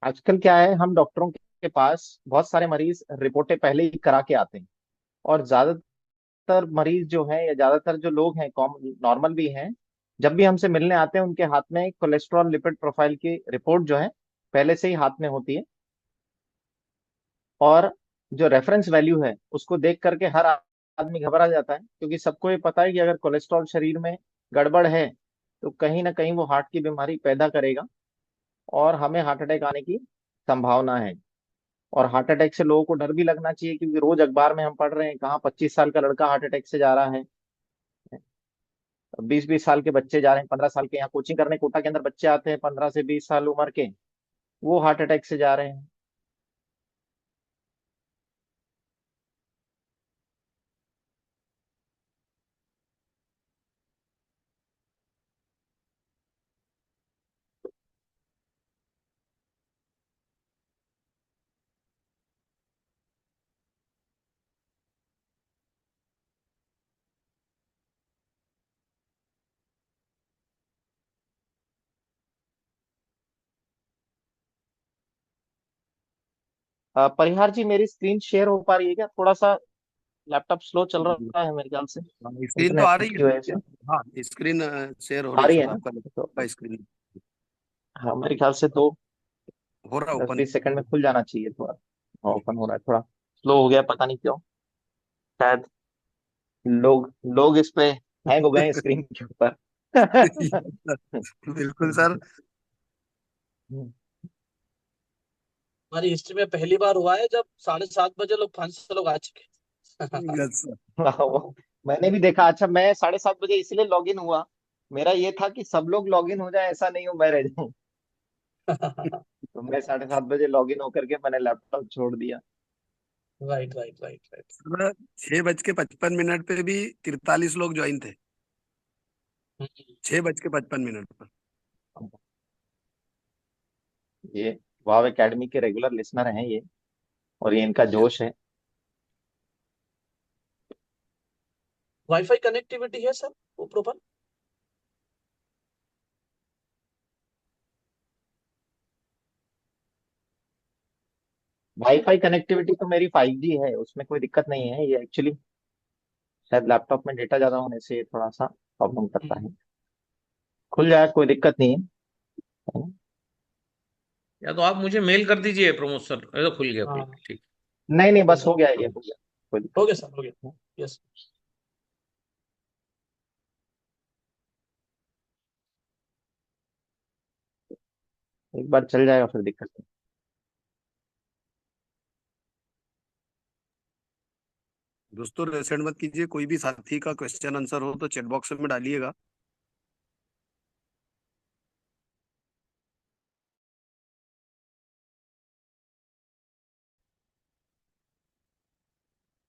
आजकल क्या है, हम डॉक्टरों के पास बहुत सारे मरीज रिपोर्टें पहले ही करा के आते हैं। और ज्यादातर मरीज जो हैं या ज्यादातर जो लोग हैं, कॉम नॉर्मल भी हैं, जब भी हमसे मिलने आते हैं उनके हाथ में कोलेस्ट्रॉल लिपिड प्रोफाइल की रिपोर्ट जो है पहले से ही हाथ में होती है। और जो रेफरेंस वैल्यू है उसको देख करके हर आदमी घबरा जाता है, क्योंकि सबको ये पता है कि अगर कोलेस्ट्रॉल शरीर में गड़बड़ है तो कहीं ना कहीं वो हार्ट की बीमारी पैदा करेगा और हमें हार्ट अटैक आने की संभावना है। और हार्ट अटैक से लोगों को डर भी लगना चाहिए, क्योंकि रोज अखबार में हम पढ़ रहे हैं कहाँ 25 साल का लड़का हार्ट अटैक से जा रहा है, 20-20 साल के बच्चे जा रहे हैं, 15 साल के, यहाँ कोचिंग करने कोटा के अंदर बच्चे आते हैं 15 से 20 साल उम्र के, वो हार्ट अटैक से जा रहे हैं। परिहार जी, मेरी स्क्रीन शेयर हो पा रही है क्या? थोड़ा सा लैपटॉप स्लो चल रहा है मेरे ख्याल से, स्क्रीन तो आ इंटरनेट रही की वजह है। से। हाँ, स्क्रीन शेयर हो आ रही है रही है सर, ना? आपका तो लैपटॉप का स्क्रीन हाँ, मेरे ख्याल से तो हो रहा है दस ओपन। बीस सेकंड में खुल जाना चाहिए। थोड़ा ओपन हो रहा है, थोड़ा स्लो हो गया, पता नहीं क्यों। शायद लोग लोग इस पे हैंग हो गए हैं स्क्रीन के ऊपर। बिल्कुल सर। हमारी हिस्ट्री में पहली बार हुआ है जब 7:30 बजे लोग 500 लोग आ चुके हैं। Yes sir. मैंने भी देखा। अच्छा, मैं 7:30 बजे इसलिए लॉग इन हुआ, मेरा ये था कि सब लोग लॉग इन हो जाए, ऐसा नहीं हो मैं रह जाऊं। तो मैं 7:30 बजे लॉग इन होकर के मैंने लैपटॉप छोड़ दिया। Right right right right. Sir 6:55 पे भी 43 लोग ज्वाइन थे। 6:55 पर। ये वाव एकेडमी के रेगुलर लिसनर हैं ये, और ये इनका यस। जोश है। वाईफाई कनेक्टिविटी है सर वो प्रॉपर? वाईफाई कनेक्टिविटी तो मेरी 5G है, उसमें कोई दिक्कत नहीं है। ये एक्चुअली शायद लैपटॉप में डेटा ज्यादा होने से थोड़ा सा प्रॉब्लम करता है। खुल जाए, कोई दिक्कत नहीं है। या तो आप मुझे मेल कर दीजिए प्रमोद सर, ये तो खुल गया, खुल हाँ, गया, ठीक। नहीं नहीं, हो बस गया हो गया, ये हो गया, कोई दिक्कत हो गया सर, हो गया। नहीं। यस। एक बार चल जाएगा फिर दिक्कत नहीं। दोस्तों रेसेंड मत कीजिए, कोई भी साथी का क्वेश्चन आंसर हो तो चैट बॉक्स में डालिएगा।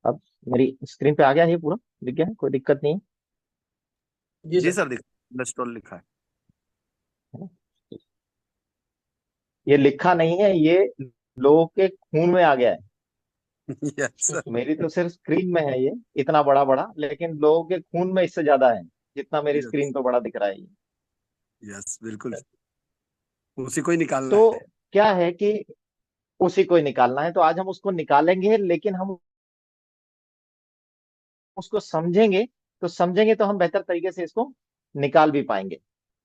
अब मेरी स्क्रीन पे आ गया, ये पूरा दिख गया है, कोई दिक्कत नहीं जी जी सर। सर, देखिए कोलेस्ट्रॉल लिखा है। है। ये लिखा नहीं है, ये लोगों के खून में आ गया है। Yes sir. मेरी तो सिर्फ स्क्रीन में है ये, इतना बड़ा बड़ा, लेकिन लोगों के खून में इससे ज्यादा है, जितना मेरी यस। स्क्रीन पे बड़ा दिख रहा है ये। यस बिल्कुल। उसी को ही निकालना तो है। क्या है कि उसी को ही निकालना है, तो आज हम उसको निकालेंगे, लेकिन हम उसको समझेंगे। तो समझेंगे तो हम बेहतर तरीके से इसको निकाल भी पाएंगे।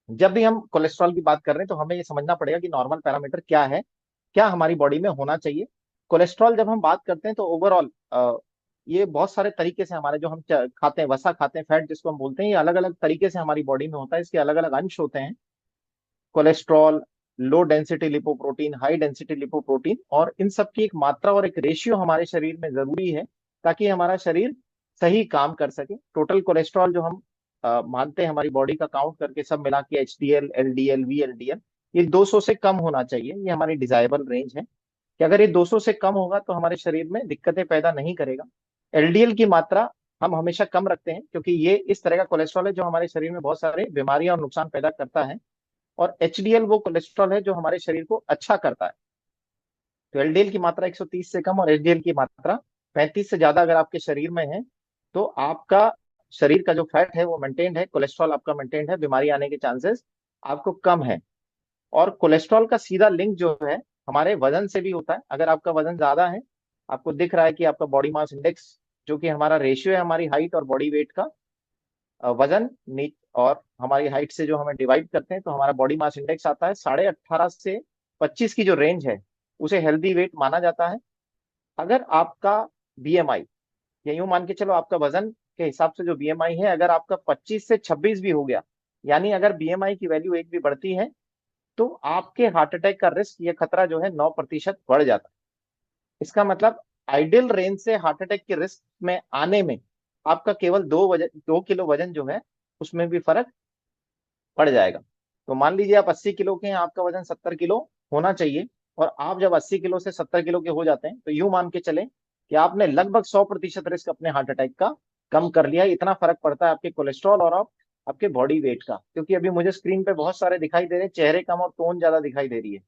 जब भी हम कोलेस्ट्रॉल की बात कर रहे हैं तो हमें ये समझना पड़ेगा कि नॉर्मल पैरामीटर क्या है, क्या हमारी बॉडी में होना चाहिए। कोलेस्ट्रॉल जब हम बात करते हैं तो ओवरऑल ये बहुत सारे तरीके से हमारे जो हम खाते हैं, वसा खाते हैं, फैट जिसको हम बोलते हैं, ये अलग अलग तरीके से हमारी बॉडी में होता है, इसके अलग अलग अंश होते हैं। Cholesterol, low density lipoprotein, high density lipoprotein, और इन सब की एक मात्रा और एक रेशियो हमारे शरीर में जरूरी है, ताकि हमारा शरीर सही काम कर सके। टोटल कोलेस्ट्रॉल जो हम मानते हैं हमारी बॉडी का काउंट करके सब मिला के, HDL, LDL, VLDL, ये 200 से कम होना चाहिए। ये हमारी डिजायरेबल रेंज है कि अगर ये 200 से कम होगा तो हमारे शरीर में दिक्कतें पैदा नहीं करेगा। एलडीएल की मात्रा हम हमेशा कम रखते हैं, क्योंकि ये इस तरह का कोलेस्ट्रॉल है जो हमारे शरीर में बहुत सारे बीमारियां और नुकसान पैदा करता है। और एचडीएल वो कोलेस्ट्रॉल है जो हमारे शरीर को अच्छा करता है। तो एलडीएल की मात्रा 130 से कम और एचडीएल की मात्रा 35 से ज्यादा अगर आपके शरीर में है, तो आपका शरीर का जो फैट है वो मेंटेन्ड है, कोलेस्ट्रॉल आपका मेंटेन्ड है, बीमारी आने के चांसेस आपको कम है। और कोलेस्ट्रॉल का सीधा लिंक जो है हमारे वजन से भी होता है। अगर आपका वजन ज्यादा है, आपको दिख रहा है कि आपका बॉडी मास इंडेक्स, जो कि हमारा रेशियो है हमारी हाइट और बॉडी वेट का, वजन नीच और हमारी हाइट से जो हमें डिवाइड करते हैं, तो हमारा बॉडी मास इंडेक्स आता है 18.5 से 25 की जो रेंज है उसे हेल्दी वेट माना जाता है। अगर आपका बीएमआई, या यूं मान के चलो आपका वजन के हिसाब से जो बीएमआई है, अगर आपका 25 से 26 भी हो गया, यानी अगर बीएमआई की वैल्यू एक भी बढ़ती है, तो आपके हार्ट अटैक का रिस्क, ये खतरा जो है 9% बढ़ जाता है। इसका मतलब आइडियल रेंज से हार्ट अटैक के रिस्क में आने में आपका केवल 2 किलो वजन जो है उसमें भी फर्क पड़ जाएगा। तो मान लीजिए आप 80 किलो के हैं, आपका वजन 70 किलो होना चाहिए, और आप जब 80 किलो से 70 किलो के हो जाते हैं, तो यूं मान के चले कि आपने लगभग 100% रिस्क अपने हार्ट अटैक का कम कर लिया है। इतना फर्क पड़ता है आपके कोलेस्ट्रॉल और आपके बॉडी वेट का। क्योंकि अभी मुझे स्क्रीन पे बहुत सारे दिखाई दे रहे हैं, चेहरे कम और टोन ज्यादा दिखाई दे रही है।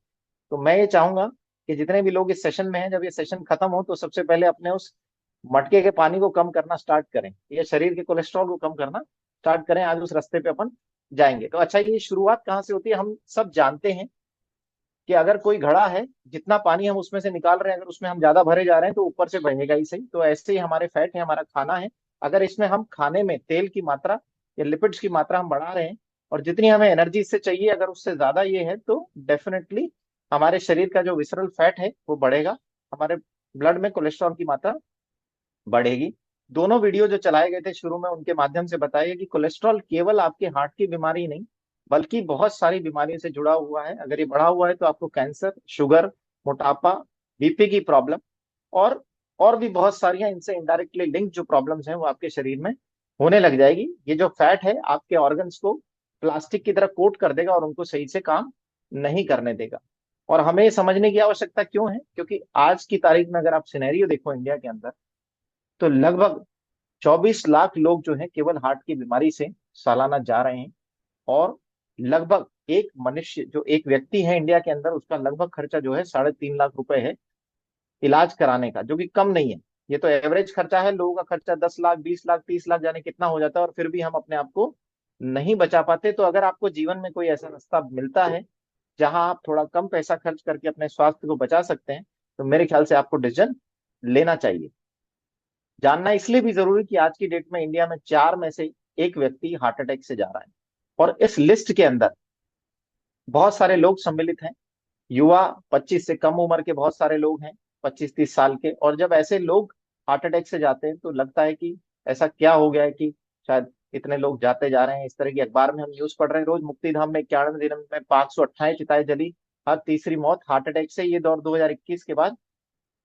तो मैं ये चाहूंगा कि जितने भी लोग इस सेशन में हैं, जब ये सेशन खत्म हो तो सबसे पहले अपने उस मटके के पानी को कम करना स्टार्ट करें, या शरीर के कोलेस्ट्रॉल को कम करना स्टार्ट करें। आज उस रास्ते पे अपन जाएंगे। तो अच्छा, ये शुरुआत कहाँ से होती है? हम सब जानते हैं कि अगर कोई घड़ा है, जितना पानी हम उसमें से निकाल रहे हैं, अगर उसमें हम ज्यादा भरे जा रहे हैं तो ऊपर से बहेगा ही सही। तो ऐसे ही हमारे फैट है, हमारा खाना है, अगर इसमें हम खाने में तेल की मात्रा या लिपिड्स की मात्रा हम बढ़ा रहे हैं, और जितनी हमें एनर्जी इससे चाहिए अगर उससे ज्यादा ये है, तो डेफिनेटली हमारे शरीर का जो विसरल फैट है वो बढ़ेगा, हमारे ब्लड में कोलेस्ट्रॉल की मात्रा बढ़ेगी। दोनों वीडियो जो चलाए गए थे शुरू में, उनके माध्यम से बताया गया कि कोलेस्ट्रॉल केवल आपके हार्ट की बीमारी नहीं, बल्कि बहुत सारी बीमारियों से जुड़ा हुआ है। अगर ये बढ़ा हुआ है तो आपको कैंसर, शुगर, मोटापा, बीपी की प्रॉब्लम, और और भी बहुत सारी हैं, इनसे इनडायरेक्टली लिंक जो प्रॉब्लम्स हैं वो आपके शरीर में होने लग जाएगी। ये जो फैट है आपके ऑर्गन्स को प्लास्टिक की तरह कोट कर देगा और उनको सही से काम नहीं करने देगा। और हमें ये समझने की आवश्यकता क्यों है? क्योंकि आज की तारीख में अगर आप सिनेरियो देखो इंडिया के अंदर, तो लगभग 24 लाख लोग जो हैं केवल हार्ट की बीमारी से सालाना जा रहे हैं। और लगभग एक मनुष्य, जो एक व्यक्ति है इंडिया के अंदर, उसका लगभग खर्चा जो है 3.5 लाख रुपए है इलाज कराने का, जो कि कम नहीं है। ये तो एवरेज खर्चा है, लोगों का खर्चा 10 लाख, 20 लाख, 30 लाख जाने कितना हो जाता है, और फिर भी हम अपने आप को नहीं बचा पाते। तो अगर आपको जीवन में कोई ऐसा रास्ता मिलता है जहां आप थोड़ा कम पैसा खर्च करके अपने स्वास्थ्य को बचा सकते हैं, तो मेरे ख्याल से आपको डिसीजन लेना चाहिए। जानना इसलिए भी जरूरी कि आज की डेट में इंडिया में 4 में से एक व्यक्ति हार्ट अटैक से जा रहा है। और इस लिस्ट के अंदर बहुत सारे लोग सम्मिलित हैं, युवा, 25 से कम उम्र के बहुत सारे लोग हैं, 25-30 साल के। और जब ऐसे लोग हार्ट अटैक से जाते हैं तो लगता है कि ऐसा क्या हो गया है कि शायद इतने लोग जाते जा रहे हैं। इस तरह की अखबार में हम न्यूज पढ़ रहे हैं रोज, मुक्तिधाम में 91 दिन में 528 चिताएं जली, हर तीसरी मौत हार्ट अटैक से। ये दौर 2021 के बाद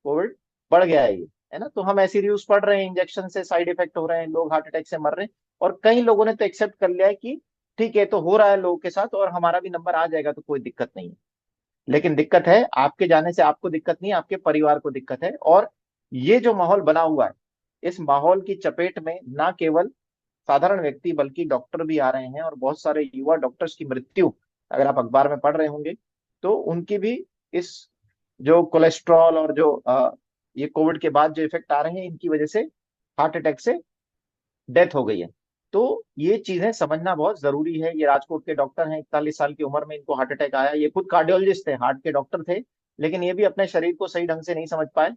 कोविड बढ़ गया है, ये है ना। तो हम ऐसी न्यूज पढ़ रहे हैं, इंजेक्शन से साइड इफेक्ट हो रहे हैं, लोग हार्ट अटैक से मर रहे हैं, और कई लोगों ने तो एक्सेप्ट कर लिया है कि ठीक है, तो हो रहा है लोगों के साथ और हमारा भी नंबर आ जाएगा, तो कोई दिक्कत नहीं है। लेकिन दिक्कत है, आपके जाने से आपको दिक्कत नहीं, आपके परिवार को दिक्कत है। और ये जो माहौल बना हुआ है, इस माहौल की चपेट में ना केवल साधारण व्यक्ति बल्कि डॉक्टर भी आ रहे हैं, और बहुत सारे युवा डॉक्टर्स की मृत्यु अगर आप अखबार में पढ़ रहे होंगे, तो उनकी भी इस जो कोलेस्ट्रॉल और जो ये कोविड के बाद जो इफेक्ट आ रहे हैं, इनकी वजह से हार्ट अटैक से डेथ हो गई है। तो ये चीजें समझना बहुत जरूरी है। ये राजकोट के डॉक्टर हैं, 41 साल की उम्र में इनको हार्ट अटैक आया। ये खुद कार्डियोलॉजिस्ट थे, हार्ट के डॉक्टर थे, लेकिन ये भी अपने शरीर को सही ढंग से नहीं समझ पाए,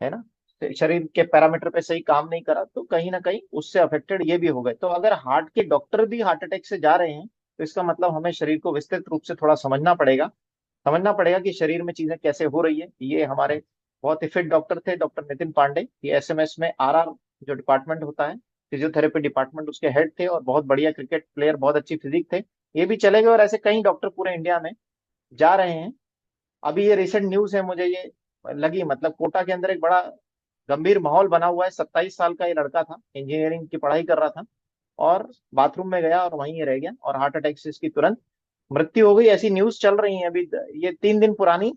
है ना। तो शरीर के पैरामीटर पे सही काम नहीं करा, तो कहीं ना कहीं उससे अफेक्टेड ये भी हो गए। तो अगर हार्ट के डॉक्टर भी हार्ट अटैक से जा रहे हैं, तो इसका मतलब हमें शरीर को विस्तृत रूप से थोड़ा समझना पड़ेगा कि शरीर में चीजें कैसे हो रही है। ये हमारे बहुत ही फिट डॉक्टर थे, डॉक्टर नितिन पांडे। ये एसएमएस में आरआर जो डिपार्टमेंट होता है, फिजियोथेरेपी डिपार्टमेंट, उसके हेड थे, और बहुत बढ़िया क्रिकेट प्लेयर, बहुत अच्छी फिजिक थे। ये भी चले गए, और ऐसे कई डॉक्टर पूरे इंडिया में जा रहे हैं। अभी ये रिसेंट न्यूज है, मुझे ये लगी, मतलब कोटा के अंदर एक बड़ा गंभीर माहौल बना हुआ है। 27 साल का ये लड़का था, इंजीनियरिंग की पढ़ाई कर रहा था, और बाथरूम में गया और वहीं रह गया, और हार्ट अटैक से इसकी तुरंत मृत्यु हो गई। ऐसी न्यूज चल रही है अभी, ये 3 दिन पुरानी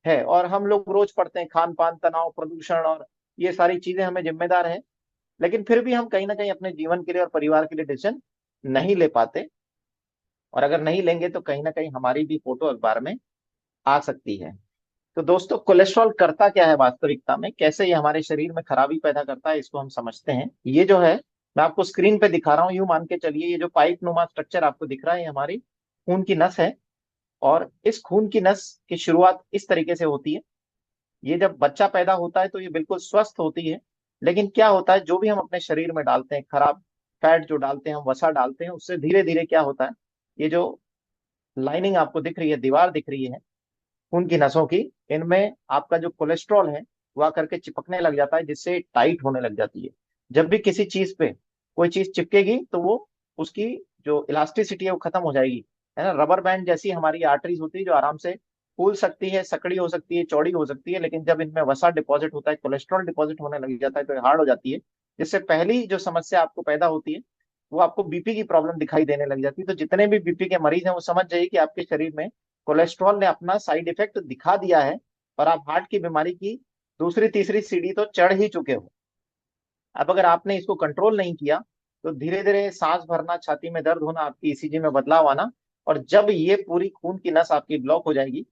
है। और हम लोग रोज पढ़ते हैं खान पान, तनाव, प्रदूषण, और ये सारी चीजें हमें जिम्मेदार है लेकिन फिर भी हम कहीं ना कहीं अपने जीवन के लिए और परिवार के लिए डिसीजन नहीं ले पाते, और अगर नहीं लेंगे तो कहीं ना कहीं हमारी भी फोटो अखबार में आ सकती है। तो दोस्तों, कोलेस्ट्रॉल करता क्या है वास्तविकता में, कैसे ये हमारे शरीर में खराबी पैदा करता है, इसको हम समझते हैं। ये जो है, मैं आपको स्क्रीन पे दिखा रहा हूँ, यूं मान के चलिए ये जो पाइप नुमा स्ट्रक्चर आपको दिख रहा है, ये हमारी खून की नस है। और इस खून की नस की शुरुआत इस तरीके से होती है। ये जब बच्चा पैदा होता है तो ये बिल्कुल स्वस्थ होती है, लेकिन क्या होता है, जो भी हम अपने शरीर में डालते हैं, खराब फैट जो डालते हैं, हम वसा डालते हैं, उससे धीरे धीरे क्या होता है, ये जो लाइनिंग आपको दिख रही है, दीवार दिख रही है खून की नसों की, इनमें आपका जो कोलेस्ट्रॉल है वो आकर के चिपकने लग जाता है, जिससे टाइट होने लग जाती है। जब भी किसी चीज पे कोई चीज चिपकेगी तो वो उसकी जो इलास्टिसिटी है वो खत्म हो जाएगी, है ना। रबर बैंड जैसी हमारी आर्टरीज होती है जो आराम से फूल सकती है, सकड़ी हो सकती है, चौड़ी हो सकती है, लेकिन जब इनमें वसा डिपॉजिट होता है, कोलेस्ट्रॉल डिपॉजिट होने लग जाता है तो ये हार्ड हो जाती है। जिससे पहली जो समस्या आपको पैदा होती है वो आपको बीपी की प्रॉब्लम दिखाई देने लग जाती है। तो जितने भी बीपी के मरीज हैं वो समझ जाइए कि आपके शरीर में कोलेस्ट्रॉल ने अपना साइड इफेक्ट दिखा दिया है, और आप हार्ट की बीमारी की दूसरी तीसरी सीढ़ी तो चढ़ ही चुके हो। अब अगर आपने इसको कंट्रोल नहीं किया तो धीरे धीरे सांस भरना, छाती में दर्द होना, आपकी ईसीजी में बदलाव आना, और जब ये पूरी खून की नस आपकी ब्लॉक हो जाएगी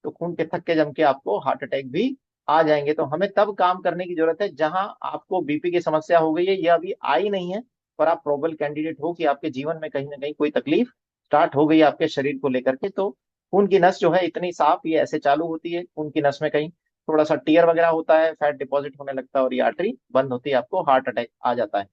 तो खून के थक्के जम के आपको हार्ट अटैक भी आ जाएंगे। तो हमें तब काम करने की जरूरत है जहां आपको बीपी की समस्या हो गई है, ये अभी आई नहीं है, पर आप प्रोबेबल कैंडिडेट हो कि आपके जीवन में कहीं ना कहीं कोई तकलीफ स्टार्ट हो गई है आपके शरीर को लेकर के। तो खून की नस जो है इतनी साफ, ये ऐसे चालू होती है, खून की नस में कहीं थोड़ा सा टीयर वगैरह होता है, फैट डिपॉजिट होने लगता है और ये आर्टरी बंद होती है, आपको हार्ट अटैक आ जाता है।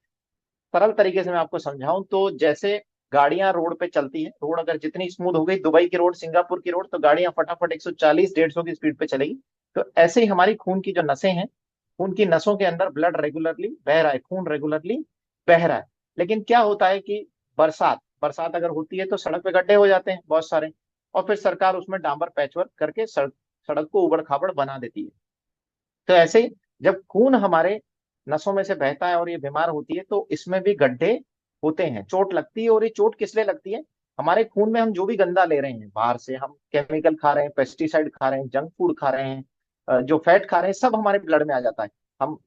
सरल तरीके से मैं आपको समझाऊं तो जैसे गाड़ियां रोड पे चलती हैं, रोड अगर जितनी स्मूथ हो गई, दुबई की रोड, सिंगापुर की रोड, तो गाड़ियां फटाफट 140 150 की स्पीड पे चलेगी। तो ऐसे ही हमारी खून की जो नसें हैं, खून की नसों के अंदर ब्लड रेगुलरली बह रहा है, खून रेगुलरली बह रहा है। लेकिन क्या होता है कि बरसात बरसात अगर होती है तो सड़क पे गड्ढे हो जाते हैं बहुत सारे, और फिर सरकार उसमें डांबर पैचवर्क करके सड़क सड़क को उबड़ खाबड़ बना देती है। तो ऐसे ही जब खून हमारे नसों में से बहता है और ये बीमार होती है तो इसमें भी गड्ढे होते हैं, चोट लगती है। और ये चोट किस लिए लगती है, हमारे खून में हम जो भी गंदा ले रहे हैं बाहर से, हम केमिकल खा रहे हैं, पेस्टिसाइड खा रहे हैं, जंक फूड खा रहे हैं, जो फैट खा रहे हैं, सब हमारे ब्लड में आ जाता है। हम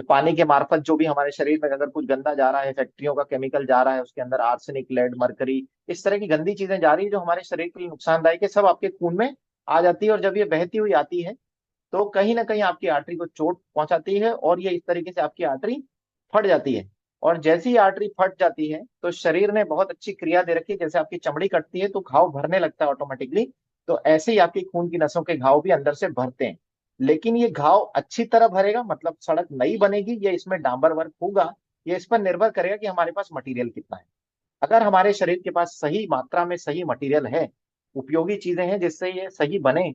पानी के मार्फत जो भी हमारे शरीर में अगर कुछ गंदा जा रहा है, फैक्ट्रियों का केमिकल जा रहा है, उसके अंदर आर्सेनिक, लेड, मरकरी, इस तरह की गंदी चीजें जा रही है जो हमारे शरीर के लिए नुकसानदायक है, सब आपके खून में आ जाती है। और जब ये बहती हुई आती है तो कहीं ना कहीं आपकी आर्टरी को चोट पहुंचाती है, और ये इस तरीके से आपकी आर्टरी फट जाती है। और जैसे ही आर्टरी फट जाती है तो शरीर ने बहुत अच्छी क्रिया दे रखी है, जैसे आपकी चमड़ी कटती है तो घाव भरने लगता है ऑटोमेटिकली, तो ऐसे ही आपकी खून की नसों के घाव भी अंदर से भरते हैं। लेकिन ये घाव अच्छी तरह भरेगा, मतलब सड़क नई बनेगी या इसमें डांबर वर्क होगा, ये इस पर निर्भर करेगा कि हमारे पास मटेरियल कितना है। अगर हमारे शरीर के पास सही मात्रा में सही मटेरियल है, उपयोगी चीजें हैं जिससे ये सही बने,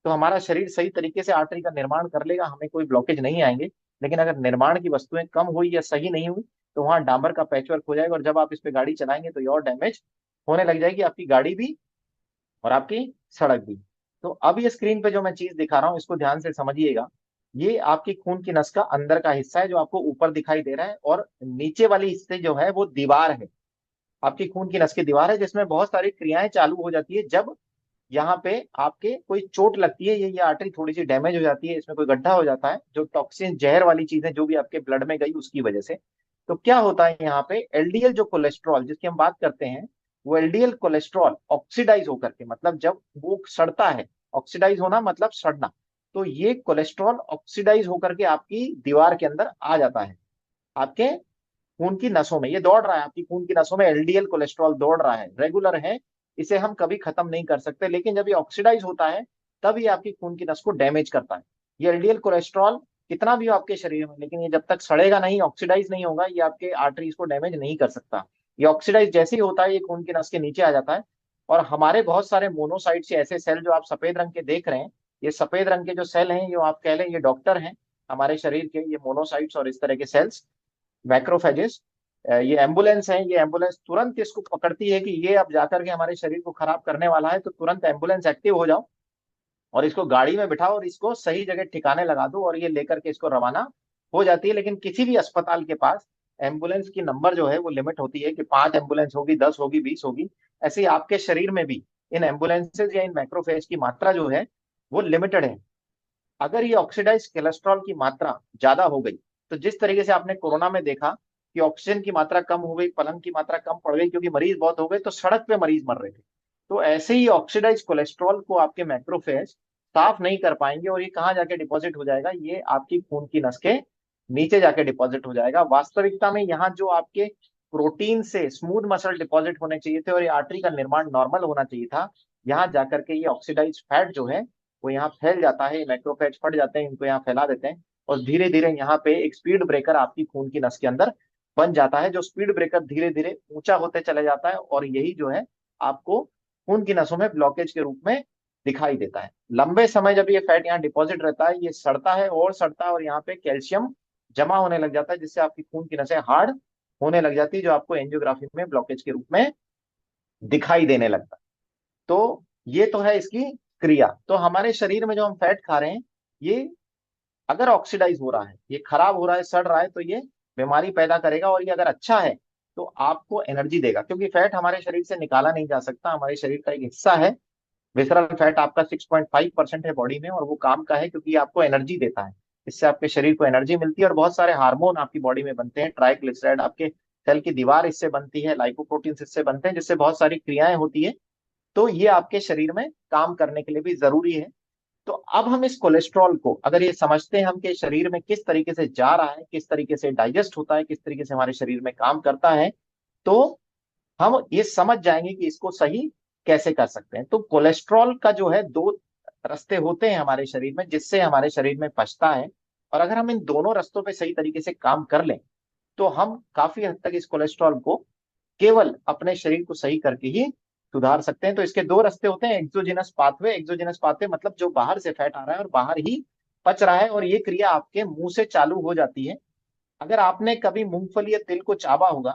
तो हमारा शरीर सही तरीके से आर्टरी का निर्माण कर लेगा, हमें कोई ब्लॉकेज नहीं आएंगे। लेकिन अगर निर्माण की वस्तुएं कम हुई या सही नहीं हुई तो वहां डांबर का पैचवर्क हो जाएगा, और जब आप इस पे गाड़ी चलाएंगे तो ये और डैमेज होने लग जाएगी, आपकी गाड़ी भी और आपकी सड़क भी। तो अब ये स्क्रीन पे जो मैं चीज दिखा रहा हूँ इसको ध्यान से समझिएगा। ये आपकी खून की नस का अंदर का हिस्सा है जो आपको ऊपर दिखाई दे रहा है, और नीचे वाली हिस्से जो है वो दीवार है, आपकी खून की नस की दीवार है, जिसमें बहुत सारी क्रियाएं चालू हो जाती है। जब यहाँ पे आपके कोई चोट लगती है, ये आर्टरी थोड़ी सी डैमेज हो जाती है, इसमें कोई गड्ढा हो जाता है, जो टॉक्सिन, जहर वाली चीजें जो भी आपके ब्लड में गई उसकी वजह से, तो क्या होता है यहाँ पे एलडीएल जो कोलेस्ट्रॉल जिसकी हम बात करते हैं, वो एलडीएल कोलेस्ट्रॉल ऑक्सीडाइज होकर के, मतलब जब वो सड़ता है, ऑक्सीडाइज होना मतलब सड़ना, तो ये कोलेस्ट्रॉल ऑक्सीडाइज होकर के आपकी दीवार के अंदर आ जाता है। आपके खून की नसों में ये दौड़ रहा है, आपकी खून की नसों में एलडीएल कोलेस्ट्रॉल दौड़ रहा है, रेगुलर है, इसे हम कभी खत्म नहीं कर सकते। लेकिन जब ये ऑक्सीडाइज होता है तब ये आपकी खून की नस को डैमेज करता है। ये एलडीएल कोलेस्ट्रॉल कितना भी हो आपके शरीर में, लेकिन ये जब तक सड़ेगा नहीं, ऑक्सीडाइज नहीं होगा, ये आपके आर्टरीज को डैमेज नहीं कर सकता। ये ऑक्सीडाइज जैसे ही होता है ये खून की नस के नीचे आ जाता है, और हमारे बहुत सारे मोनोसाइट्स या ऐसे सेल जो आप सफेद रंग के देख रहे हैं, ये सफेद रंग के जो सेल हैं, ये आप कह लें ये डॉक्टर हैं हमारे शरीर के, ये मोनोसाइट्स और इस तरह के सेल्स, मैक्रोफेजेस, ये एम्बुलेंस है। ये एम्बुलेंस तुरंत इसको पकड़ती है कि ये अब जाकर के हमारे शरीर को खराब करने वाला है, तो तुरंत एम्बुलेंस एक्टिव हो जाओ और इसको गाड़ी में बिठाओ और इसको सही जगह ठिकाने लगा दो, और ये लेकर के इसको रवाना हो जाती है। लेकिन किसी भी अस्पताल के पास एम्बुलेंस की नंबर जो है वो लिमिट होती है कि 5 एम्बुलेंस होगी, 10 होगी, 20 होगी। ऐसे ही आपके शरीर में भी इन एम्बुलेंसेज या इन मैक्रोफेज की मात्रा जो है वो लिमिटेड है। अगर ये ऑक्सीडाइज कोलेस्ट्रॉल की मात्रा ज्यादा हो गई तो तो जिस तरीके से आपने कोरोना में देखा कि ऑक्सीजन की मात्रा कम हो गई, पलंग की मात्रा कम पड़ गई क्योंकि मरीज बहुत हो गए, तो सड़क पे मरीज मर रहे थे। तो ऐसे ही ऑक्सीडाइज कोलेस्ट्रॉल को आपके मैक्रोफेज साफ नहीं कर पाएंगे, और ये कहाँ जाके डिपॉजिट हो जाएगा, ये आपकी खून की नस के नीचे जाके डिपॉजिट हो जाएगा। वास्तविकता में यहाँ जो आपके प्रोटीन से स्मूथ मसल डिपॉजिट होने चाहिए थे और ये आर्टरी का निर्माण नॉर्मल होना चाहिए था, यहाँ जाकर के ये ऑक्सीडाइज फैट जो है वो यहाँ फैल जाता है, मैक्रोफेज फट जाते हैं, इनको यहाँ फैला देते हैं, और धीरे धीरे यहाँ पे एक स्पीड ब्रेकर आपकी खून की नस के अंदर बन जाता है, जो स्पीड ब्रेकर धीरे धीरे ऊंचा होते चले जाता है, और यही जो है आपको खून की नसों में ब्लॉकेज के रूप में दिखाई देता है। लंबे समय जब ये फैट यहाँ डिपॉजिट रहता है, ये सड़ता है और सड़ता है, और यहाँ पे कैल्शियम जमा होने लग जाता है, जिससे आपकी खून की नसें हार्ड होने लग जाती है, जो आपको एंजियोग्राफी में ब्लॉकेज के रूप में दिखाई देने लगता है। तो ये तो है इसकी क्रिया। तो हमारे शरीर में जो हम फैट खा रहे हैं, ये अगर ऑक्सीडाइज हो रहा है, ये खराब हो रहा है, सड़ रहा है, तो ये बीमारी पैदा करेगा, और ये अगर अच्छा है तो आपको एनर्जी देगा, क्योंकि फैट हमारे शरीर से निकाला नहीं जा सकता, हमारे शरीर का एक हिस्सा है। विसरल फैट आपका 6.5% है बॉडी में, और वो काम का है क्योंकि ये आपको एनर्जी देता है, इससे आपके शरीर को एनर्जी मिलती है, और बहुत सारे हार्मोन आपकी बॉडी में बनते हैं, ट्राइग्लिसराइड आपके सेल की दीवार इससे बनती है, लाइपोप्रोटीन इससे बनते हैं, जिससे बहुत सारी क्रियाएं होती है। तो ये आपके शरीर में काम करने के लिए भी जरूरी है। तो अब हम इस कोलेस्ट्रॉल को अगर ये समझते हैं हम कि शरीर में किस तरीके से जा रहा है, किस तरीके से डाइजेस्ट होता है, किस तरीके से हमारे शरीर में काम करता है, तो हम ये समझ जाएंगे कि इसको सही कैसे कर सकते हैं। तो कोलेस्ट्रॉल का जो है दो रास्ते होते हैं हमारे शरीर में, जिससे हमारे शरीर में पचता है, और अगर हम इन दोनों रास्तों पे सही तरीके से काम कर लें, तो हम काफी हद तक इस कोलेस्ट्रॉल को केवल अपने शरीर को सही करके ही सुधार सकते हैं। तो इसके दो रास्ते होते हैं, एक्सोजिनस पाथवे। एक्सोजिनस पाथवे मतलब जो बाहर से फैट आ रहा है और बाहर ही पच रहा है, और ये क्रिया आपके मुंह से चालू हो जाती है। अगर आपने कभी मूंगफली या तिल को चाबा होगा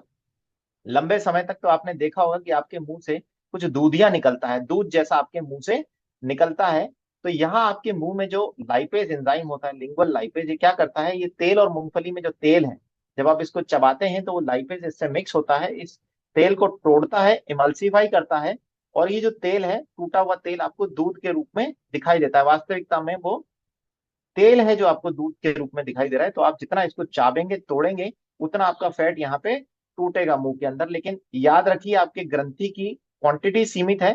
लंबे समय तक, तो आपने देखा होगा कि आपके मुंह से कुछ दूधिया निकलता है, दूध जैसा आपके मुंह से निकलता है। तो यहाँ आपके मुंह में जो लाइपेज एंजाइम होता है, लिंगुअल लाइपेज, ये क्या करता है, ये तेल और मूंगफली में जो तेल है, जब आप इसको चबाते हैं तो वो लाइपेज इससे मिक्स होता है, इस तेल को तोड़ता है, इमल्सिफाई करता है, और ये जो तेल है, टूटा हुआ तेल, आपको दूध के रूप में दिखाई देता है। वास्तविकता में वो तेल है जो आपको दूध के रूप में दिखाई दे रहा है। तो आप जितना इसको चाबेंगे, तोड़ेंगे, उतना आपका फैट यहाँ पे टूटेगा मुंह के अंदर। लेकिन याद रखिए, आपके ग्रंथि की क्वांटिटी सीमित है,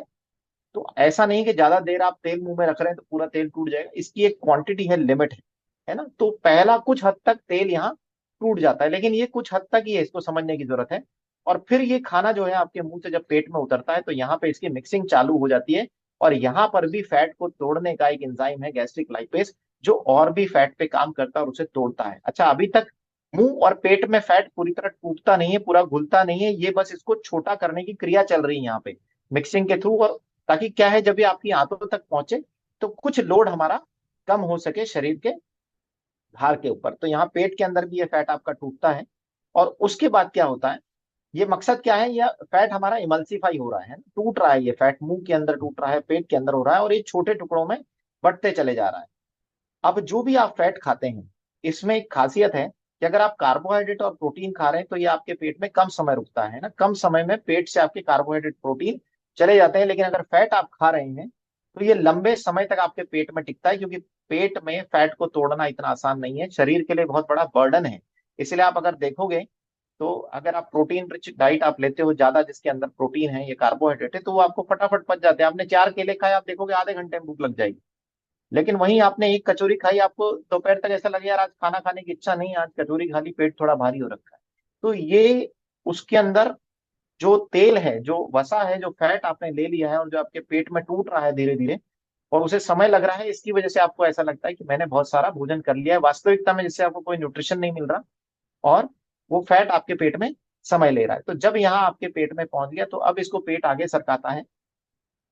तो ऐसा नहीं कि ज्यादा देर आप तेल मुंह में रख रहे हैं तो पूरा तेल टूट जाएगा, इसकी एक क्वांटिटी है, लिमिट है ना। तो पहला कुछ हद तक तेल यहाँ टूट जाता है, लेकिन ये कुछ हद तक ही है, इसको समझने की जरूरत है। और फिर ये खाना जो है आपके मुंह से जब पेट में उतरता है, तो यहाँ पे इसकी मिक्सिंग चालू हो जाती है, और यहाँ पर भी फैट को तोड़ने का एक एंजाइम है, गैस्ट्रिक लाइपेज, जो और भी फैट पे काम करता है और उसे तोड़ता है। अच्छा, अभी तक मुंह और पेट में फैट पूरी तरह टूटता नहीं है, पूरा घुलता नहीं है, ये बस इसको छोटा करने की क्रिया चल रही है यहाँ पे मिक्सिंग के थ्रू। और ताकि क्या है, जब ये आपकी आंतों तक पहुंचे तो कुछ लोड हमारा कम हो सके शरीर के भार के ऊपर। तो यहाँ पेट के अंदर भी ये फैट आपका टूटता है, और उसके बाद क्या होता है, ये मकसद क्या है, यह फैट हमारा इमल्सिफाई हो रहा है, टूट रहा है, ये फैट मुंह के अंदर टूट रहा है, पेट के अंदर हो रहा है, और ये छोटे टुकड़ों में बढ़ते चले जा रहा है। अब जो भी आप फैट खाते हैं, इसमें एक खासियत है कि अगर आप कार्बोहाइड्रेट और प्रोटीन खा रहे हैं, तो ये आपके पेट में कम समय रुकता है ना, कम समय में पेट से आपके कार्बोहाइड्रेट प्रोटीन चले जाते हैं। लेकिन अगर फैट आप खा रहे हैं, तो ये लंबे समय तक आपके पेट में टिकता है, क्योंकि पेट में फैट को तोड़ना इतना आसान नहीं है, शरीर के लिए बहुत बड़ा बर्डन है। इसलिए आप अगर देखोगे, तो अगर आप प्रोटीन रिच डाइट आप लेते हो ज्यादा, जिसके अंदर प्रोटीन है, ये कार्बोहाइड्रेट है, तो वो आपको फटाफट पच जाते हैं। आपने 4 केले खाए, आप देखोगे आधे घंटे में भूख लग जाएगी। लेकिन वहीं आपने एक कचौरी खाई, आपको दोपहर तक ऐसा लगे यार आज खाना खाने की इच्छा नहीं, आज कचौरी खा ली, पेट थोड़ा भारी हो रखा है। तो ये उसके अंदर जो तेल है, जो वसा है, जो फैट आपने ले लिया है, और जो आपके पेट में टूट रहा है धीरे धीरे, और उसे समय लग रहा है, इसकी वजह से आपको ऐसा लगता है कि मैंने बहुत सारा भोजन कर लिया है, वास्तविकता में जिससे आपको कोई न्यूट्रिशन नहीं मिल रहा, और वो फैट आपके पेट में समय ले रहा है। तो जब यहाँ आपके पेट में पहुंच गया, तो अब इसको पेट आगे सरकाता है,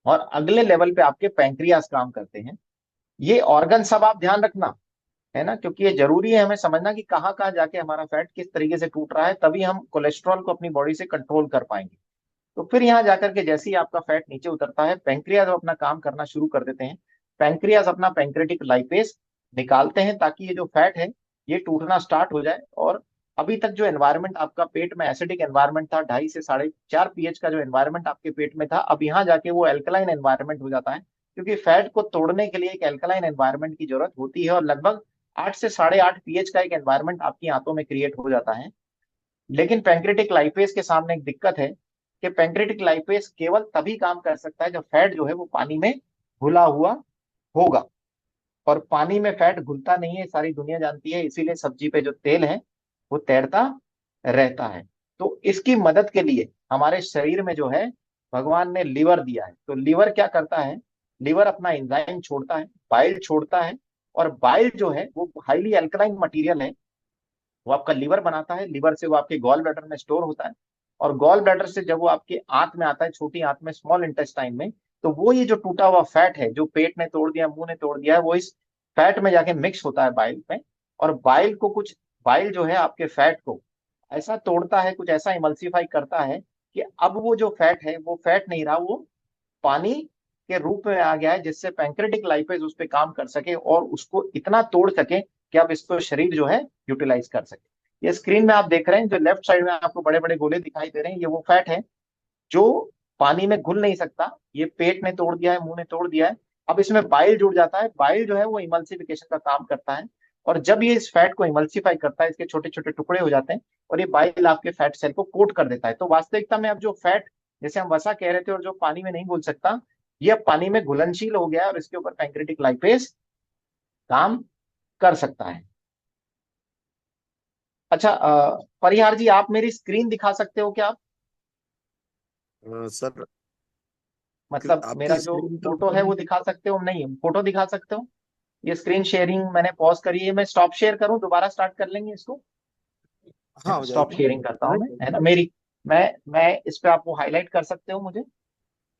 और अगले लेवल पे आपके पैंक्रियास काम करते हैं। ये ऑर्गन सब आप ध्यान रखना, है ना, क्योंकि ये जरूरी है हमें समझना कि कहाँ कहाँ जाके हमारा फैट किस तरीके से टूट रहा है, तभी हम कोलेस्ट्रॉल को अपनी बॉडी से कंट्रोल कर पाएंगे। तो फिर यहाँ जाकर के जैसे ही आपका फैट नीचे उतरता है, पैंक्रियाज अपना काम करना शुरू कर देते हैं। पैंक्रियाज अपना पैंक्रेटिक लाइपेज निकालते हैं, ताकि ये जो फैट है ये टूटना स्टार्ट हो जाए। और अभी तक जो एनवायरनमेंट आपका पेट में एसिडिक एनवायरनमेंट था, 2.5 से 4.5 pH का जो एनवायरनमेंट आपके पेट में था, अब यहाँ जाके वो एल्कलाइन एनवायरनमेंट हो जाता है, क्योंकि फैट को तोड़ने के लिए एक एल्कलाइन एनवायरनमेंट की जरूरत होती है, और लगभग 8 से 8.5 पीएच का एक एनवायरनमेंट आपकी आंतों में क्रिएट हो जाता है। लेकिन पैंक्रेटिक लाइपेज के सामने एक दिक्कत है कि पैंक्रेटिक लाइपेज केवल तभी काम कर सकता है जब फैट जो है वो पानी में घुला हुआ होगा, और पानी में फैट घुलता नहीं है, सारी दुनिया जानती है, इसीलिए सब्जी पे जो तेल है वो तैरता रहता है। तो इसकी मदद के लिए हमारे शरीर में जो है भगवान ने लीवर दिया है। तो लीवर क्या करता है, लीवर अपना एंजाइम छोड़ता है, बाइल छोड़ता है, और बाइल जो है वो हाईली अल्कलाइन मटेरियल है, वो आपका लीवर बनाता है, लीवर से वो आपके गॉल ब्लैडर में स्टोर होता है, और गॉल ब्लैडर से जब वो आपके आंत में आता है, छोटी आंत में, स्मॉल इंटेस्टाइन में, तो वो ये जो टूटा हुआ फैट है जो पेट ने तोड़ दिया, मुंह ने तोड़ दिया है, वो इस फैट में जाके मिक्स होता है बाइल में। और बाइल जो है आपके फैट को ऐसा तोड़ता है, कुछ ऐसा इमल्सिफाई करता है कि अब वो जो फैट है वो फैट नहीं रहा, वो पानी के रूप में आ गया है, जिससे पैंक्रेटिक लाइपेज उस पर काम कर सके और उसको इतना तोड़ सके कि अब इसको शरीर जो है यूटिलाइज कर सके। ये स्क्रीन में आप देख रहे हैं, जो लेफ्ट साइड में आपको बड़े बड़े गोले दिखाई दे रहे हैं, ये वो फैट है जो पानी में घुल नहीं सकता, ये पेट ने तोड़ दिया है, मुंह ने तोड़ दिया है। अब इसमें बाइल जुड़ जाता है, बाइल जो है वो इमल्सिफिकेशन का काम करता है, और जब ये इस फैट को इमल्सिफाई करता है, इसके छोटे छोटे टुकड़े हो जाते हैं, और ये बाइल आपके फैट सेल को कोट कर देता है। तो वास्तविकता में अब जो फैट, जैसे हम वसा कह रहे थे, और जो पानी में नहीं घुल सकता, ये अब पानी में घुलनशील हो गया है, और इसके ऊपर पैंक्रेटिक लाइपेज काम कर सकता है। अच्छा, परिहार जी, आप मेरी स्क्रीन दिखा सकते हो क्या आप? सर मतलब मेरा आपकी जो स्क्रीन तो फोटो है वो दिखा सकते हो? नहीं, फोटो दिखा सकते हो? ये स्क्रीन शेयरिंग मैंने पॉज करी है, मैं स्टॉप शेयर करूं, दोबारा स्टार्ट कर लेंगे इसको? हाँ हो स्टॉप जाएगी। शेयरिंग करता हूं मैं, है ना मेरी। मैं इस पे आपको हाईलाइट कर सकते हो मुझे,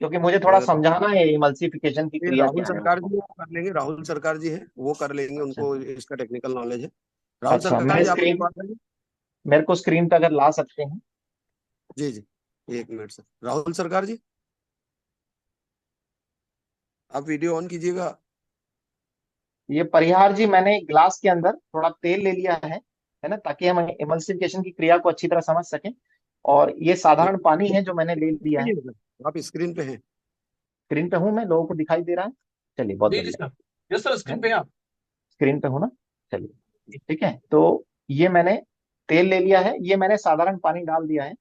क्योंकि मुझे थोड़ा अ, समझाना है इमल्सिफिकेशन की ये क्रिया राहुल क्या है सरकार उसको। जी वो कर लेंगे, राहुल सरकार जी है वो कर लेंगे, अच्छा उनको इसका टेक्निकल नॉलेज है। राहुल अच्छा, सरकार मैं जी आप मेरी स्क्रीन, बात करें। मेरे को स्क्रीन पे अगर ला सकते हैं। जी जी, एक मिनट सर। राहुल सरकार जी आप वीडियो ऑन कीजिएगा। ये परिहार जी, मैंने ग्लास के अंदर थोड़ा तेल ले लिया है ना, ताकि हम इमल्सिफिकेशन की क्रिया को अच्छी तरह समझ सकें। और ये एक साधारण पानी है जो मैंने ले लिया है। मिनट सर, आप स्क्रीन पे हैं। स्क्रीन पे हूं मैं, लोगों को दिखाई दे रहा है? चलिए, बहुत जी जी बढ़िया। सर। यस सर, है स्क्रीन ना, पे हैं आप। स्क्रीन पे हूं ना? चलिए, ठीक है। तो ये मैंने तेल ले लिया है, ये मैंने साधारण पानी डाल दिया है।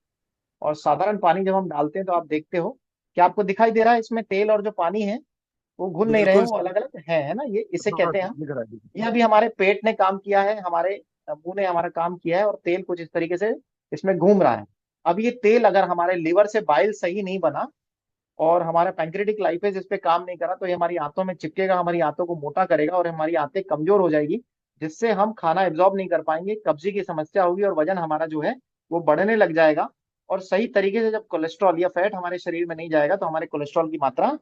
और साधारण पानी जब हम डालते हैं तो आप देखते हो कि आपको दिखाई दे रहा है इसमें तेल और जो पानी है वो घुल नहीं रहे हैं, बिल्कुल वो सर। अलग अलग है ना, ये इसे हाँ हाँ कहते हैं सर, हम। दिख रहा है, दिख ये अभी हमारे पेट ने काम किया है, हमारे मुंह ने हमारा काम किया है, और तेल कुछ इस तरीके से इसमें घूम रहा है। अब ये तेल अगर हमारे लिवर से बाइल सही नहीं बना, और हमारा पैंक्रेटिक लाइपेज इस पे काम नहीं करा, तो ये हमारी आंतों में चिपकेगा, हमारी आंतों को मोटा करेगा, और हमारी आंतें कमजोर हो जाएगी, जिससे हम खाना एब्जॉर्ब नहीं कर पाएंगे, कब्जी की समस्या होगी, और वजन हमारा जो है वो बढ़ने लग जाएगा। और सही तरीके से जब कोलेस्ट्रॉल या फैट हमारे शरीर में नहीं जाएगा, तो हमारे कोलेस्ट्रॉल की मात्रा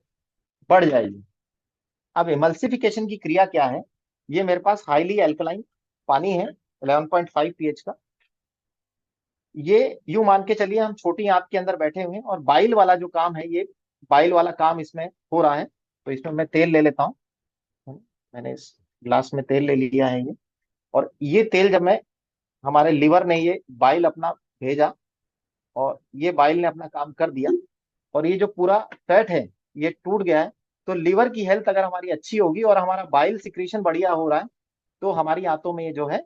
बढ़ जाएगी। अब इमल्सिफिकेशन की क्रिया क्या है? ये मेरे पास हाईली एल्कलाइन पानी है, 11.5 पीएच का। ये यूं मान के चलिए हम छोटी आंत के अंदर बैठे हुए हैं, और बाइल वाला जो काम है, ये बाइल वाला काम इसमें हो रहा है। तो इसमें मैं तेल ले लेता हूँ। मैंने इस ग्लास में तेल ले लिया है ये। और ये तेल जब मैं, हमारे लिवर ने ये बाइल अपना भेजा, और ये बाइल ने अपना काम कर दिया, और ये जो पूरा फैट है ये टूट गया है। तो लीवर की हेल्थ अगर हमारी अच्छी होगी, और हमारा बाइल सिक्रीशन बढ़िया हो रहा है, तो हमारी आंतों में ये जो है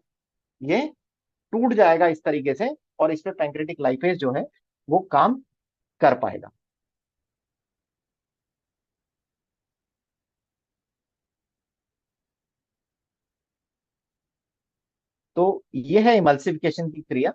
ये टूट जाएगा इस तरीके से, और इस पे पैंक्रेटिक लाइपेज जो है वो काम कर पाएगा। तो ये है इमल्सिफिकेशन की क्रिया।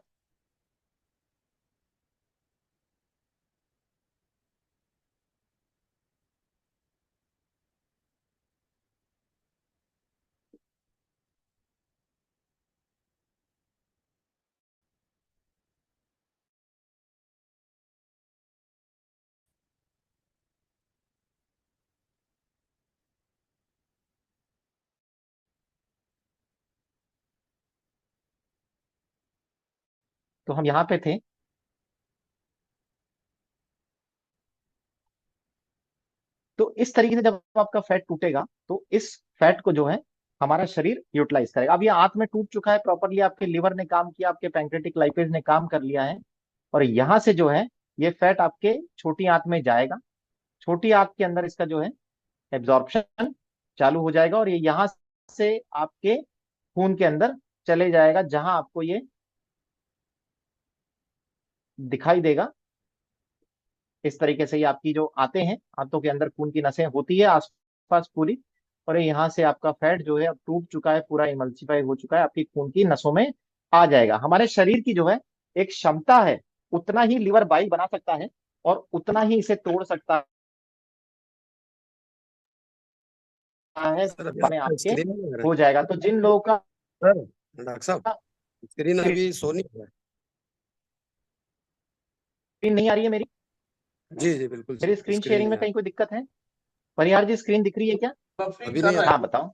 तो हम यहाँ पे थे। तो इस तरीके से जब आपका फैट टूटेगा, तो इस फैट को जो है हमारा शरीर यूटिलाइज करेगा। अब ये आंत में टूट चुका है प्रॉपरली, आपके लिवर ने काम किया, आपके पैंक्रेटिक लाइपेज ने काम कर लिया है, और यहाँ से जो है ये फैट आपके छोटी आंत में जाएगा। छोटी आंत के अंदर इसका जो है एब्जॉर्प्शन चालू हो जाएगा, और ये यहाँ से आपके खून के अंदर चले जाएगा, जहां आपको ये दिखाई देगा। इस तरीके से ये आपकी जो आते हैं, आंतों के अंदर खून की नसें होती है आसपास पूरी, और ये यहाँ से आपका फैट जो है अब टूट चुका है, पूरा इमल्सिफाई हो चुका है, आपकी खून की नसों में आ जाएगा। हमारे शरीर की जो है एक क्षमता है, उतना ही लीवर बाइल बना सकता है और उतना ही इसे तोड़ सकता है, सर अभी में आपका आपके स्क्रीन नहीं आ रहा हो जाएगा। तो जिन लोगों का है सर, डॉक्टर साहब स्क्रीन अभी शो नहीं हो रहा स्क्रीन नहीं आ रही है मेरी, है। जी जी बिल्कुल मेरी सर, स्क्रीन स्क्रीन शेयरिंग नहीं में आ कहीं कोई दिक्कत है? परिहार जी स्क्रीन दिख रही है क्या? बफरिंग अभी कर नहीं आ रहा है। हाँ बताओ,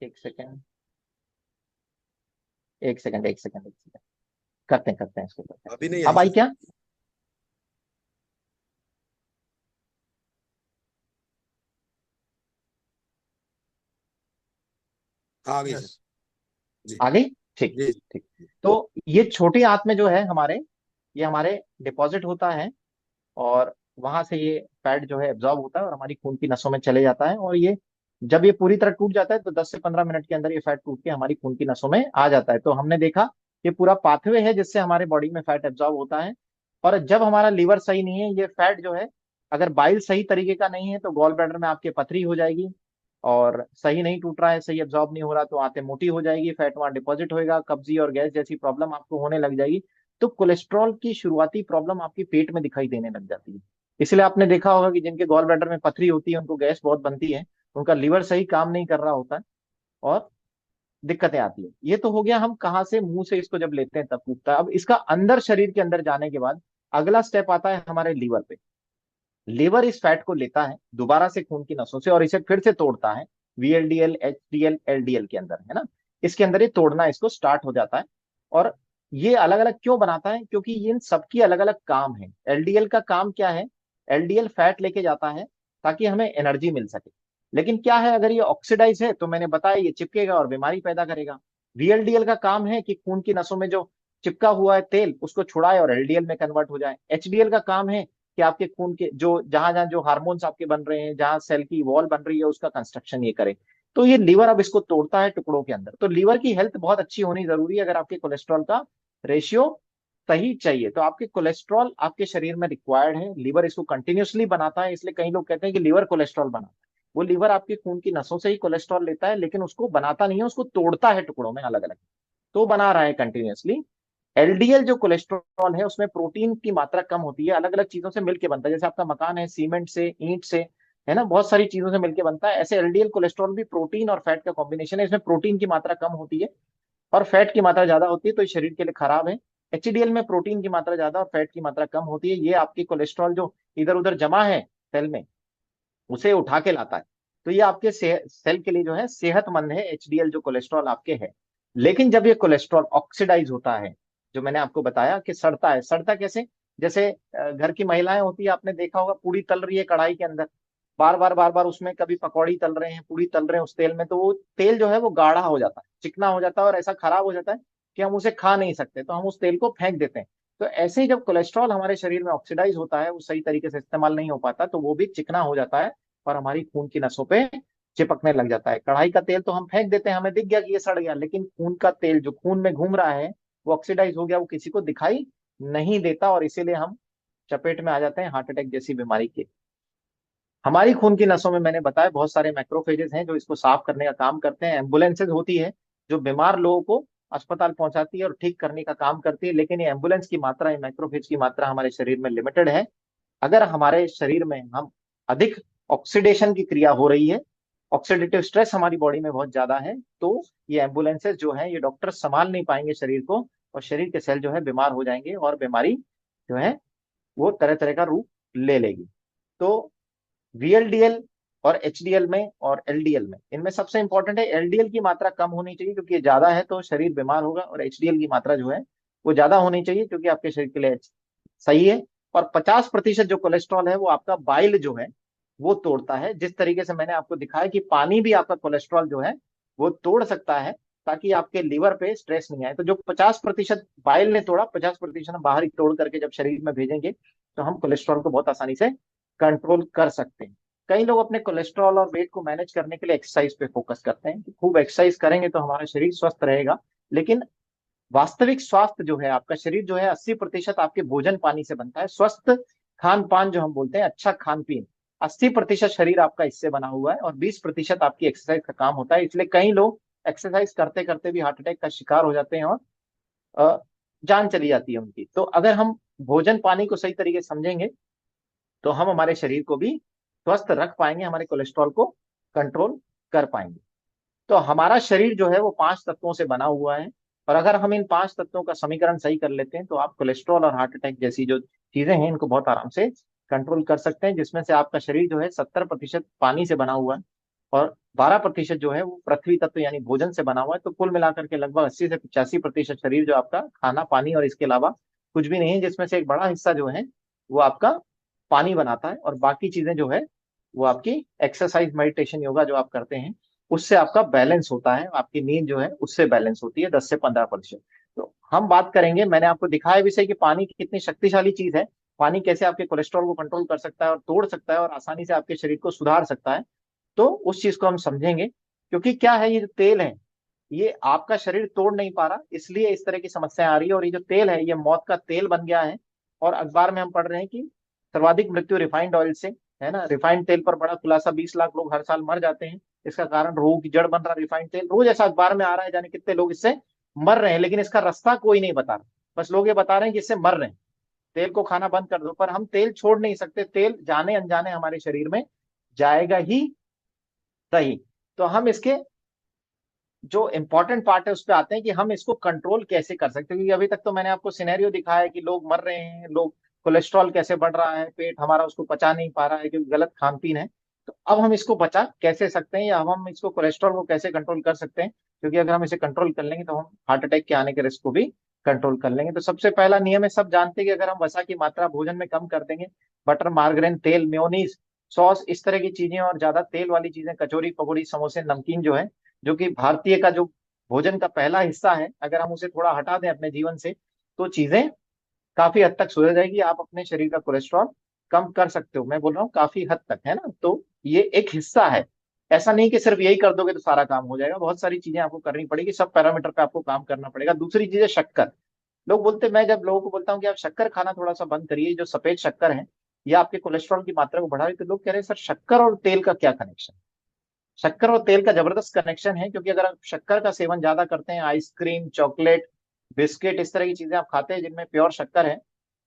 एक सेकेंड, एक सेकंड, एक सेकंड, एक सेकंड, करते हैं इसको, करते हैं। अभी नहीं आई अब आई सर। क्या? हाँ आ गई सर। यस। जी आ गई? ठीक, जी ठीक। तो ये छोटी आंत में जो है हमारे, ये हमारे डिपॉजिट होता है, और वहां से ये फैट जो है एब्जॉर्ब होता है और हमारी खून की नसों में चले जाता है, और ये जब ये पूरी तरह टूट जाता है तो 10 से 15 मिनट के अंदर ये फैट टूट के हमारी खून की नसों में आ जाता है। तो हमने देखा ये पूरा पाथवे है जिससे हमारे बॉडी में फैट एब्जॉर्ब होता है। और जब हमारा लीवर सही नहीं है, ये फैट जो है, अगर बाइल सही तरीके का नहीं है तो गॉल ब्लैडर में आपके पथरी हो जाएगी, और सही नहीं टूट रहा है, सही एब्जॉर्ब नहीं हो रहा, तो आंतें मोटी हो जाएगी, फैट वहां डिपॉजिट होएगा, कब्जी और गैस जैसी प्रॉब्लम आपको होने लग जाएगी। तो कोलेस्ट्रॉल की शुरुआती प्रॉब्लम आपकी पेट में दिखाई देने लग जाती है। इसलिए आपने देखा होगा कि जिनके गॉल ब्लैडर में पथरी होती है उनको गैस बहुत बनती है, उनका लीवर सही काम नहीं कर रहा होता है और दिक्कतें आती है। ये तो हो गया हम कहाँ से, मुंह से इसको जब लेते हैं तब टूटता है। अब इसका अंदर शरीर के अंदर जाने के बाद अगला स्टेप आता है हमारे लीवर पे। लीवर इस फैट को लेता है दोबारा से खून की नसों से और इसे फिर से तोड़ता है, वीएलडीएल, एचडीएल, एलडीएल के अंदर, है ना। इसके अंदर ये तोड़ना इसको स्टार्ट हो जाता है। और ये अलग अलग क्यों बनाता है? क्योंकि इन सबकी अलग अलग काम है। एलडीएल का काम क्या है? एलडीएल फैट लेके जाता है ताकि हमें एनर्जी मिल सके। लेकिन क्या है, अगर ये ऑक्सीडाइज है तो मैंने बताया ये चिपकेगा और बीमारी पैदा करेगा। वीएलडीएल का काम है कि खून की नसों में जो चिपका हुआ है तेल उसको छुड़ाए और एलडीएल में कन्वर्ट हो जाए। एचडीएल का काम है कि आपके खून के जो जहां जहां जो हार्मोन्स आपके बन रहे हैं, जहां सेल की वॉल बन रही है, उसका कंस्ट्रक्शन ये करे। तो ये लीवर अब इसको तोड़ता है टुकड़ों के अंदर। तो लीवर की हेल्थ बहुत अच्छी होनी जरूरी है अगर आपके कोलेस्ट्रॉल का रेशियो सही चाहिए। तो आपके कोलेस्ट्रॉल आपके शरीर में रिक्वायर्ड है, लीवर इसको कंटिन्यूसली बनाता है। इसलिए कई लोग कहते हैं कि लीवर कोलेस्ट्रॉल बनाता है। वो लीवर आपके खून की नसों से ही कोलेस्ट्रॉल लेता है, लेकिन उसको बनाता नहीं है, उसको तोड़ता है टुकड़ों में अलग अलग। तो बना रहा है कंटिन्यूसली। एलडीएल जो कोलेस्ट्रॉल है उसमें प्रोटीन की मात्रा कम होती है, अलग अलग चीजों से मिलकर बनता है। जैसे आपका मकान है सीमेंट से, ईंट से, है ना, बहुत सारी चीजों से मिलकर बनता है। ऐसे एलडीएल कोलेस्ट्रॉल भी प्रोटीन और फैट का कॉम्बिनेशन है। इसमें प्रोटीन की मात्रा कम होती है और फैट की मात्रा ज्यादा होती है, तो ये शरीर के लिए खराब है। एचडीएल में प्रोटीन की मात्रा ज्यादा और फैट की मात्रा कम होती है। ये आपकी कोलेस्ट्रॉल जो इधर उधर जमा है सेल में, उसे उठा के लाता है। तो ये आपके सेल के लिए जो है सेहतमंद है, एचडीएल जो कोलेस्ट्रॉल आपके है। लेकिन जब ये कोलेस्ट्रॉल ऑक्सीडाइज होता है, जो मैंने आपको बताया कि सड़ता है, सड़ता कैसे? जैसे घर की महिलाएं होती है, आपने देखा होगा पूड़ी तल रही है कढ़ाई के अंदर, बार बार उसमें कभी पकौड़ी तल रहे हैं, पूड़ी तल रहे हैं उस तेल में, तो वो तेल जो है वो गाढ़ा हो जाता है, चिकना हो जाता है और ऐसा खराब हो जाता है कि हम उसे खा नहीं सकते, तो हम उस तेल को फेंक देते हैं। तो ऐसे ही जब कोलेस्ट्रॉल हमारे शरीर में ऑक्सीडाइज होता है, वो सही तरीके से इस्तेमाल नहीं हो पाता, तो वो भी चिकना हो जाता है और हमारी खून की नसों पे चिपकने लग जाता है। कढ़ाई का तेल तो हम फेंक देते हैं, हमें दिख गया कि ये सड़ गया, लेकिन खून का तेल जो खून में घूम रहा है वो ऑक्सीडाइज हो गया, वो किसी को दिखाई नहीं देता, और इसीलिए हम चपेट में आ जाते हैं हार्ट अटैक जैसी बीमारी के। हमारी खून की नसों में मैंने बताया बहुत सारे मैक्रोफेजेस हैं जो इसको साफ करने का काम करते हैं। एम्बुलेंसेज होती है जो बीमार लोगों को अस्पताल पहुंचाती है और ठीक करने का काम करती है। लेकिन ये एम्बुलेंस की मात्रा, ये मैक्रोफेज की मात्रा हमारे शरीर में लिमिटेड है। अगर हमारे शरीर में हम अधिक ऑक्सीडेशन की क्रिया हो रही है, ऑक्सीडेटिव स्ट्रेस हमारी बॉडी में बहुत ज्यादा है, तो ये एम्बुलेंसेज जो है, ये डॉक्टर संभाल नहीं पाएंगे शरीर को, और शरीर के सेल जो है बीमार हो जाएंगे और बीमारी जो है वो तरह तरह का रूप ले लेगी। तो वीएलडीएल और एचडीएल में और एलडीएल में, इनमें सबसे इंपॉर्टेंट है एलडीएल की मात्रा कम होनी चाहिए क्योंकि ये ज्यादा है तो शरीर बीमार होगा, और एचडीएल की मात्रा जो है वो ज्यादा होनी चाहिए क्योंकि आपके शरीर के लिए सही है। और 50% जो कोलेस्ट्रॉल है वो आपका बाइल जो है वो तोड़ता है। जिस तरीके से मैंने आपको दिखाया कि पानी भी आपका कोलेस्ट्रॉल जो है वो तोड़ सकता है, ताकि आपके लीवर पे स्ट्रेस नहीं आए। तो जो 50% बाइल ने तोड़ा, 50% हम बाहर ही तोड़ करके जब शरीर में भेजेंगे तो हम कोलेस्ट्रॉल को बहुत आसानी से कंट्रोल कर सकते हैं। कई लोग अपने कोलेस्ट्रॉल और वेट को मैनेज करने के लिए एक्सरसाइज पे फोकस करते हैं कि खूब एक्सरसाइज करेंगे तो हमारा शरीर स्वस्थ रहेगा। लेकिन वास्तविक स्वास्थ्य जो है, आपका शरीर जो है 80% आपके भोजन पानी से बनता है। स्वस्थ खान पान जो हम बोलते हैं, अच्छा खान पीन, 80% शरीर आपका इससे बना हुआ है और 20% आपकी एक्सरसाइज का काम होता है। इसलिए कई लोग एक्सरसाइज करते करते भी हार्ट अटैक का शिकार हो जाते हैं और अ, जान चली जाती है उनकी। तो अगर हम भोजन पानी को सही तरीके से समझेंगे तो हम हमारे शरीर को भी स्वस्थ रख पाएंगे, हमारे कोलेस्ट्रॉल को कंट्रोल कर पाएंगे। तो हमारा शरीर जो है वो 5 तत्वों से बना हुआ है, और अगर हम इन 5 तत्वों का समीकरण सही कर लेते हैं तो आप कोलेस्ट्रॉल और हार्ट अटैक जैसी जो चीजें हैं इनको बहुत आराम से कंट्रोल कर सकते हैं। जिसमें से आपका शरीर जो है 70% पानी से बना हुआ है और 12% जो है वो पृथ्वी तत्व यानी भोजन से बना हुआ है। तो कुल मिलाकर के लगभग 80 से 85% शरीर जो आपका खाना पानी और इसके अलावा कुछ भी नहीं है, जिसमें से एक बड़ा हिस्सा जो है वो आपका पानी बनाता है, और बाकी चीजें जो है वो आपकी एक्सरसाइज मेडिटेशन योगा जो आप करते हैं उससे आपका बैलेंस होता है। आपकी नींद जो है उससे बैलेंस होती है 10 से 15%। तो हम बात करेंगे, मैंने आपको दिखाया विषय कि पानी कितनी शक्तिशाली चीज है, पानी कैसे आपके कोलेस्ट्रॉल को कंट्रोल कर सकता है और तोड़ सकता है और आसानी से आपके शरीर को सुधार सकता है। तो उस चीज को हम समझेंगे, क्योंकि क्या है, ये जो तेल है ये आपका शरीर तोड़ नहीं पा रहा, इसलिए इस तरह की समस्या आ रही है। और ये जो तेल है ये मौत का तेल बन गया है। और अखबार में हम पढ़ रहे हैं कि सर्वाधिक मृत्यु रिफाइंड ऑयल से, है ना। रिफाइंड तेल पर बड़ा खुलासा, 20 लाख लोग हर साल मर जाते हैं। इसका कारण रोग की जड़ बन रहा रिफाइंड तेल। रोज ऐसा अखबार में आ रहा है, जाने कितने लोग इससे मर रहे हैं, लेकिन इसका रास्ता कोई नहीं बता रहा। बस लोग ये बता रहे हैं कि इससे मर रहे हैं, तेल को खाना बंद कर दो। पर हम तेल छोड़ नहीं सकते, तेल जाने अनजाने हमारे शरीर में जाएगा ही सही। तो हम इसके जो इंपॉर्टेंट पार्ट है उस पर आते हैं कि हम इसको कंट्रोल कैसे कर सकते हैं। क्योंकि अभी तक तो मैंने आपको सिनेरियो दिखाया है कि लोग मर रहे हैं, लोग कोलेस्ट्रॉल कैसे बढ़ रहा है, पेट हमारा उसको पचा नहीं पा रहा है क्योंकि गलत खान पीन है। तो अब हम इसको बचा कैसे सकते हैं, या हम इसको कोलेस्ट्रॉल को कैसे कंट्रोल कर सकते हैं। क्योंकि अगर हम इसे कंट्रोल कर लेंगे तो हम हार्ट अटैक के आने के रिस्क को भी कंट्रोल कर लेंगे। तो सबसे पहला नियम है, सब जानते हैं कि अगर हम वसा की मात्रा भोजन में कम कर देंगे, बटर मार्गरेन तेल मेयोनीज सॉस इस तरह की चीजें और ज्यादा तेल वाली चीजें, कचौरी पकौड़ी समोसे नमकीन जो है, जो कि भारतीय का जो भोजन का पहला हिस्सा है, अगर हम उसे थोड़ा हटा दें अपने जीवन से तो चीजें काफी हद तक सुधर जाएगी। आप अपने शरीर का कोलेस्ट्रॉल कम कर सकते हो, मैं बोल रहा हूँ काफी हद तक, है ना। तो ये एक हिस्सा है, ऐसा नहीं कि सिर्फ यही कर दोगे तो सारा काम हो जाएगा। बहुत सारी चीजें आपको करनी पड़ेगी, सब पैरामीटर पे आपको काम करना पड़ेगा। दूसरी चीज है शक्कर। लोग बोलते, मैं जब लोगों को बोलता हूँ कि आप शक्कर खाना थोड़ा सा बंद करिए, जो सफेद शक्कर है ये आपके कोलेस्ट्रॉल की मात्रा को बढ़ा रही है, तो लोग कह रहे हैं सर शक्कर और तेल का क्या कनेक्शन। शक्कर और तेल का जबरदस्त कनेक्शन है, क्योंकि अगर आप शक्कर का सेवन ज्यादा करते हैं, आइसक्रीम चॉकलेट बिस्किट इस तरह की चीजें आप खाते हैं जिनमें प्योर शक्कर है,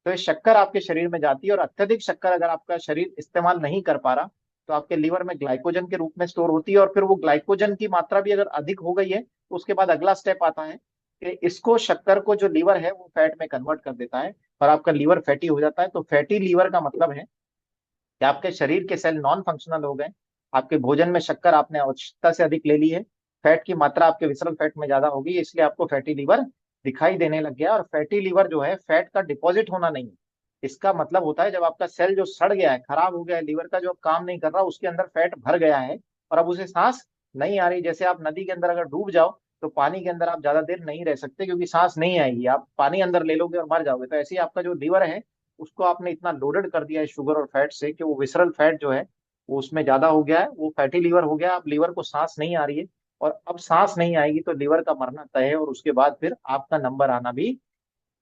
तो ये शक्कर आपके शरीर में जाती है। और अत्यधिक शक्कर अगर आपका शरीर इस्तेमाल नहीं कर पा रहा तो आपके लीवर में ग्लाइकोजन के रूप में स्टोर होती है, और फिर वो ग्लाइकोजन की मात्रा भी अगर अधिक हो गई है तो उसके बाद अगला स्टेप आता है कि इसको शक्कर को जो लीवर है वो फैट में कन्वर्ट कर देता है और आपका लीवर फैटी हो जाता है। तो फैटी लीवर का मतलब है कि आपके शरीर के सेल नॉन फंक्शनल हो गए, आपके भोजन में शक्कर आपने आवश्यकता से अधिक ले ली है, फैट की मात्रा आपके विसरल फैट में ज्यादा होगी, इसलिए आपको फैटी लीवर दिखाई देने लग गया। और फैटी लीवर जो है फैट का डिपॉजिट होना नहीं है, इसका मतलब होता है जब आपका सेल जो सड़ गया है, खराब हो गया है, लीवर का जो अब काम नहीं कर रहा, उसके अंदर फैट भर गया है और अब उसे सांस नहीं आ रही। जैसे आप नदी के अंदर अगर डूब जाओ तो पानी के अंदर आप ज्यादा देर नहीं रह सकते क्योंकि सांस नहीं आएगी, आप पानी अंदर ले लोगे और मर जाओगे। तो ऐसे ही आपका जो लीवर है उसको आपने इतना लोडेड कर दिया है शुगर और फैट से कि वो विसरल फैट जो है वो उसमें ज्यादा हो गया है, वो फैटी लीवर हो गया। अब लीवर को सांस नहीं आ रही है, और अब सांस नहीं आएगी तो लीवर का मरना तय है, और उसके बाद फिर आपका नंबर आना भी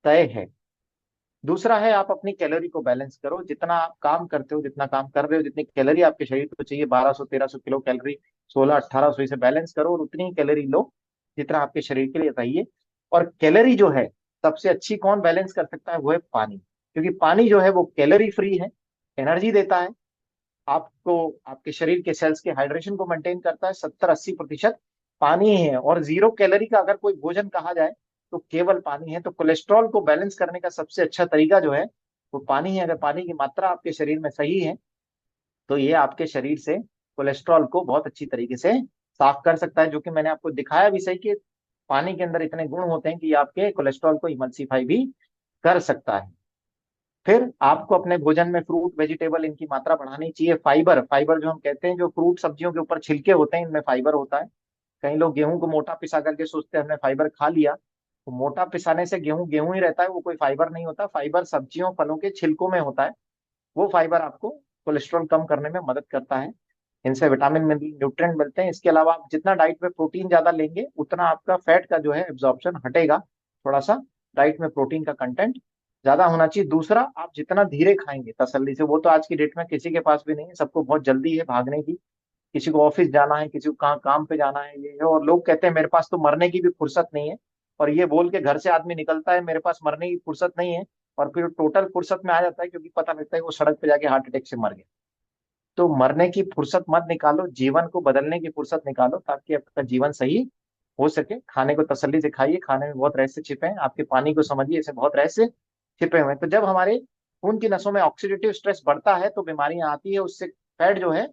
तय है। दूसरा है, आप अपनी कैलोरी को बैलेंस करो। जितना आप काम करते हो, जितना काम कर रहे हो, जितनी कैलोरी आपके शरीर को चाहिए, 1200 1300 किलो कैलोरी, 1600 1800, इसे बैलेंस करो और उतनी ही कैलोरी लो जितना आपके शरीर के लिए चाहिए। और कैलोरी जो है सबसे अच्छी कौन बैलेंस कर सकता है, वो है पानी। क्योंकि पानी जो है वो कैलोरी फ्री है, एनर्जी देता है आपको, आपके शरीर के सेल्स के हाइड्रेशन को मेंटेन करता है। 70 80% पानी ही है, और 0 कैलोरी का अगर कोई भोजन कहा जाए तो केवल पानी है। तो कोलेस्ट्रॉल को बैलेंस करने का सबसे अच्छा तरीका जो है वो पानी है। अगर पानी की मात्रा आपके शरीर में सही है तो ये आपके शरीर से कोलेस्ट्रॉल को बहुत अच्छी तरीके से साफ कर सकता है, जो कि मैंने आपको दिखाया भी सही कि पानी के अंदर इतने गुण होते हैं कि ये आपके कोलेस्ट्रॉल को इमल्सीफाई भी कर सकता है। फिर आपको अपने भोजन में फ्रूट वेजिटेबल इनकी मात्रा बढ़ानी चाहिए। फाइबर, फाइबर जो हम कहते हैं, जो फ्रूट सब्जियों के ऊपर छिलके होते हैं इनमें फाइबर होता है। कई लोग गेहूं को मोटा पिसा करके सोचते हैं हमने फाइबर खा लिया, तो मोटा पिसाने से गेहूं गेहूं ही रहता है, वो कोई फाइबर नहीं होता। फाइबर सब्जियों फलों के छिलकों में होता है, वो फाइबर आपको कोलेस्ट्रॉल कम करने में मदद करता है। इनसे विटामिन मिनरल न्यूट्रिएंट मिलते हैं। इसके अलावा आप जितना डाइट में प्रोटीन ज्यादा लेंगे उतना आपका फैट का जो है एब्जॉर्प्शन हटेगा। थोड़ा सा डाइट में प्रोटीन का कंटेंट ज्यादा होना चाहिए। दूसरा, आप जितना धीरे खाएंगे तसल्ली से, वो तो आज की डेट में किसी के पास भी नहीं है, सबको बहुत जल्दी है भागने की। किसी को ऑफिस जाना है, किसी को कहाँ काम पे जाना है, ये है। और लोग कहते हैं मेरे पास तो मरने की भी फुर्सत नहीं है, और ये बोल के घर से आदमी निकलता है मेरे पास मरने की फुर्सत नहीं है, और फिर टोटल फुर्सत में आ जाता है क्योंकि पता लगता है वो सड़क पे जाके हार्ट अटैक से मर गया। तो मरने की फुर्सत मत निकालो, जीवन को बदलने की फुर्सत निकालो, ताकि आपका जीवन सही हो सके। खाने को तसल्ली से खाइए, खाने में बहुत रहस्य छिपे हैं, आपके पानी को समझिए, इसमें बहुत रहस्य छिपे हुए हैं। तो जब हमारे खून की नसों में ऑक्सीडेटिव स्ट्रेस बढ़ता है तो बीमारियां आती है। उससे फैट जो है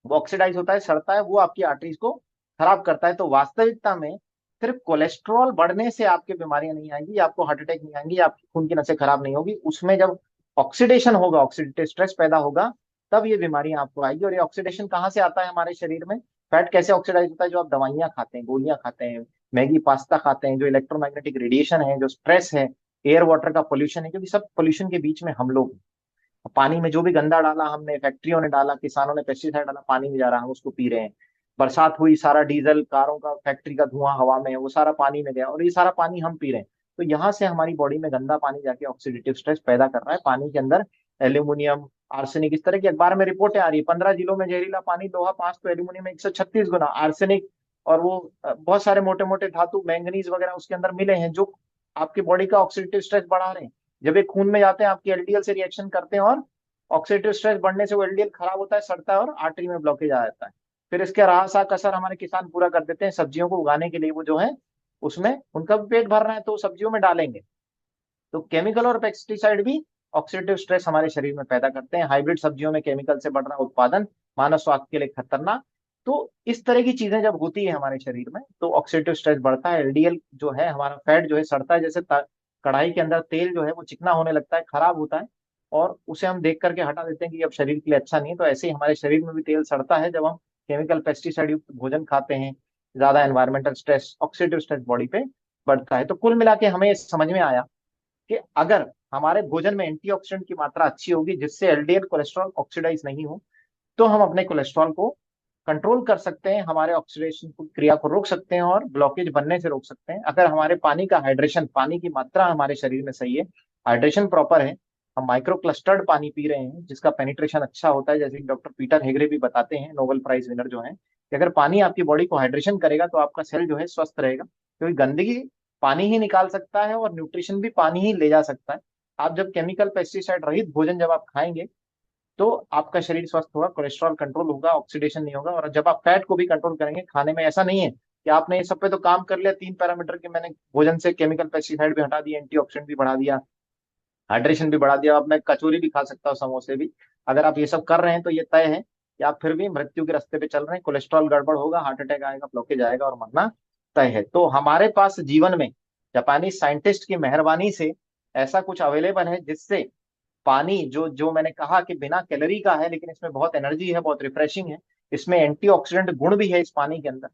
वो ऑक्सीडाइज होता है, सड़ता है, वो आपकी आर्टरीज को खराब करता है। तो वास्तविकता में सिर्फ कोलेस्ट्रॉल बढ़ने से आपके बीमारियां नहीं आएंगी, आपको हार्ट अटैक नहीं आएंगी, आपकी खून की नसें खराब नहीं होगी। उसमें जब ऑक्सीडेशन होगा, ऑक्सीडेटिव स्ट्रेस पैदा होगा, तब ये बीमारियां आपको आएगी। और ये ऑक्सीडेशन कहाँ से आता है हमारे शरीर में? फैट कैसे ऑक्सीडाइज होता है? जो आप दवाइयां खाते हैं, गोलियां खाते हैं, मैगी पास्ता खाते हैं, जो इलेक्ट्रोमैग्नेटिक रेडिएशन है, जो स्ट्रेस है, एयर वाटर का पोल्यूशन है, क्योंकि सब पोल्यूशन के बीच में हम लोग हैं। पानी में जो भी गंदा डाला हमने, फैक्ट्रियों ने डाला, किसानों ने पेस्टिसाइड डाला, पानी में जा रहा है, हम उसको पी रहे हैं। बरसात हुई, सारा डीजल कारों का, फैक्ट्री का धुआं हवा में है, वो सारा पानी में गया, और ये सारा पानी हम पी रहे हैं। तो यहाँ से हमारी बॉडी में गंदा पानी जाके ऑक्सीडेटिव स्ट्रेस पैदा कर रहा है। पानी के अंदर एल्यूमिनियम, आर्सेनिक, इस तरह की अखबार में रिपोर्टें आ रही है, 15 जिलों में जहरीला पानी, लोहा 5, तो एल्यूमिनियम 136 गुना, आर्सेनिक और वो बहुत सारे मोटे मोटे धातु, मैंगनीज वगैरह उसके अंदर मिले हैं, जो आपकी बॉडी का ऑक्सीडेटिव स्ट्रेस बढ़ा रहे हैं। जब ये खून में जाते हैं, आपकी एलडीएल से रिएक्शन करते हैं, और ऑक्सीडेटिव स्ट्रेस बढ़ने से वो एलडीएल खराब होता है, सड़ता है, और आर्टरी में ब्लॉकेज आ जाता है। फिर इसके राह कसर हमारे किसान पूरा कर देते हैं। सब्जियों को उगाने के लिए वो जो है, उसमें उनका भी पेट भर रहा है तो सब्जियों में डालेंगे। तो केमिकल और पेस्टिसाइड भी ऑक्सीडेटिव स्ट्रेस हमारे शरीर में पैदा करते हैं। हाइब्रिड सब्जियों में केमिकल से बढ़ रहा उत्पादन मानव स्वास्थ्य के लिए खतरनाक। तो इस तरह की चीजें जब होती है हमारे शरीर में, तो ऑक्सीडेटिव स्ट्रेस बढ़ता है, एलडीएल जो है हमारा फैट जो है सड़ता है, जैसे कढ़ाई के अंदर तेल जो है वो चिकना होने लगता है, खराब होता है, और उसे हम देख करके हटा देते हैं कि अब शरीर के लिए अच्छा नहीं है। तो ऐसे ही हमारे शरीर में भी तेल सड़ता है जब हम केमिकल पेस्टिसाइड युक्त भोजन खाते हैं। ज्यादा environmental stress, oxidative stress body पे बढ़ता है। तो कुल मिला के हमें समझ में आया कि अगर हमारे भोजन में एंटीऑक्सीडेंट की मात्रा अच्छी होगी, जिससे एलडीएल कोलेस्ट्रॉल ऑक्सीडाइज नहीं हो, तो हम अपने कोलेस्ट्रॉल को कंट्रोल कर सकते हैं, हमारे ऑक्सीडेशन क्रिया को रोक सकते हैं, और ब्लॉकेज बनने से रोक सकते हैं। अगर हमारे पानी का हाइड्रेशन, पानी की मात्रा हमारे शरीर में सही है, हाइड्रेशन प्रॉपर है, हम माइक्रो क्लस्टर्ड पानी पी रहे हैं जिसका पेनिट्रेशन अच्छा होता है, जैसे डॉक्टर पीटर हेगड़े भी बताते हैं, नोबेल प्राइज विनर जो है, कि अगर पानी आपकी बॉडी को हाइड्रेशन करेगा तो आपका सेल जो है स्वस्थ रहेगा। क्योंकि गंदगी पानी ही निकाल सकता है, और न्यूट्रिशन भी पानी ही ले जा सकता है। आप जब केमिकल पेस्टिसाइड रहित भोजन जब आप खाएंगे, तो आपका शरीर स्वस्थ होगा, कोलेस्ट्रॉल कंट्रोल होगा, ऑक्सीडेशन नहीं होगा। और जब आप फैट को भी कंट्रोल करेंगे खाने में, ऐसा नहीं है कि आपने ये सब पे तो काम कर लिया, 3 पैरामीटर के मैंने भोजन से केमिकल पेस्टिसाइड भी हटा दिया, एंटीऑक्सीडेंट भी बढ़ा दिया, हाइड्रेशन भी बढ़ा दिया, अब मैं कचौरी भी खा सकता हूँ, समोसे भी। अगर आप ये सब कर रहे हैं तो ये तय है कि आप फिर भी मृत्यु के रास्ते पे चल रहे हैं। कोलेस्ट्रॉल गड़बड़ होगा, हार्ट अटैक आएगा, ब्लॉकेज आएगा, और मरना तय है। तो हमारे पास जीवन में जापानी साइंटिस्ट की मेहरबानी से ऐसा कुछ अवेलेबल है, जिससे पानी जो जो मैंने कहा कि बिना कैलोरी का है, लेकिन इसमें बहुत एनर्जी है, बहुत रिफ्रेशिंग है, इसमें एंटीऑक्सीडेंट गुण भी है इस पानी के अंदर।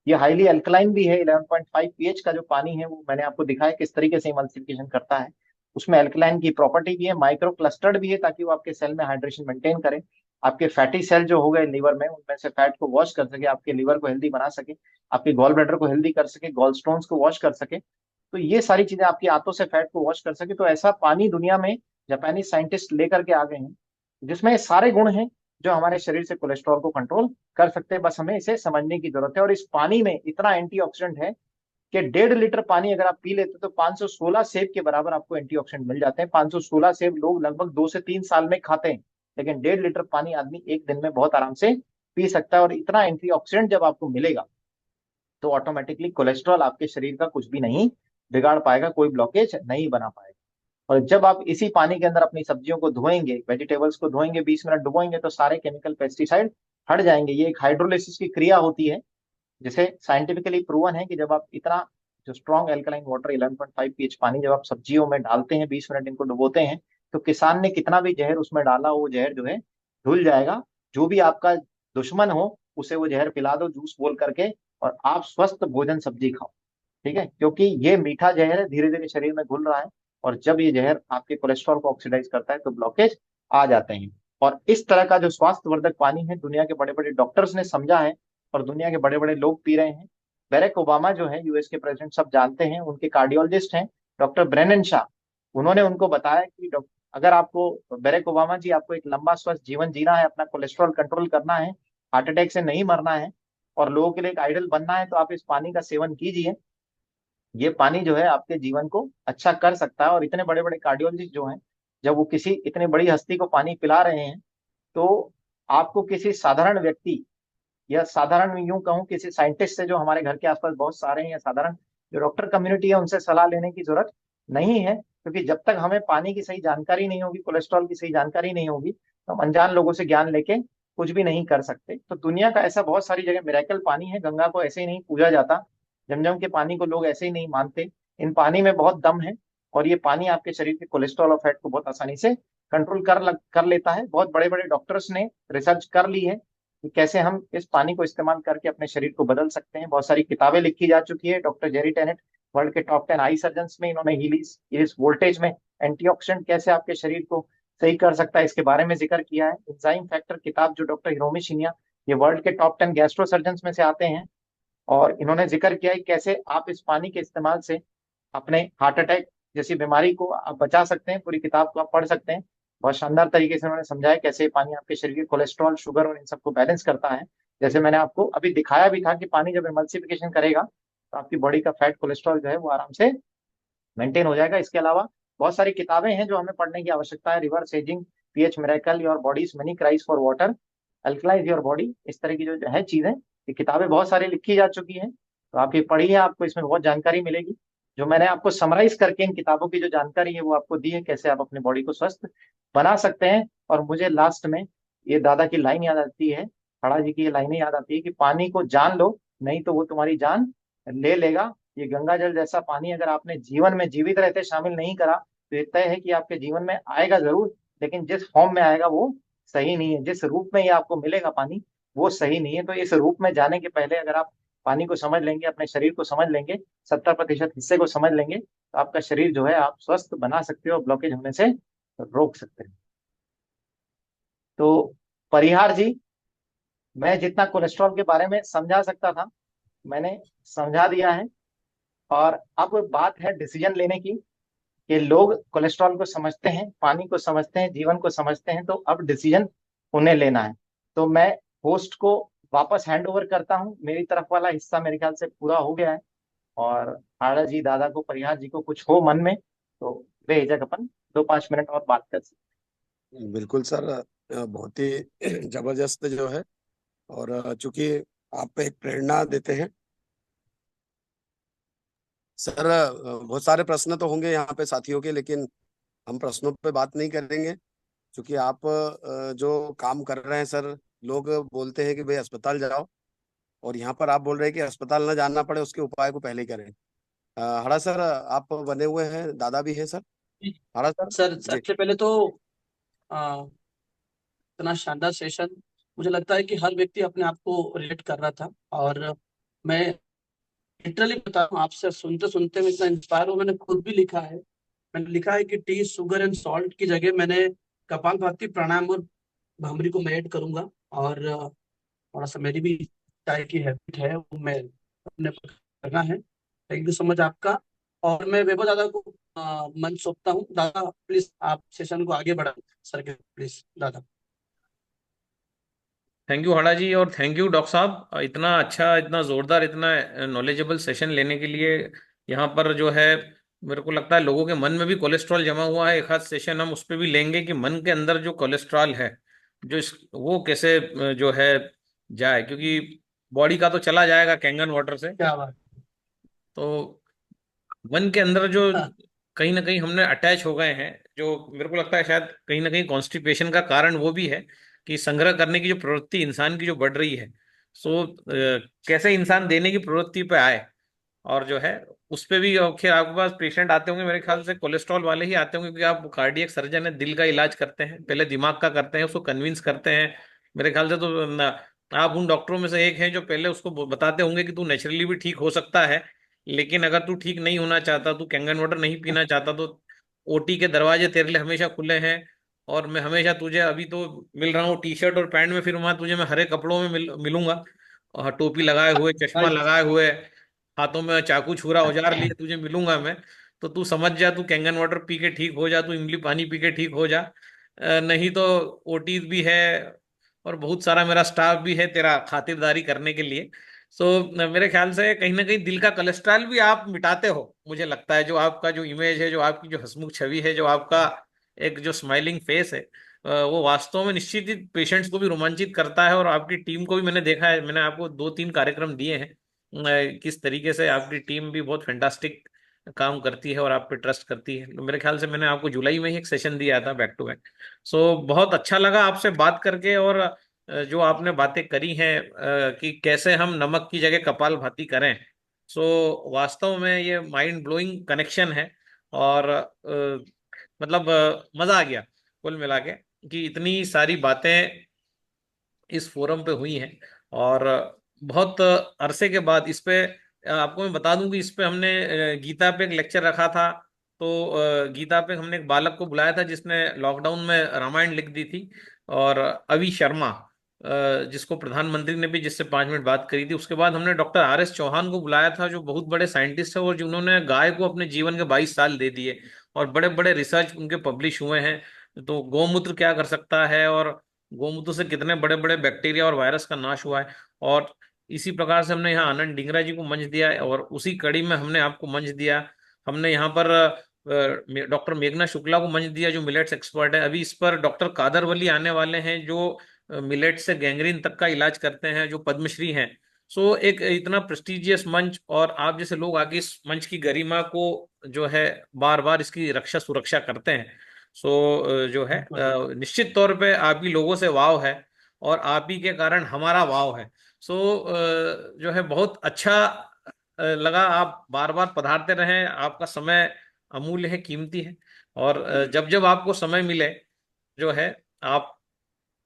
ये हाईली अल्कलाइन भी है। 11.5 पीएच का जो पानी है वो मैंने आपको दिखाया किस तरीके से इमल्सिफिकेशन करता है। उसमें अल्कलाइन की प्रॉपर्टी भी है, माइक्रो क्लस्टर्ड भी है, ताकि वो आपके सेल में हाइड्रेशन मेंटेन करे, आपके फैटी सेल जो हो गए लीवर में, उनमें से फैट को वॉश कर सके, आपके लीवर को हेल्दी बना सके, आपके गॉल ब्लैडर को हेल्दी कर सके, गॉल स्टोन्स को वॉश कर सके। तो ये सारी चीजें आपकी आंतों से फैट को वॉश कर सके। तो ऐसा पानी दुनिया में जापानी साइंटिस्ट लेकर के आ गए हैं, जिसमें सारे गुण हैं जो हमारे शरीर से कोलेस्ट्रॉल को कंट्रोल कर सकते हैं। बस हमें इसे समझने की जरूरत है। और इस पानी में इतना एंटीऑक्सीडेंट है कि 1.5 लीटर पानी अगर आप पी लेते तो 516 सेब के बराबर आपको एंटीऑक्सीडेंट मिल जाते हैं। 516 सेब लोग लगभग 2 से 3 साल में खाते हैं, लेकिन 1.5 लीटर पानी आदमी एक दिन में बहुत आराम से पी सकता है। और इतना एंटीऑक्सीडेंट जब आपको मिलेगा, तो ऑटोमेटिकली कोलेस्ट्रॉल आपके शरीर का कुछ भी नहीं बिगाड़ पाएगा, कोई ब्लॉकेज नहीं बना पाएगा। और जब आप इसी पानी के अंदर अपनी सब्जियों को धोएंगे, वेजिटेबल्स को धोएंगे, 20 मिनट डुबोएंगे, तो सारे केमिकल पेस्टिसाइड हट जाएंगे। ये एक हाइड्रोलिसिस की क्रिया होती है, जिसे साइंटिफिकली प्रूवन है कि जब आप इतना जो स्ट्रॉन्ग एल्कलाइन वाटर 11.5 पीएच पानी जब आप सब्जियों में डालते हैं, 20 मिनट इनको डुबोते हैं, तो किसान ने कितना भी जहर उसमें डाला, वो जहर जो है धुल जाएगा। जो भी आपका दुश्मन हो उसे वो जहर पिला दो जूस बोल करके, और आप स्वस्थ भोजन सब्जी खाओ। ठीक है, क्योंकि ये मीठा जहर है, धीरे धीरे शरीर में घुल रहा है, और जब ये जहर आपके कोलेस्ट्रॉल को ऑक्सीडाइज करता है तो ब्लॉकेज आ जाते हैं। और इस तरह का जो स्वास्थ्यवर्धक पानी है दुनिया के बड़े बड़े डॉक्टर्स ने समझा है और दुनिया के बड़े बड़े लोग पी रहे हैं। बैरक ओबामा जो है यूएस के प्रेसिडेंट, सब जानते हैं, उनके कार्डियोलॉजिस्ट हैं डॉक्टर ब्रेनन शाह। उन्होंने उनको बताया कि अगर आपको, बैरक ओबामा जी, आपको एक लंबा स्वस्थ जीवन जीना है, अपना कोलेस्ट्रॉल कंट्रोल करना है, हार्ट अटैक से नहीं मरना है और लोगों के लिए एक आइडल बनना है, तो आप इस पानी का सेवन कीजिए। ये पानी जो है आपके जीवन को अच्छा कर सकता है। और इतने बड़े बड़े कार्डियोलॉजिस्ट जो हैं, जब वो किसी इतनी बड़ी हस्ती को पानी पिला रहे हैं, तो आपको किसी साधारण व्यक्ति, या साधारण यूं कहूं किसी साइंटिस्ट से, जो हमारे घर के आसपास बहुत सारे हैं, या साधारण जो डॉक्टर कम्युनिटी है, उनसे सलाह लेने की जरूरत नहीं है। क्योंकि जब तक हमें पानी की सही जानकारी नहीं होगी, कोलेस्ट्रॉल की सही जानकारी नहीं होगी, तो हम अनजान लोगों से ज्ञान लेके कुछ भी नहीं कर सकते। तो दुनिया का ऐसा बहुत सारी जगह मिरेकल पानी है। गंगा को ऐसे ही नहीं पूजा जाता, जमजम के पानी को लोग ऐसे ही नहीं मानते। इन पानी में बहुत दम है और ये पानी आपके शरीर के कोलेस्ट्रॉल और फैट को बहुत आसानी से कंट्रोल कर लेता है। बहुत बड़े बड़े डॉक्टर्स ने रिसर्च कर ली है कि कैसे हम इस पानी को इस्तेमाल करके अपने शरीर को बदल सकते हैं। बहुत सारी किताबें लिखी जा चुकी है। डॉक्टर जेरी टेनेट वर्ल्ड के टॉप 10 आई सर्जन में, इन्होंने हीलिस वोल्टेज में एंटीऑक्सीडेंट कैसे आपके शरीर को सही कर सकता है, इसके बारे में जिक्र किया है। एंजाइम फैक्टर किताब जो डॉक्टर हिरोमी शिनिया, ये वर्ल्ड के टॉप 10 गैस्ट्रो सर्जन में से आते हैं, और इन्होंने जिक्र किया है कैसे आप इस पानी के इस्तेमाल से अपने हार्ट अटैक जैसी बीमारी को आप बचा सकते हैं। पूरी किताब को आप पढ़ सकते हैं। बहुत शानदार तरीके से उन्होंने समझाया कैसे पानी आपके शरीर के कोलेस्ट्रॉल, शुगर और इन सबको बैलेंस करता है। जैसे मैंने आपको अभी दिखाया भी था कि पानी जब इमल्सिफिकेशन करेगा तो आपकी बॉडी का फैट, कोलेस्ट्रॉल जो है वो आराम से मेंटेन हो जाएगा। इसके अलावा बहुत सारी किताबें हैं जो हमें पढ़ने की आवश्यकता है। Reverse ageing, pH miracle, your body's many cries for water, alkalise your body, इस तरह की जो है चीजें, ये किताबें बहुत सारी लिखी जा चुकी हैं। तो आप ये पढ़िए, आपको इसमें बहुत जानकारी मिलेगी। जो मैंने आपको समराइज करके इन किताबों की जो जानकारी है वो आपको दी है, कैसे आप अपने बॉडी को स्वस्थ बना सकते हैं। और मुझे लास्ट में ये दादा की लाइन याद आती है, खड़ा जी की ये लाइनें याद आती है कि पानी को जान लो, नहीं तो वो तुम्हारी जान ले लेगा। ये गंगा जल जैसा पानी अगर आपने जीवन में जीवित रहते शामिल नहीं करा, तो ये तय है कि आपके जीवन में आएगा जरूर, लेकिन जिस फॉर्म में आएगा वो सही नहीं है। जिस रूप में ये आपको मिलेगा पानी, वो सही नहीं है। तो इस रूप में जाने के पहले अगर आप पानी को समझ लेंगे, अपने शरीर को समझ लेंगे, 70% हिस्से को समझ लेंगे, तो आपका शरीर जो है आप स्वस्थ बना सकते हो और ब्लॉकेज होने से रोक सकते हैं। तो परिहार जी, मैं जितना कोलेस्ट्रॉल के बारे में समझा सकता था मैंने समझा दिया है। और अब बात है डिसीजन लेने की, कि लोग कोलेस्ट्रॉल को समझते हैं, पानी को समझते हैं, जीवन को समझते हैं, तो अब डिसीजन उन्हें लेना है। तो मैं होस्ट को वापस हैंड ओवर करता हूँ। मेरी तरफ वाला हिस्सा मेरे ख्याल से पूरा हो गया है। और आड़ा जी, दादा को, परिहार जी को कुछ हो मन में तो बेहिचक अपन 2-5 मिनट और बात कर सकते। बिल्कुल सर, बहुत ही जबरदस्त जो है, और चूंकि आप एक प्रेरणा देते हैं सर। बहुत सारे प्रश्न तो होंगे यहाँ पे साथियों के, लेकिन हम प्रश्नों पे बात नहीं करेंगे, क्योंकि आप जो काम कर रहे हैं सर, लोग बोलते हैं कि भाई अस्पताल जाओ, और यहाँ पर आप बोल रहे हैं कि अस्पताल न जाना पड़े उसके उपाय को पहले करें। हरा सर, आप बने हुए हैं, दादा भी है सर। हरा सर सर जी। सबसे पहले तो आ, इतना शानदार सेशन, मुझे लगता है कि हर व्यक्ति अपने आप को रिलेट कर रहा था। और मैं लिटरली बता रहा हूँ, आपसे सुनते सुनते मैं इतना इंस्पायर हूँ। मैंने खुद भी लिखा है, मैंने लिखा है कि टी, शुगर एंड सॉल्ट की जगह मैंने कपालभाति, प्राणायाम और भ्रामरी को मैं ऐड करूंगा। और थोड़ा सा मेरी भी चाय की हैबिट है, वो मैं अपने को करना है। थैंक यू सो मच आपका। और मैं वैभव दादा को मंच सौंपता हूँ। दादा प्लीज आप सेशन को आगे बढ़ाएं। सर के प्लीज दादा। थैंक यू हड़ा जी, और थैंक यू डॉक्टर साहब, इतना अच्छा, इतना जोरदार, इतना नॉलेजेबल सेशन लेने के लिए। यहाँ पर जो है, मेरे को लगता है लोगों के मन में भी कोलेस्ट्रॉल जमा हुआ है। एक आध सेशन हम उस पर भी लेंगे कि मन के अंदर जो कोलेस्ट्रॉल है, वो कैसे जो है जाए, क्योंकि बॉडी का तो चला जाएगा कैंगन वाटर से। क्या बात। तो मन के अंदर जो हाँ, कहीं ना कहीं हमने अटैच हो गए हैं, जो मेरे को लगता है शायद कहीं ना कहीं कॉन्स्टिपेशन का कारण वो भी है, कि संग्रह करने की जो प्रवृत्ति इंसान की जो बढ़ रही है। सो कैसे इंसान देने की प्रवृत्ति पे आए। और जो है उस पे भी, खैर आपके पास पेशेंट आते होंगे मेरे ख्याल से कोलेस्ट्रॉल वाले ही आते होंगे, क्योंकि आप कार्डियक सर्जन है, दिल का इलाज करते हैं, पहले दिमाग का करते हैं, उसको कन्विंस करते हैं। मेरे ख्याल से तो आप उन डॉक्टरों में से एक हैं जो पहले उसको बताते होंगे कि तू नेचुरली भी ठीक हो सकता है, लेकिन अगर तू ठीक नहीं होना चाहता, तू कैंगन वाटर नहीं पीना चाहता, तो ओटी के दरवाजे तेरे लिए हमेशा खुले हैं। और मैं हमेशा तुझे अभी तो मिल रहा हूँ टी शर्ट और पैंट में, फिर वहां तुझे मैं हरे कपड़ों में मिलूंगा, और टोपी लगाए हुए, चश्मा भाई लगाए हुए, हाथों में चाकू छुरा औजार लिए तुझे मिलूंगा मैं। तो तू समझ जा, तू कैंगन वाटर पी के ठीक हो जा, तू इमली पानी पी के ठीक हो जा। नहीं तो ओटीज भी है और बहुत सारा मेरा स्टाफ भी है तेरा खातिरदारी करने के लिए। सो मेरे ख्याल से कहीं ना कहीं दिल का कोलेस्ट्रॉल भी आप मिटाते हो, मुझे लगता है। जो आपका जो इमेज है, जो आपकी जो हंसमुख छवि है, जो आपका एक जो स्माइलिंग फेस है, वो वास्तव में निश्चित ही पेशेंट्स को भी रोमांचित करता है। और आपकी टीम को भी मैंने देखा है, मैंने आपको 2-3 कार्यक्रम दिए हैं, किस तरीके से आपकी टीम भी बहुत फैंटास्टिक काम करती है और आप पे ट्रस्ट करती है। तो मेरे ख्याल से मैंने आपको जुलाई में ही एक सेशन दिया था बैक टू बैक। सो बहुत अच्छा लगा आपसे बात करके। और जो आपने बातें करी हैं कि कैसे हम नमक की जगह कपालभाति करें, सो वास्तव में ये माइंड ब्लोइंग कनेक्शन है। और मतलब मजा आ गया कुल मिला के कि इतनी सारी बातें इस फोरम पे हुई हैं। और बहुत अरसे के बाद इस पे आपको मैं बता दूं कि इस पे हमने गीता पे एक लेक्चर रखा था। तो गीता पे हमने एक बालक को बुलाया था जिसने लॉकडाउन में रामायण लिख दी थी। और अवि शर्मा, जिसको प्रधानमंत्री ने भी जिससे 5 मिनट बात करी थी। उसके बाद हमने डॉक्टर RS चौहान को बुलाया था, जो बहुत बड़े साइंटिस्ट है और जिन्होंने गाय को अपने जीवन के 22 साल दे दिए और बड़े बड़े रिसर्च उनके पब्लिश हुए हैं। तो गौमूत्र क्या कर सकता है, और गोमूत्र से कितने बड़े बड़े बैक्टीरिया और वायरस का नाश हुआ है। और इसी प्रकार से हमने यहाँ आनंद डिंगरा जी को मंच दिया है, और उसी कड़ी में हमने आपको मंच दिया। हमने यहाँ पर डॉक्टर मेघना शुक्ला को मंच दिया, जो मिलेट्स एक्सपर्ट है। अभी इस पर डॉक्टर कादर वली आने वाले हैं, जो मिलेट से गैंग्रीन तक का इलाज करते हैं, जो पद्मश्री हैं। सो एक इतना प्रेस्टिजियस मंच, और आप जैसे लोग आगे इस मंच की गरिमा को जो है बार बार इसकी रक्षा सुरक्षा करते हैं। सो जो है बिल्कुल। निश्चित तौर पे आप ही लोगों से वाव है, और आप ही के कारण हमारा वाव है। सो जो है बहुत अच्छा लगा। आप बार बार पधारते रहें, आपका समय अमूल्य है, कीमती है। और जब जब आपको समय मिले जो है, आप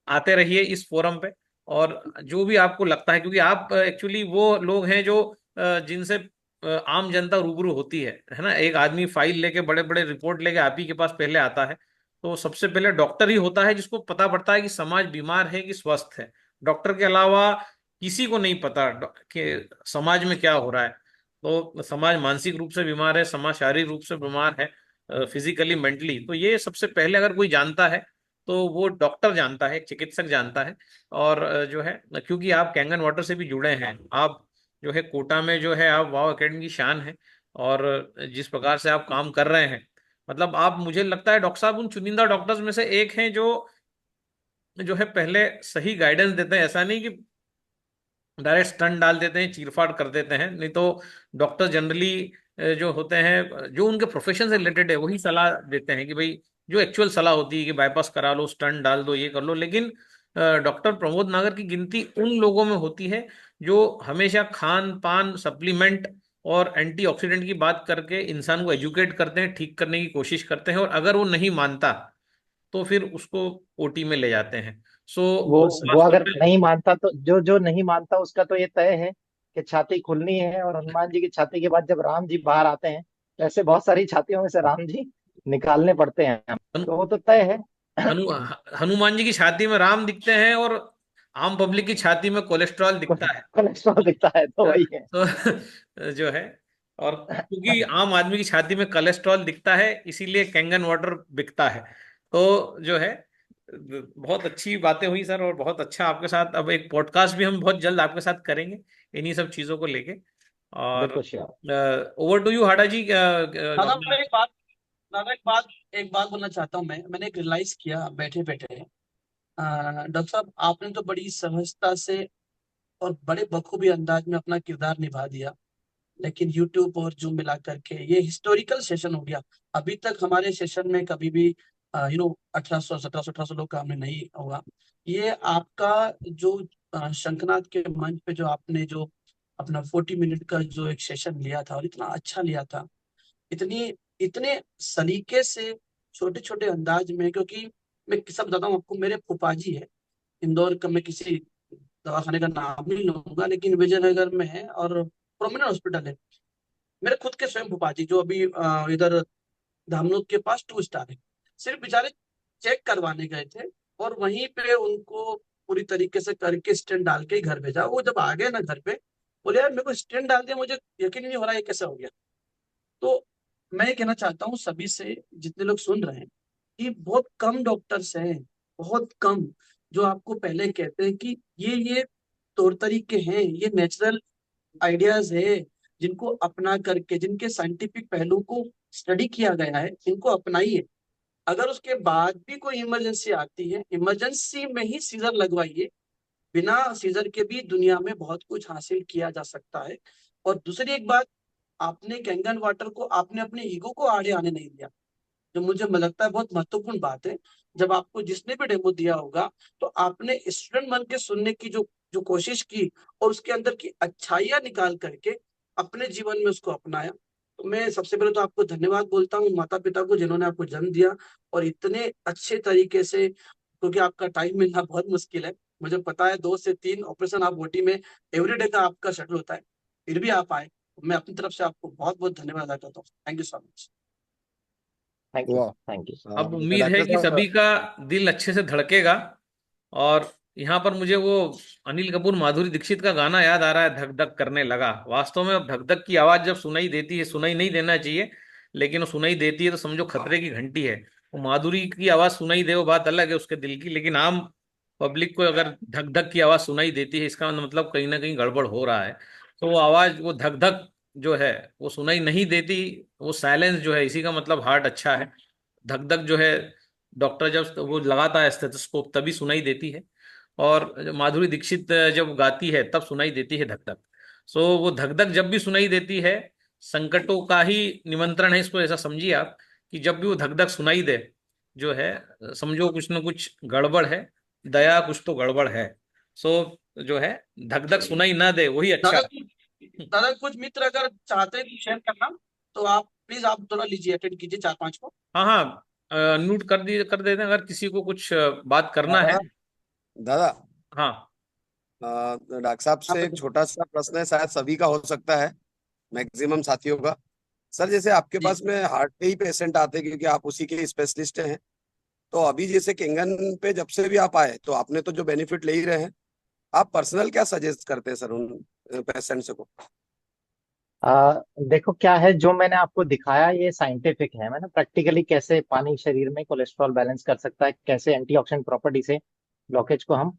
आते रहिए इस फोरम पे। और जो भी आपको लगता है, क्योंकि आप एक्चुअली वो लोग हैं जो जिनसे आम जनता रूबरू होती है ना। एक आदमी फाइल लेके, बड़े बड़े रिपोर्ट लेके आप ही के पास पहले आता है, तो सबसे पहले डॉक्टर ही होता है जिसको पता पड़ता है कि समाज बीमार है कि स्वस्थ है। डॉक्टर के अलावा किसी को नहीं पता कि समाज में क्या हो रहा है। तो समाज मानसिक रूप से बीमार है, समाज शारीरिक रूप से बीमार है, फिजिकली मेंटली। तो ये सबसे पहले अगर कोई जानता है तो वो डॉक्टर जानता है, एक चिकित्सक जानता है। और जो है, क्योंकि आप कैंगन वाटर से भी जुड़े हैं, आप जो है कोटा में जो है आप वाव एकेडमी की शान है। और जिस प्रकार से आप काम कर रहे हैं, मतलब आप, मुझे लगता है डॉक्टर साहब उन चुनिंदा डॉक्टर्स में से एक हैं जो है पहले सही गाइडेंस देते हैं। ऐसा नहीं कि डायरेक्ट स्टंट डाल देते हैं, चीरफाड़ कर देते हैं। नहीं तो डॉक्टर जनरली जो होते हैं, जो उनके प्रोफेशन से रिलेटेड है, वही सलाह देते हैं कि भाई, जो एक्चुअल सलाह होती है कि बाईपास करा लो, स्टंट डाल दो, ये कर लो। लेकिन डॉक्टर प्रमोद नागर की गिनती उन लोगों में होती है जो हमेशा खान पान, सप्लीमेंट और एंटीऑक्सीडेंट की बात करके इंसान को एजुकेट करते हैं, ठीक करने की कोशिश करते हैं। और अगर वो नहीं मानता तो फिर उसको ओटी में ले जाते हैं। सो वो वास्तव अगर में नहीं मानता, तो जो जो नहीं मानता उसका तो ये तय है कि छाती खुलनी है। और हनुमान जी की छाती के बाद जब राम जी बाहर आते हैं, तो ऐसे बहुत सारी छातियों में से राम जी निकालने पड़ते हैं, तो वो तो तय है। हनु हनुमान जी की छाती में राम दिखते हैं, और आम पब्लिक की छाती में कोलेस्ट्रॉल दिखता है। कोलेस्ट्रॉल दिखता है, तो वही है। तो जो है, और क्योंकि आम आदमी की छाती में कोलेस्ट्रॉल दिखता है, इसीलिए कैंगन वाटर बिकता है। तो जो है, बहुत अच्छी बातें हुई सर, और बहुत अच्छा आपके साथ अब एक पॉडकास्ट भी हम बहुत जल्द आपके साथ करेंगे इन्हीं सब चीजों को लेके। और बिल्कुल श्योर। ओवर टू यू हाडा जी। दादा अपना मैं एक बात दादा एक बात बोलना चाहता हूँ। मैंने एक रियलाइज किया बैठे बैठे, डॉक्टर साहब आपने तो बड़ी सहजता से और बड़े बखूबी अंदाज में अपना किरदार निभा दिया। लेकिन यूट्यूब और जूम मिला करके ये हिस्टोरिकल सेशन हो गया। अभी तक हमारे सेशन में कभी भी 1800 1700 1800 लोग का हमने नहीं होगा। ये आपका जो शंखनाद के मंच पे जो आपने जो अपना 40 मिनट का जो एक सेशन लिया था, और इतना अच्छा लिया था, इतनी इतने सलीके से, छोटे छोटे अंदाज में। क्योंकि मैं किस्सा बताता हूँ आपको, मेरे फूफा जी है इंदौर का, मैं किसी दवाखाने का नाम नहीं लूंगा, लेकिन विजयनगर में है और प्रोमिनेंट हॉस्पिटल है। मेरे खुद के स्वयं फूफा जी जो अभी इधर धामनोद के पास 2 स्टार है। सिर्फ बेचारे चेक करवाने गए थे और वहीं पे उनको पूरी तरीके से करके स्टेंट डाल के ही घर भेजा। वो जब आ गए ना घर पे, बोले यार मेरे को स्टेंट डाल दिया, मुझे यकीन नहीं हो रहा है ये कैसे हो गया। तो मैं ये कहना चाहता हूँ सभी से, जितने लोग सुन रहे हैं, कि बहुत कम डॉक्टर्स हैं, बहुत कम, जो आपको पहले कहते हैं कि ये तौर तरीके हैं, ये नेचुरल आइडियाज है, जिनको अपना करके, जिनके साइंटिफिक पहलू को स्टडी किया गया है, इनको अपनाइए। अगर उसके बाद भी कोई इमरजेंसी आती है, इमरजेंसी में ही सीजर लगवाइए। बिना सीजर के भी दुनिया में बहुत कुछ हासिल किया जा सकता है। और दूसरी एक बात, आपने कैंगन वाटर को, आपने अपने ईगो को आड़े आने नहीं दिया, जो मुझे लगता है बहुत महत्वपूर्ण बात है। जब आपको जिसने भी डेमो दिया होगा, तो आपने स्टूडेंट बन के सुनने की जो जो कोशिश की और उसके अंदर की अच्छाइयां निकाल करके अपने जीवन में उसको अपनाया। तो मैं सबसे पहले तो आपको धन्यवाद बोलता हूँ, माता पिता को, जिन्होंने आपको जन्म दिया और इतने अच्छे तरीके से, क्योंकि आपका टाइम मिलना बहुत मुश्किल है, मुझे पता है 2 से 3 ऑपरेशन आप ओटी में एवरीडे का आपका शेड्यूल होता है, फिर भी आप आए। मैं अपनी तरफ से आपको बहुत बहुत धन्यवाद अदा करता हूँ। Thank you so much. Thank you, वाह। Thank you. अब उम्मीद है डॉक्टर कि साहब, सभी का दिल अच्छे से धड़केगा। और यहाँ पर मुझे वो अनिल कपूर माधुरी दीक्षित का गाना याद आ रहा है, धक धक करने लगा। वास्तव में अब धक धक की आवाज जब सुनाई देती है, सुनाई नहीं देना चाहिए, लेकिन वो सुनाई देती है तो समझो खतरे की घंटी है। वो माधुरी की आवाज सुनाई दे वो बात अलग है उसके दिल की, लेकिन आम पब्लिक को अगर धक धक की आवाज सुनाई देती है, इसका मतलब कहीं ना कहीं गड़बड़ हो रहा है। तो वो आवाज, वो धक धक जो है वो सुनाई नहीं देती, वो साइलेंस जो है, इसी का मतलब हार्ट अच्छा है। धक धक जो है, डॉक्टर जब वो लगाता है स्टेथोस्कोप तभी सुनाई देती है। और माधुरी दीक्षित जब गाती है तब सुनाई देती है धक धक। सो वो धक धक जब भी सुनाई देती है, संकटों का ही निमंत्रण है, इसको ऐसा समझिए आप, कि जब भी वो धक धक सुनाई दे जो है, समझो कुछ न कुछ गड़बड़ है, दया कुछ तो गड़बड़ है। सो जो है, धक धक सुनाई ना दे वही अच्छा दादा है। दादा, कुछ मित्र अगर चाहते हैं कि शेयर करना, तो आप प्लीज आप थोड़ा लीजिए, अटेंड कीजिए 4-5 को। हाँ हाँ, नोट कर देते हैं अगर किसी को कुछ बात करना है। दादा, दादा, हाँ डॉक्टर साहब आप से एक छोटा सा प्रश्न है, शायद सभी का हो सकता है, मैक्सिमम साथियों का। सर, जैसे आपके जी। पास में हार्ट के ही पेशेंट आते हैं, क्योंकि आप उसी के स्पेशलिस्ट हैं, तो अभी जैसे किंगन पे जब से भी आप आए, तो आपने तो जो बेनिफिट ले ही रहे हैं, आप पर्सनल क्या सजेस्ट करते हैं सर उन पेशेंट्स को? देखो क्या है, जो मैंने आपको दिखाया ये साइंटिफिक है। मैंने प्रैक्टिकली कैसे पानी शरीर में कोलेस्ट्रॉल बैलेंस कर सकता है, कैसे एंटीऑक्सीडेंट प्रॉपर्टी से ब्लॉकेज को हम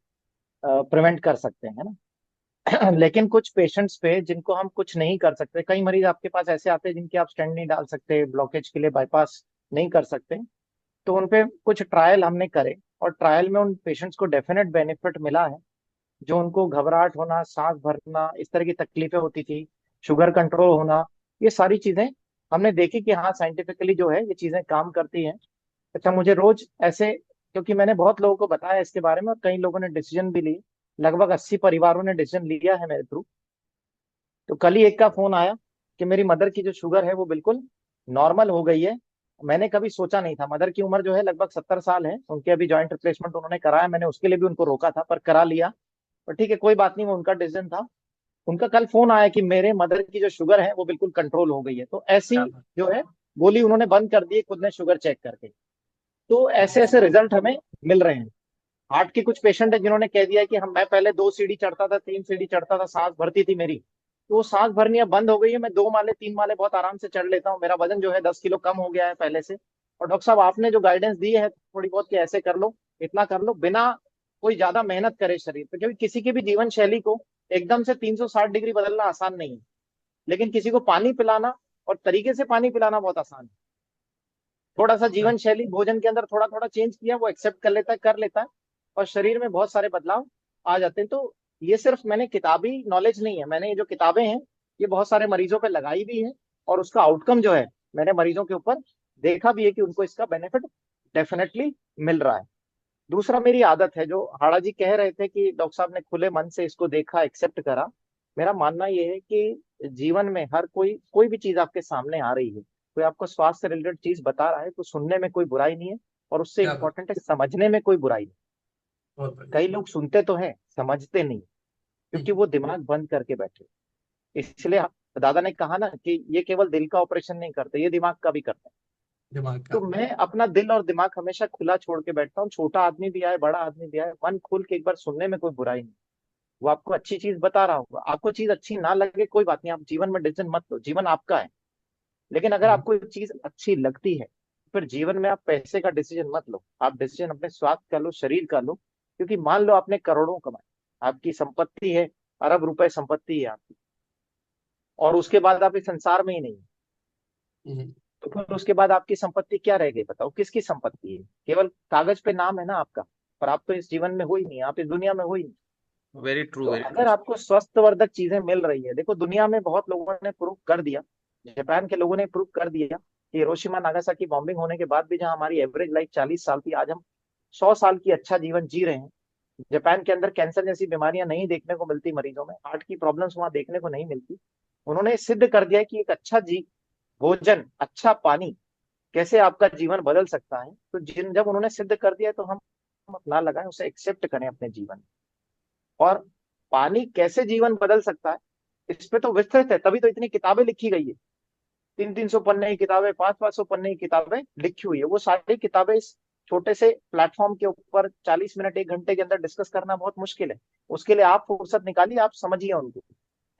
प्रिवेंट कर सकते हैं, है ना। लेकिन कुछ पेशेंट्स पे जिनको हम कुछ नहीं कर सकते, कई मरीज आपके पास ऐसे आते हैं जिनके आप स्टेंट नहीं डाल सकते, ब्लॉकेज के लिए बाईपास नहीं कर सकते, तो उन पे कुछ ट्रायल हमने करे और ट्रायल में उन पेशेंट्स को डेफिनेट बेनिफिट मिला है। जो उनको घबराहट होना, सांस भरना, इस तरह की तकलीफें होती थी, शुगर कंट्रोल होना, ये सारी चीजें हमने देखी कि हाँ साइंटिफिकली जो है ये चीजें काम करती हैं। अच्छा, मुझे रोज ऐसे, क्योंकि मैंने बहुत लोगों को बताया इसके बारे में और कई लोगों ने डिसीजन भी ली, लगभग 80 परिवारों ने डिसीजन लिया है मेरे थ्रू। तो कल ही एक का फोन आया कि मेरी मदर की जो शुगर है वो बिल्कुल नॉर्मल हो गई है। मैंने कभी सोचा नहीं था, मदर की उम्र जो है लगभग 70 साल है, उनके अभी जॉइंट रिप्लेसमेंट उन्होंने कराया, मैंने उसके लिए भी उनको रोका था पर करा लिया। पर ठीक है, कोई बात नहीं, वो उनका डिसीजन था। उनका कल फोन आया कि मेरे मदर की जो शुगर है वो बिल्कुल कंट्रोल हो गई है। तो ऐसी क्या बात। जो है गोली उन्होंने बंद कर दी खुद ने शुगर चेक करके। तो ऐसे ऐसे रिजल्ट हमें मिल रहे हैं। हार्ट के कुछ पेशेंट है जिन्होंने कह दिया कि हम, मैं पहले 2 सीढ़ी चढ़ता था, 3 सीढ़ी चढ़ता था, सांस भरती थी मेरी, तो वो सांस भरनी अब बंद हो गई है, मैं 2 माले 3 माले बहुत आराम से चढ़ लेता हूँ, मेरा वजन जो है 10 किलो कम हो गया है पहले से। और डॉक्टर साहब आपने जो गाइडेंस दी है थोड़ी बहुत कि ऐसे कर लो, इतना कर लो, बिना कोई ज्यादा मेहनत करे शरीर पे, क्योंकि किसी की भी जीवन शैली को एकदम से 360 डिग्री बदलना आसान नहीं है, लेकिन किसी को पानी पिलाना और तरीके से पानी पिलाना बहुत आसान है। थोड़ा सा जीवन शैली भोजन के अंदर थोड़ा थोड़ा चेंज किया, वो एक्सेप्ट कर लेता है, और शरीर में बहुत सारे बदलाव आ जाते हैं। तो ये सिर्फ मैंने किताबी नॉलेज नहीं है, मैंने ये जो किताबें हैं ये बहुत सारे मरीजों पे लगाई भी है, और उसका आउटकम जो है मैंने मरीजों के ऊपर देखा भी है कि उनको इसका बेनिफिट डेफिनेटली मिल रहा है। दूसरा, मेरी आदत है, जो हाड़ा जी कह रहे थे कि डॉक्टर साहब ने खुले मन से इसको देखा, एक्सेप्ट करा। मेरा मानना यह है कि जीवन में हर कोई भी चीज आपके सामने आ रही है, कोई आपको स्वास्थ्य से रिलेटेड चीज बता रहा है, तो सुनने में कोई बुराई नहीं है, और उससे क्या बात। इंपॉर्टेंट है समझने में कोई बुराई नहीं। बहुत बढ़िया। कई लोग सुनते तो हैं, समझते नहीं, क्योंकि वो दिमाग बंद करके बैठे। इसलिए दादा ने कहा ना कि ये केवल दिल का ऑपरेशन नहीं करते, ये दिमाग का भी करते हैं। दिमाग तो का। मैं अपना दिल और दिमाग हमेशा खुला छोड़ के बैठता हूँ, छोटा आदमी भी आए बड़ा आदमी भी आए, मन खोल के एक बार सुनने में कोई बुराई नहीं। वो आपको अच्छी चीज बता रहा होगा, आपको चीज अच्छी ना लगे कोई बात नहीं, आप जीवन में डिसीजन मत लो, जीवन आपका है। लेकिन अगर हम्म, आपको एक चीज अच्छी लगती है, फिर जीवन में आप पैसे का डिसीजन मत लो, आप डिसीजन अपने स्वास्थ्य का लो, शरीर का लो। क्योंकि मान लो आपने करोड़ों कमाए, आपकी संपत्ति है, अरब रुपए संपत्ति है आपकी, और उसके बाद आप इस संसार में ही नहीं है, हम्म, तो फिर उसके बाद आपकी संपत्ति क्या रह गई? बताओ किसकी संपत्ति है? केवल कागज पे नाम है ना आपका, पर आप तो इस जीवन में हो ही नहीं, आप इस दुनिया में हो ही नहीं। वेरी ट्रू, तो वेरी ट्रू। अगर आपको स्वास्थ्यवर्धक चीजें मिल रही है, देखो दुनिया में बहुत लोगों ने प्रूव कर दिया, जापान के लोगों ने प्रूव कर दिया कि हिरोशिमा नागासाकी बॉम्बिंग होने के बाद भी जहां हमारी एवरेज लाइफ 40 साल थी, आज हम 100 साल की अच्छा जीवन जी रहे हैं। जापान के अंदर कैंसर जैसी बीमारियां नहीं देखने को मिलती मरीजों में, हार्ट की प्रॉब्लम्स वहां देखने को नहीं मिलती। उन्होंने सिद्ध कर दिया है कि एक अच्छा जी भोजन, अच्छा पानी कैसे आपका जीवन बदल सकता है। तो जिन जब उन्होंने सिद्ध कर दिया है, तो हम अपना लगाएं, उसे एक्सेप्ट करें अपने जीवन में। और पानी कैसे जीवन बदल सकता है, इस पे तो विस्तृत है, तभी तो इतनी किताबें लिखी गई है। 300-300 पन्ने की किताबें, 500-500 पन्ने की किताबें लिखी हुई है। वो सारी किताबें इस छोटे से प्लेटफॉर्म के ऊपर 40 मिनट 1 घंटे के अंदर डिस्कस करना बहुत मुश्किल है। उसके लिए आप फुर्सत निकालिए, आप समझिए उनको।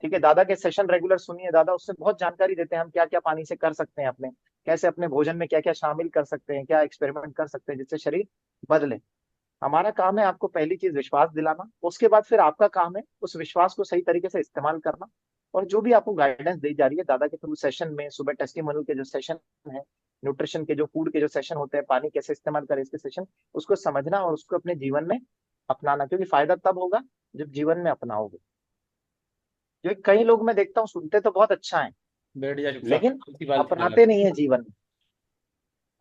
ठीक है, दादा के सेशन रेगुलर सुनिए, दादा उससे बहुत जानकारी देते हैं, हम क्या क्या पानी से कर सकते हैं, अपने कैसे अपने भोजन में क्या क्या शामिल कर सकते हैं, क्या एक्सपेरिमेंट कर सकते हैं जिससे शरीर बदले। हमारा काम है आपको पहली चीज विश्वास दिलाना, उसके बाद फिर आपका काम है उस विश्वास को सही तरीके से इस्तेमाल करना। और जो भी आपको गाइडेंस दी जा रही है दादा के थ्रू सेशन में, सुबह टेस्टिमोनियल के जो सेशन है, न्यूट्रिशन के जो फूड के जो सेशन होते हैं, पानी कैसे इस्तेमाल करें इसके सेशन, उसको समझना और उसको अपने जीवन में अपनाना, क्योंकि फायदा तब होगा जब जीवन में अपनाओगे। क्योंकि कई लोग मैं देखता हूँ सुनते तो बहुत अच्छा है, बैठ जा चुपचाप, लेकिन इसी फालतू लगा। अपनाते नहीं है जीवन में,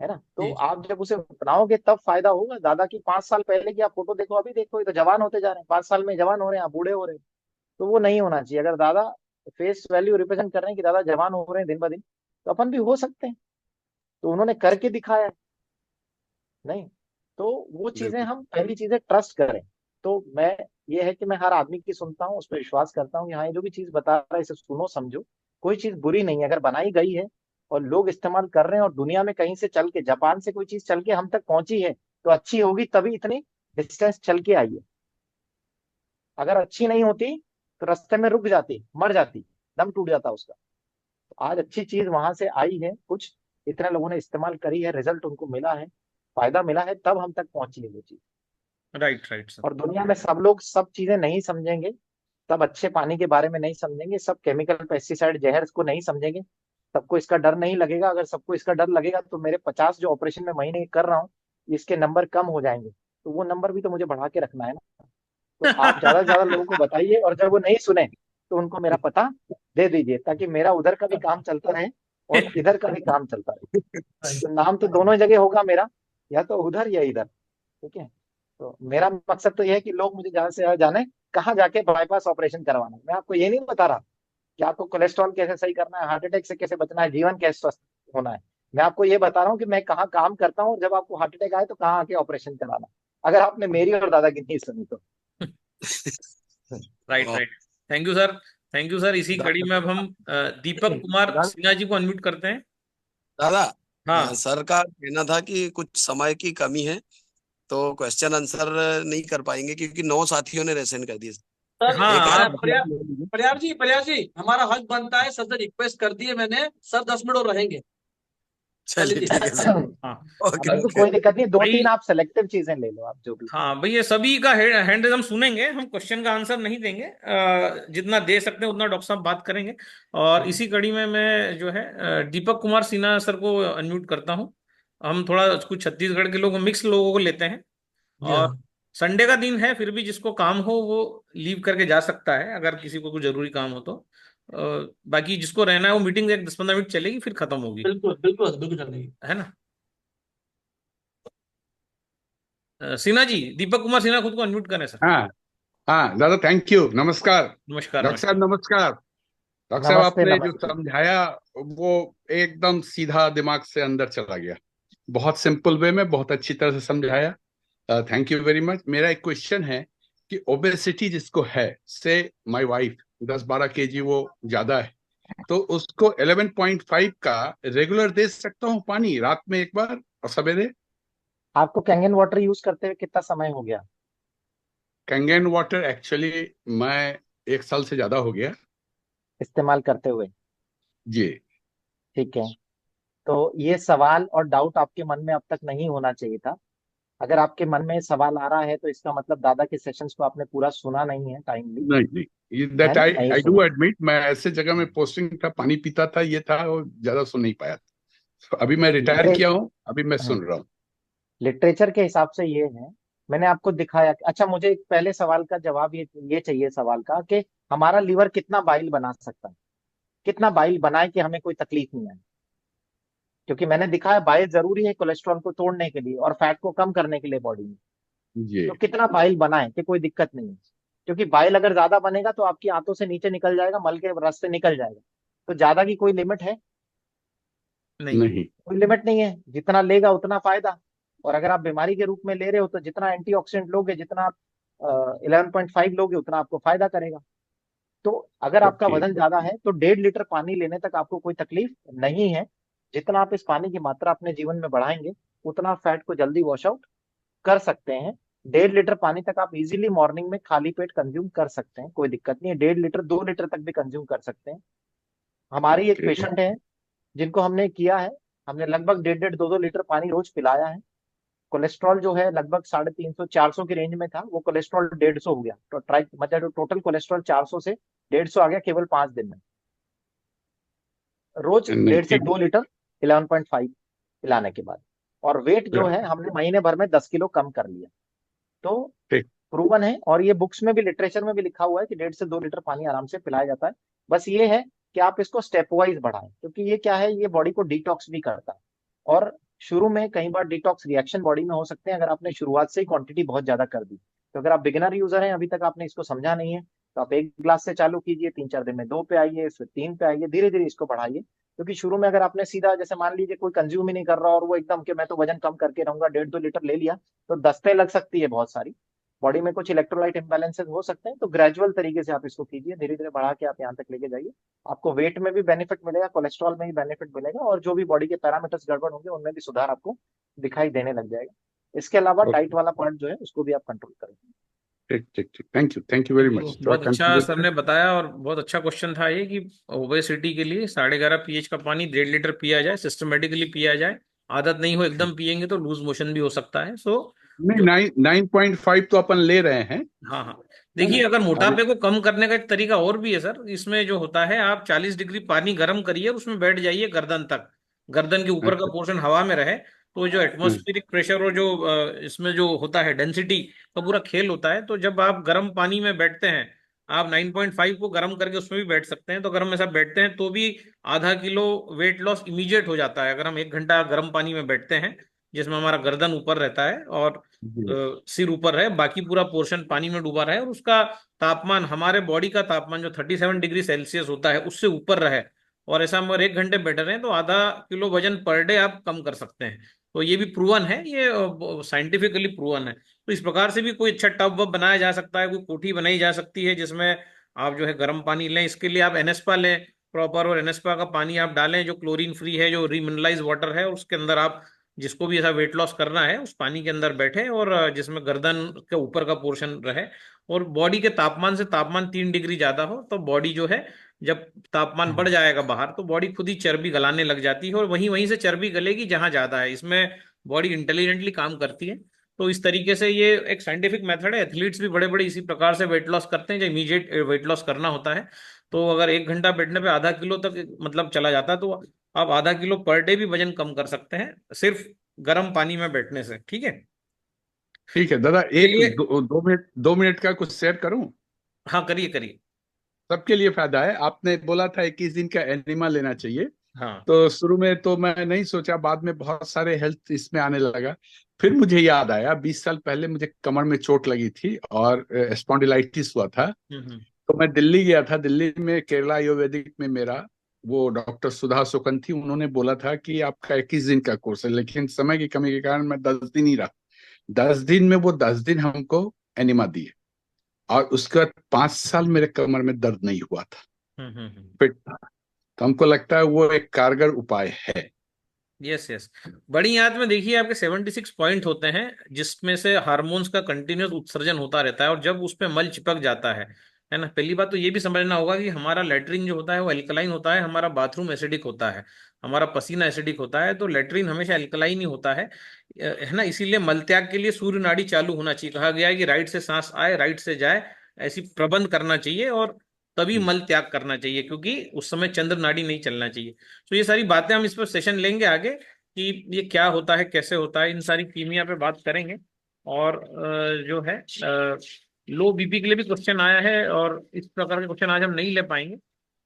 है ना? तो जी आप जब उसे अपनाओगे तब फायदा होगा। दादा की 5 साल पहले की आप फोटो देखो, अभी देखो, ये तो जवान होते जा रहे हैं, 5 साल में जवान हो रहे हैं, आप बूढ़े हो रहे हैं। तो वो नहीं होना चाहिए। अगर दादा फेस वैल्यू रिप्रेजेंट कर रहे हैं कि दादा जवान हो रहे हैं दिन ब दिन, तो अपन भी हो सकते हैं। तो उन्होंने करके दिखाया है, नहीं? तो वो चीजें, बिल्कुल। हम पहली चीजें ट्रस्ट करें। तो मैं, ये है कि मैं हर आदमी की सुनता हूँ, उस पर विश्वास करता हूँ कि हाँ ये जो भी चीज बता रहा है इसे सुनो समझो। कोई चीज बुरी नहीं है, अगर बनाई गई है और लोग इस्तेमाल कर रहे हैं, और दुनिया में कहीं से चल के, जापान से कोई चीज चल के हम तक पहुंची है, तो अच्छी होगी तभी इतनी डिस्टेंस चल के आई है। अगर अच्छी नहीं होती तो रास्ते में रुक जाती, मर जाती, दम टूट जाता उसका। तो आज अच्छी चीज वहां से आई है, कुछ इतने लोगों ने इस्तेमाल करी है, रिजल्ट उनको मिला है, फायदा मिला है, तब हम तक पहुंची है वो चीज। Right, right sir. और दुनिया में सब लोग सब चीजें नहीं समझेंगे, सब अच्छे पानी के बारे में नहीं समझेंगे, सब केमिकल पेस्टिसाइड जहर को नहीं समझेंगे, सबको इसका डर नहीं लगेगा। अगर सबको इसका डर लगेगा तो मेरे 50 जो ऑपरेशन में महीने के कर रहा हूँ, इसके नंबर कम हो जाएंगे। तो वो नंबर भी तो मुझे बढ़ा के रखना है ना। तो आप ज्यादा से ज्यादा लोगों को बताइए, और जब वो नहीं सुने तो उनको मेरा पता दे दीजिए, ताकि मेरा उधर का भी काम चलता रहे और इधर का भी काम चलता रहे। राइट। तो नाम तो दोनों जगह होगा मेरा, या तो उधर या इधर। ठीक है, तो मेरा मकसद तो यह है कि लोग मुझे ज्यादा से ज्यादा जाने कहाँ जाके बाईपास ऑपरेशन करवाना है। मैं आपको ये नहीं बता रहा कि आपको कोलेस्ट्रॉल कैसे सही करना है, हार्ट अटैक से कैसे बचना है, जीवन कैसे स्वस्थ होना है। मैं आपको ये बता रहा हूँ कि मैं कहाँ काम करता हूँ, और जब आपको हार्ट अटैक आए तो कहाँ आके ऑपरेशन कराना। अगर आपने मेरी और दादा की नहीं सुनी तो। राइट, और right. Thank you sir, thank you sir. इसी कड़ी में अब हम दीपक कुमार दादा सिन्हा जी को अनम्यूट करते हैं। दादा, हाँ सर का कहना था कि कुछ समय की कमी है, तो क्वेश्चन आंसर नहीं कर पाएंगे क्योंकि 9 साथियों ने रेसेंड कर दिए। सर हाँ एक मैं आध आप। बाकी आप ले लीजिए। प्रयाग जी हमारा हक बनता है, सर से रिक्वेस्ट कर दी है मैंने, सर 10 मिनट और रहेंगे। कर चलिए लीजिए। ठीक है सर। हाँ अब ओके बिल्कुल ओके। कोई दिक्कत नहीं, दो तीन भाई, आप सेलेक्टिव चीजें ले लो, आप जो भी। हाँ भाई, ये सभी का हैंड हम सुनेंगे, हम क्वेश्चन का आंसर नहीं देंगे, जितना दे सकते हैं उतना डॉक्टर साहब बात करेंगे। और इसी कड़ी में मैं जो है दीपक कुमार सिन्हा सर को अनम्यूट करता हूँ। हम थोड़ा कुछ छत्तीसगढ़ के लोग, मिक्स लोगों को लेते हैं। जी और हाँ। संडे का दिन है, फिर भी जिसको काम हो वो लीव करके जा सकता है, अगर किसी को कुछ जरूरी काम हो तो। बाकी जिसको रहना है वो मीटिंग 10-15 मिनट चलेगी, फिर खत्म होगी, बिल्कुल बिल्कुल बिल्कुल चल रही है ना? सिन्हा जी, दीपक कुमार सिन्हा खुद को अनम्यूट करें सर। हाँ हाँ दादा, थैंक यू। नमस्कार नमस्कार, डॉक्टर साहब, नमस्कार। नमस्कार। डॉक्टर साहब, नमस्ते आपने जो नमस्ते। समझाया वो एकदम सीधा दिमाग से अंदर चला गया। बहुत सिंपल वे में बहुत अच्छी तरह से समझाया। Thank you very much. मेरा एक क्वेश्चन है कि ओबेसिटी जिसको है, से माय वाइफ 10-12 केजी वो ज्यादा है, तो उसको 11.5 का रेगुलर दे सकता हूँ पानी, रात में एक बार और सवेरे? आपको कैंगन वाटर यूज करते हुए कितना समय हो गया? कैंगन वाटर एक्चुअली मैं 1 साल से ज्यादा हो गया। इस्तेमाल करते हुए? जी। ठीक है। तो ये सवाल और डाउट आपके मन में अब तक नहीं होना चाहिए था। अगर आपके मन में सवाल आ रहा है तो इसका मतलब दादा के सेशंस को आपने पूरा सुना नहीं है टाइमली, नहीं नहीं, है दैट ना? आई नहीं आई सुना। डू एडमिट, मैं ऐसे जगह में हाँ। पोस्टिंग था, पानी पीता था, ये था, और ज्यादा सुन नहीं पाया था। तो अभी मैं रिटायर लिटरे किया हूँ, अभी मैं हाँ, सुन रहा हूँ। लिटरेचर के हिसाब से ये है। मैंने आपको दिखाया। अच्छा, मुझे एक पहले सवाल का जवाब ये चाहिए सवाल का कि हमारा लीवर कितना बाइल बना सकता है, कितना बाइल बनाए कि हमें कोई तकलीफ नहीं आए। क्योंकि मैंने दिखाया बाइल जरूरी है कोलेस्ट्रॉल को तोड़ने के लिए और फैट को कम करने के लिए बॉडी में। जी। तो कितना बाइल बनाए कि कोई दिक्कत नहीं है। क्योंकि बाइल अगर ज्यादा बनेगा तो आपकी आंतों से नीचे निकल जाएगा, मल के रास्ते निकल जाएगा। तो ज्यादा की कोई लिमिट है? नहीं। नहीं। कोई लिमिट नहीं है। जितना लेगा उतना फायदा। और अगर आप बीमारी के रूप में ले रहे हो तो जितना एंटीऑक्सीडेंट लोगे, जितना आप 11.5 लोगे, उतना आपको फायदा करेगा। तो अगर आपका ओके। वजन ज्यादा है तो 1.5 लीटर पानी लेने तक आपको कोई तकलीफ नहीं है। जितना आप इस पानी की मात्रा अपने जीवन में बढ़ाएंगे, उतना फैट को जल्दी वॉश आउट कर सकते हैं। 1.5 लीटर पानी तक आप इजीली मॉर्निंग में खाली पेट कंज्यूम कर सकते हैं, कोई दिक्कत नहीं है। 1.5 लीटर 2 लीटर तक भी कंज्यूम कर सकते हैं। हमारी एक ओके। पेशेंट है जिनको हमने किया है। हमने लगभग 1.5-1.5 2 लीटर पानी रोज पिलाया है। कोलेस्ट्रॉल जो है लगभग 350-400 की रेंज में था, वो कोलेस्ट्रॉल 150 हो गया। तो ट्राई मतलब टोटल कोलेस्ट्रॉल 400 से 150 आ गया केवल 5 दिन में। रोज नहीं, 1.5 से 2 लीटर 11.5 पिलाने के बाद। और वेट जो है हमने महीने भर में 10 किलो कम कर लिया। तो ठीक। प्रूवन है, और ये बुक्स में भी लिटरेचर में भी लिखा हुआ है कि 1.5 से 2 लीटर पानी आराम से पिलाया जाता है। बस ये है कि आप इसको स्टेप वाइज बढ़ाएं, क्योंकि ये क्या है, ये बॉडी को डिटॉक्स भी करता है। और शुरू में कई बार डिटॉक्स रिएक्शन बॉडी में हो सकते हैं अगर आपने शुरुआत से ही क्वांटिटी बहुत ज्यादा कर दी। तो अगर आप बिगिनर यूजर हैं, अभी तक आपने इसको समझा नहीं है, तो आप 1 गिलास से चालू कीजिए, 3-4 दिन में 2 पे आइए, फिर 3 पे आइए, धीरे धीरे इसको बढ़ाइए। क्योंकि शुरू में अगर आपने सीधा, जैसे मान लीजिए कोई कंज्यूम ही नहीं कर रहा और वो एकदम कि मैं तो वजन कम करके रहूंगा, 1.5-2 लीटर ले लिया, तो दस्तें लग सकती है बहुत सारी। बॉडी में कुछ इलेक्ट्रोलाइट इम्बैलेंसेस हो सकते हैं। तो ग्रेजुअल तरीके से आप इसको कीजिए, धीरे धीरे बढ़ा के आप यहाँ तक लेके जाइए। आपको वेट में भी बेनिफिट मिलेगा, कोलेस्ट्रॉल में भी बेनिफिट मिलेगा, और जो भी बॉडी के पैरामीटर्स गड़बड़ होंगे उनमें भी सुधार आपको दिखाई देने लग जाएगा। इसके अलावा डाइट ओके। वाला पॉइंट जो है उसको भी आप कंट्रोल करें। ठीक ठीक ठीक, थैंक यू वेरी तो मच। थोड़ा बहुत अच्छा सर कंफ्यूजन ने बताया, और बहुत अच्छा क्वेश्चन था ये कि ओबेसिटी के लिए 11.5 pH का पानी 1.5 लीटर पिया जाए, सिस्टमेटिकली पिया जाए। आदत नहीं हो एकदम पियेंगे तो लूज मोशन भी हो सकता है। सो नहीं, जो 9.5 तो अपन ले रहे हैं, हाँ हाँ, है ना? देखिए अगर अभी मोटापे को कम करने का एक तरीका और भी है सर। इसमें जो होता है, आप 40 डिग्री पानी गर्म करिए और उसमें बैठ जाइए गर्दन तक। गर्दन के ऊपर का अच्छा। पोर्शन हवा में रहे, तो जो हम्म। एटमॉस्फेरिक प्रेशर और जो इसमें जो होता है डेंसिटी का पूरा खेल होता है। तो जब आप गर्म पानी में बैठते हैं, आप 9.5 को गर्म करके उसमें भी बैठ सकते हैं। तो अगर हम ऐसा बैठते हैं तो भी आधा किलो वेट लॉस इमीडिएट हो जाता है, अगर हम 1 घंटा गर्म पानी में बैठते हैं, जिसमें हमारा गर्दन ऊपर रहता है और जी। सिर ऊपर रहे, बाकी पूरा पोर्शन पानी में डूबा रहे, और उसका तापमान, हमारे बॉडी का तापमान जो 37 डिग्री सेल्सियस होता है, उससे ऊपर रहे, और ऐसा हम अगर 1 घंटे बैठे रहे तो आधा किलो वजन पर डे आप कम कर सकते हैं। तो ये भी प्रूवन है, ये साइंटिफिकली प्रूवन है। तो इस प्रकार से भी कोई अच्छा टब वब बनाया जा सकता है, कोई कोठी बनाई जा सकती है जिसमें आप जो है गर्म पानी लें। इसके लिए आप एनेस्पा लें प्रॉपर, और एनेस्पा का पानी आप डालें जो क्लोरीन फ्री है, जो रीमिनरलाइज वाटर है, उसके अंदर आप, जिसको भी ऐसा वेट लॉस करना है, उस पानी के अंदर बैठे, और जिसमें गर्दन के ऊपर का पोर्शन रहे, और बॉडी के तापमान से तापमान 3 डिग्री ज्यादा हो, तो बॉडी जो है, जब तापमान बढ़ जाएगा बाहर, तो बॉडी खुद ही चर्बी गलाने लग जाती है, और वहीं वहीं से चर्बी गलेगी जहां ज्यादा है। इसमें बॉडी इंटेलिजेंटली काम करती है। तो इस तरीके से ये एक साइंटिफिक मेथड है। एथलीट्स भी बड़े बड़े इसी प्रकार से वेट लॉस करते हैं, जब इमीडिएट वेट लॉस करना होता है। तो अगर 1 घंटा बैठने पे आधा किलो तक मतलब चला जाता है, तो आप आधा किलो पर डे भी वजन कम कर सकते हैं, सिर्फ गर्म पानी में बैठने से। ठीक है। ठीक है दादा, एक चलिए। 2 मिनट का कुछ शेयर करूं? हाँ, करिए करिए। सबके लिए फायदा है। आपने बोला था 21 दिन का एनिमा लेना चाहिए, हाँ। तो शुरू में तो मैं नहीं सोचा, बाद में बहुत सारे हेल्थ इसमें आने लगा। फिर मुझे याद आया, 20 साल पहले मुझे कमर में चोट लगी थी और स्पॉन्डिलाइटिस हुआ था। हम्म। तो मैं दिल्ली गया था। दिल्ली में केरला आयुर्वेदिक में मेरा वो डॉक्टर सुधा सुकन थी। उन्होंने बोला था कि आपका 21 दिन का कोर्स है, लेकिन समय की कमी के कारण मैं 10 दिन ही रहा। 10 दिन में वो 10 दिन हमको एनिमा दिए, और उसके बाद 5 साल मेरे कमर में दर्द नहीं हुआ था, हम्म। फिट था। तो हमको लगता है वो एक कारगर उपाय है। Yes yes. बड़ी आंत में देखिए आपके 76 पॉइंट होते हैं, जिसमें से हार्मोन्स का कंटिन्यूस उत्सर्जन होता रहता है, और जब उस पे मल चिपक जाता है ना। पहली बात तो ये भी समझना होगा कि हमारा लेटरिन जो होता है वो एल्कलाइन होता है, हमारा बाथरूम एसिडिक होता है, हमारा पसीना एसिडिक होता है, तो लेटरिन हमेशा एल्कलाइन ही होता है ना। इसीलिए मल त्याग के लिए सूर्य नाड़ी चालू होना चाहिए। कहा गया है कि राइट से सांस आए राइट से जाए, ऐसी प्रबंध करना चाहिए, और तभी मल त्याग करना चाहिए, क्योंकि उस समय चंद्र नाड़ी नहीं चलना चाहिए। तो ये सारी बातें हम इस पर सेशन लेंगे आगे, कि ये क्या होता है कैसे होता है, इन सारी कीमिया पे बात करेंगे। और जो है लो बीपी के लिए भी क्वेश्चन आया है, और इस प्रकार के क्वेश्चन आज हम नहीं ले पाएंगे।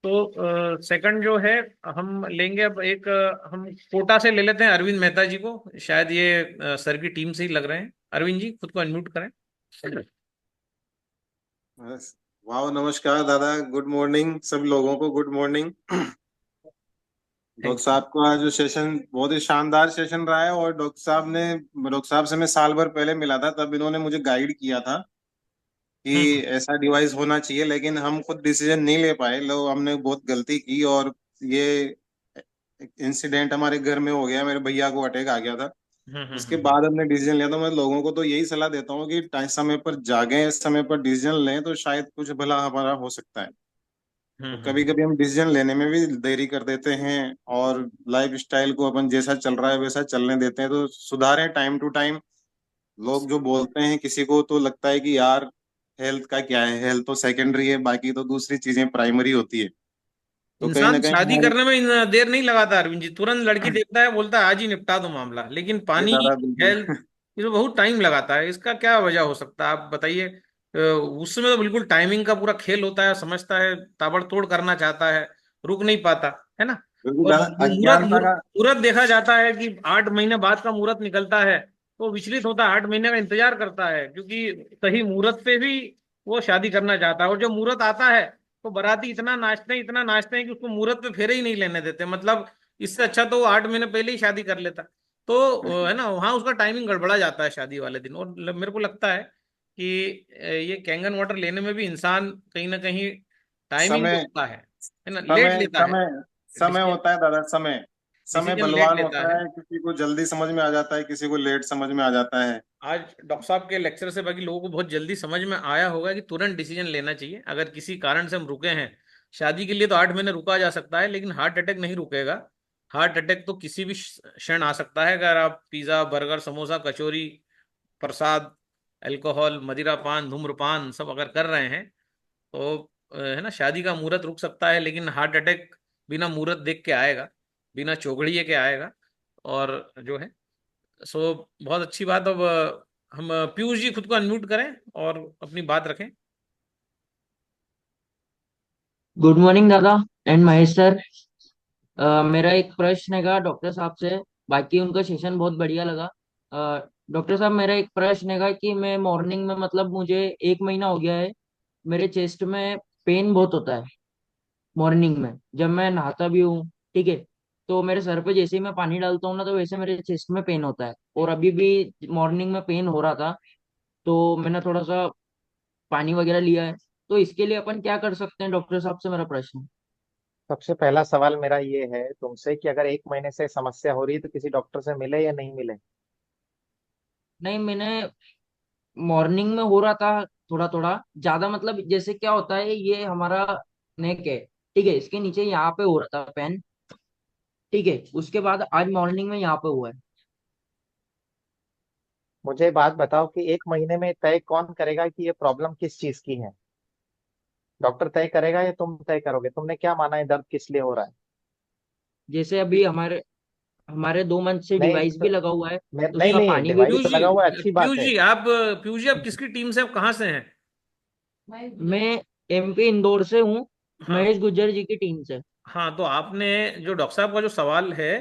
तो सेकंड जो है हम लेंगे अब एक हम कोटा से ले लेते हैं अरविंद मेहता जी को, शायद ये सर की टीम से ही लग रहे हैं। अरविंद जी खुद को अनम्यूट करें। बस। वाह, नमस्कार दादा, गुड मॉर्निंग सब लोगों को, गुड मॉर्निंग। डॉक्टर साहब का जो सेशन बहुत ही शानदार सेशन रहा है, और डॉक्टर साहब से मैं साल भर पहले मिला था, तब इन्होंने मुझे गाइड किया था कि ऐसा डिवाइस होना चाहिए, लेकिन हम खुद डिसीजन नहीं ले पाए। लोग हमने बहुत गलती की, और ये इंसिडेंट हमारे घर में हो गया, मेरे भैया को अटैक आ गया था। उसके बाद हमने डिसीजन लिया। तो मैं लोगों को तो यही सलाह देता हूँ कि टाइम समय पर जागें, समय पर डिसीजन लें, तो शायद कुछ भला हमारा हो सकता है। तो कभी कभी हम डिसीजन लेने में भी देरी कर देते हैं, और लाइफ स्टाइल को अपन जैसा चल रहा है वैसा चलने देते हैं। तो सुधारें टाइम टू टाइम। लोग जो बोलते हैं, किसी को तो लगता है कि यार हेल्थ का क्या है, हेल्थ तो सेकेंडरी है, बाकी तो दूसरी चीजें प्राइमरी होती है। तो कहीं ना इंसान कहीं शादी हेल्थ। करने में देर नहीं लगाता अरविंद जी, तुरंत लड़की देखता है, बोलता है आज ही निपटा दो मामला, लेकिन ये पानी दादा बिल्कुल। हेल्थ इसमें बहुत टाइम लगाता है। इसका क्या वजह हो सकता है, आप बताइए। उसमें तो बिल्कुल टाइमिंग का पूरा खेल होता है, समझता है, ताबड़तोड़ करना चाहता है, रुक नहीं पाता, है ना। बिल्कुल और दादा, मुहूर्त अज्ञानता का। मुहूर्त देखा जाता है कि 8 महीने बाद का मुहूर्त निकलता है, तो विचलित होता है, 8 महीने का इंतजार करता है, क्योंकि सही मुहूर्त पे भी वो शादी करना चाहता है। और जब मुहूर्त आता है तो बाराती इतना नाचते हैं कि उसको मुहूर्त पे फेरे ही नहीं लेने देते। मतलब इससे अच्छा तो वो 8 महीने पहले ही शादी कर लेता। तो है ना, वहां उसका टाइमिंग गड़बड़ा जाता है शादी वाले दिन। और मेरे को लगता है कि ये कैंगन वाटर लेने में भी इंसान कहीं ना कहीं टाइमिंग समय जोड़ता है ना, लेट समय लेता है समय समय डिसीजन, होता है दादा, समय। समय डिसीजन लेट बलवान लेता होता है। है, किसी को जल्दी समझ में आ जाता है, किसी को लेट समझ में आ जाता है। आज डॉक्टर साहब के लेक्चर से बाकी लोगों को बहुत जल्दी समझ में आया होगा कि तुरंत डिसीजन लेना चाहिए। अगर किसी कारण से हम रुके हैं शादी के लिए, तो 8 महीने रुका जा सकता है, लेकिन हार्ट अटैक नहीं रुकेगा। हार्ट अटैक तो किसी भी क्षण आ सकता है, अगर आप पिज्जा बर्गर समोसा कचौरी प्रसाद अल्कोहल मदिरा पान धूम्रपान सब अगर कर रहे हैं, तो है ना, शादी का मुहूर्त रुक सकता है, लेकिन हार्ट अटैक बिना मुहूर्त देख के आएगा, बिना चौघड़िए के आएगा। और जो है सो बहुत अच्छी बात। अब हम पीयूष जी खुद को अनम्यूट करें और अपनी बात रखें। गुड मॉर्निंग दादा एंड महेश सर। मेरा एक प्रश्न हैगा डॉक्टर साहब से। बाकी उनका सेशन बहुत बढ़िया लगा। डॉक्टर साहब, मेरा एक प्रश्न हैगा कि मैं मॉर्निंग में, मतलब मुझे 1 महीना हो गया है, मेरे चेस्ट में पेन बहुत होता है मॉर्निंग में, जब मैं नहाता भी हूँ। ठीक है। तो मेरे सर पे जैसे ही मैं पानी डालता हूँ ना, तो वैसे मेरे चेस्ट में पेन होता है, और अभी भी मॉर्निंग में पेन हो रहा था। तो मैंने थोड़ा सा पानी वगैरह लिया है। तो इसके लिए अपन क्या कर सकते हैं डॉक्टर साहब से, मेरा प्रश्न। सबसे पहला सवाल मेरा ये है तुमसे कि अगर 1 महीने से समस्या हो रही है तो किसी डॉक्टर से मिले या नहीं मिले? नहीं, मैंने मॉर्निंग में हो रहा था थोड़ा थोड़ा ज्यादा। मतलब जैसे क्या होता है, ये हमारा नेक है, ठीक है, इसके नीचे यहाँ पे हो रहा था पेन। ठीक है, उसके बाद आज मॉर्निंग में यहाँ पे हुआ है। मुझे बात बताओ कि 1 महीने में तय कौन करेगा कि ये प्रॉब्लम किस चीज की है? डॉक्टर तय करेगा या तुम तय करोगे? तुमने क्या माना है दर्द किस लिए हो रहा है? जैसे अभी हमारे हमारे 2 मंथ से नहीं डिवाइस भी तो, लगा हुआ है, नहीं उसका नहीं, पानी भी। डिवाइस लगा हुआ है, अच्छी बात है। पीयूष जी आप किसकी टीम से, आप कहाँ से हैं? मैं एमपी इंदौर से हूँ, हाँ महेश गुज्जर जी की टीम से। हाँ, तो आपने जो डॉक्टर साहब का जो सवाल है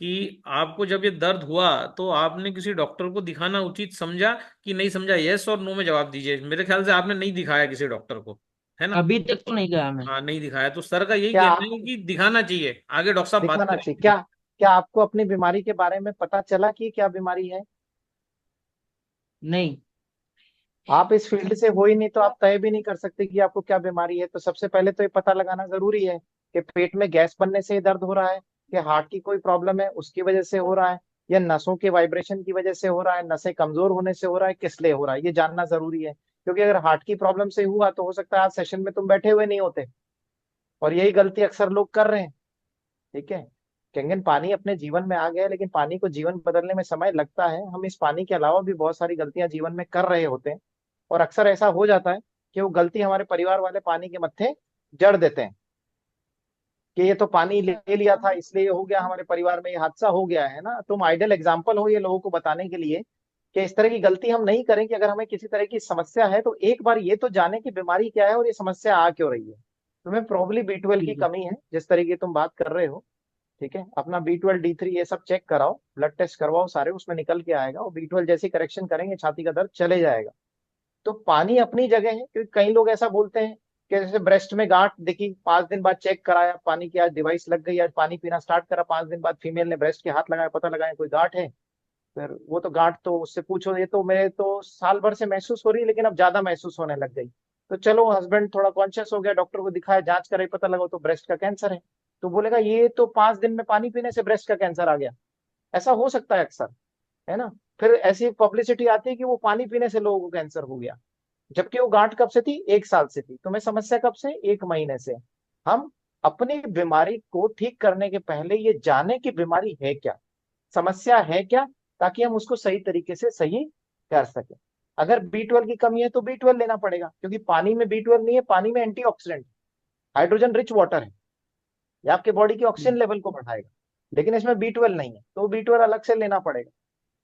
कि आपको जब ये दर्द हुआ तो आपने किसी डॉक्टर को दिखाना उचित समझा कि नहीं समझा, यस और नो में जवाब दीजिए। मेरे ख्याल से आपने नहीं दिखाया किसी डॉक्टर को, है ना। अभी तक तो नहीं गया मैं। हाँ नहीं दिखाया, तो सर का यही क्या कहना आप है कि दिखाना चाहिए। आगे डॉक्टर साहब बात दिखाना चाहिए करेंगे। क्या? क्या आपको अपनी बीमारी के बारे में पता चला कि क्या बीमारी है? नहीं। आप इस फील्ड से हो ही नहीं, तो आप तय भी नहीं कर सकते कि आपको क्या बीमारी है। तो सबसे पहले तो ये पता लगाना जरूरी है। कि पेट में गैस बनने से दर्द हो रहा है, कि हार्ट की कोई प्रॉब्लम है उसकी वजह से हो रहा है, या नसों के वाइब्रेशन की वजह से हो रहा है, नसें कमजोर होने से हो रहा है, किस लिए हो रहा है, ये जानना जरूरी है। क्योंकि अगर हार्ट की प्रॉब्लम से हुआ तो हो सकता है आज सेशन में तुम बैठे हुए नहीं होते, और यही गलती अक्सर लोग कर रहे हैं। ठीक है, कंगन पानी अपने जीवन में आ गया है, लेकिन पानी को जीवन बदलने में समय लगता है। हम इस पानी के अलावा भी बहुत सारी गलतियां जीवन में कर रहे होते हैं, और अक्सर ऐसा हो जाता है कि वो गलती हमारे परिवार वाले पानी के मत्थे जड़ देते हैं कि ये तो पानी ले लिया था इसलिए ये हो गया, हमारे परिवार में ये हादसा हो गया है ना। तुम आइडियल एग्जाम्पल हो ये लोगों को बताने के लिए कि इस तरह की गलती हम नहीं करें, कि अगर हमें किसी तरह की समस्या है तो एक बार ये तो जाने कि बीमारी क्या है और ये समस्या आ क्यों रही है। तुम्हें प्रॉब्ली B12 की कमी है जिस तरीके तुम बात कर रहे हो। ठीक है, अपना B12 D3 ये सब चेक कराओ, ब्लड टेस्ट करवाओ, सारे उसमें निकल के आएगा, और B12 जैसी करेक्शन करेंगे छाती का दर्द चले जाएगा। तो पानी अपनी जगह है, क्योंकि कई लोग ऐसा बोलते हैं कि जैसे ब्रेस्ट में गांठ दिखी, 5 दिन बाद चेक कराया, पानी की आज डिवाइस लग गई, आज पानी पीना स्टार्ट करा, 5 दिन बाद फीमेल ने ब्रेस्ट के हाथ लगाया, पता लगाया कोई गांठ है। फिर वो तो गांठ तो उससे पूछो, ये तो मेरे तो साल भर से महसूस हो रही है लेकिन अब ज्यादा महसूस होने लग गई। तो चलो हस्बैंड थोड़ा कॉन्शियस हो गया, डॉक्टर को दिखाया, जांच कराई, पता लगा तो ब्रेस्ट का कैंसर है। तो बोलेगा ये तो 5 दिन में पानी पीने से ब्रेस्ट का कैंसर आ गया। ऐसा हो सकता है अक्सर, है ना। फिर ऐसी पब्लिसिटी आती है कि वो पानी पीने से लोगों को कैंसर हो गया, जबकि वो गांठ कब से थी, 1 साल से थी। तुम्हें समस्या कब से, 1 महीने से। हम अपनी बीमारी को ठीक करने के पहले ये जाने कि बीमारी है क्या, समस्या है क्या, ताकि हम उसको सही तरीके से सही कर सके। अगर B12 की कमी है तो B12 लेना पड़ेगा, क्योंकि पानी में B12 नहीं है, पानी में एंटीऑक्सीडेंट, हाइड्रोजन रिच वाटर है, ये आपके बॉडी की ऑक्सीजन लेवल को बढ़ाएगा। लेकिन इसमें B12 नहीं है तो B12 अलग से लेना पड़ेगा।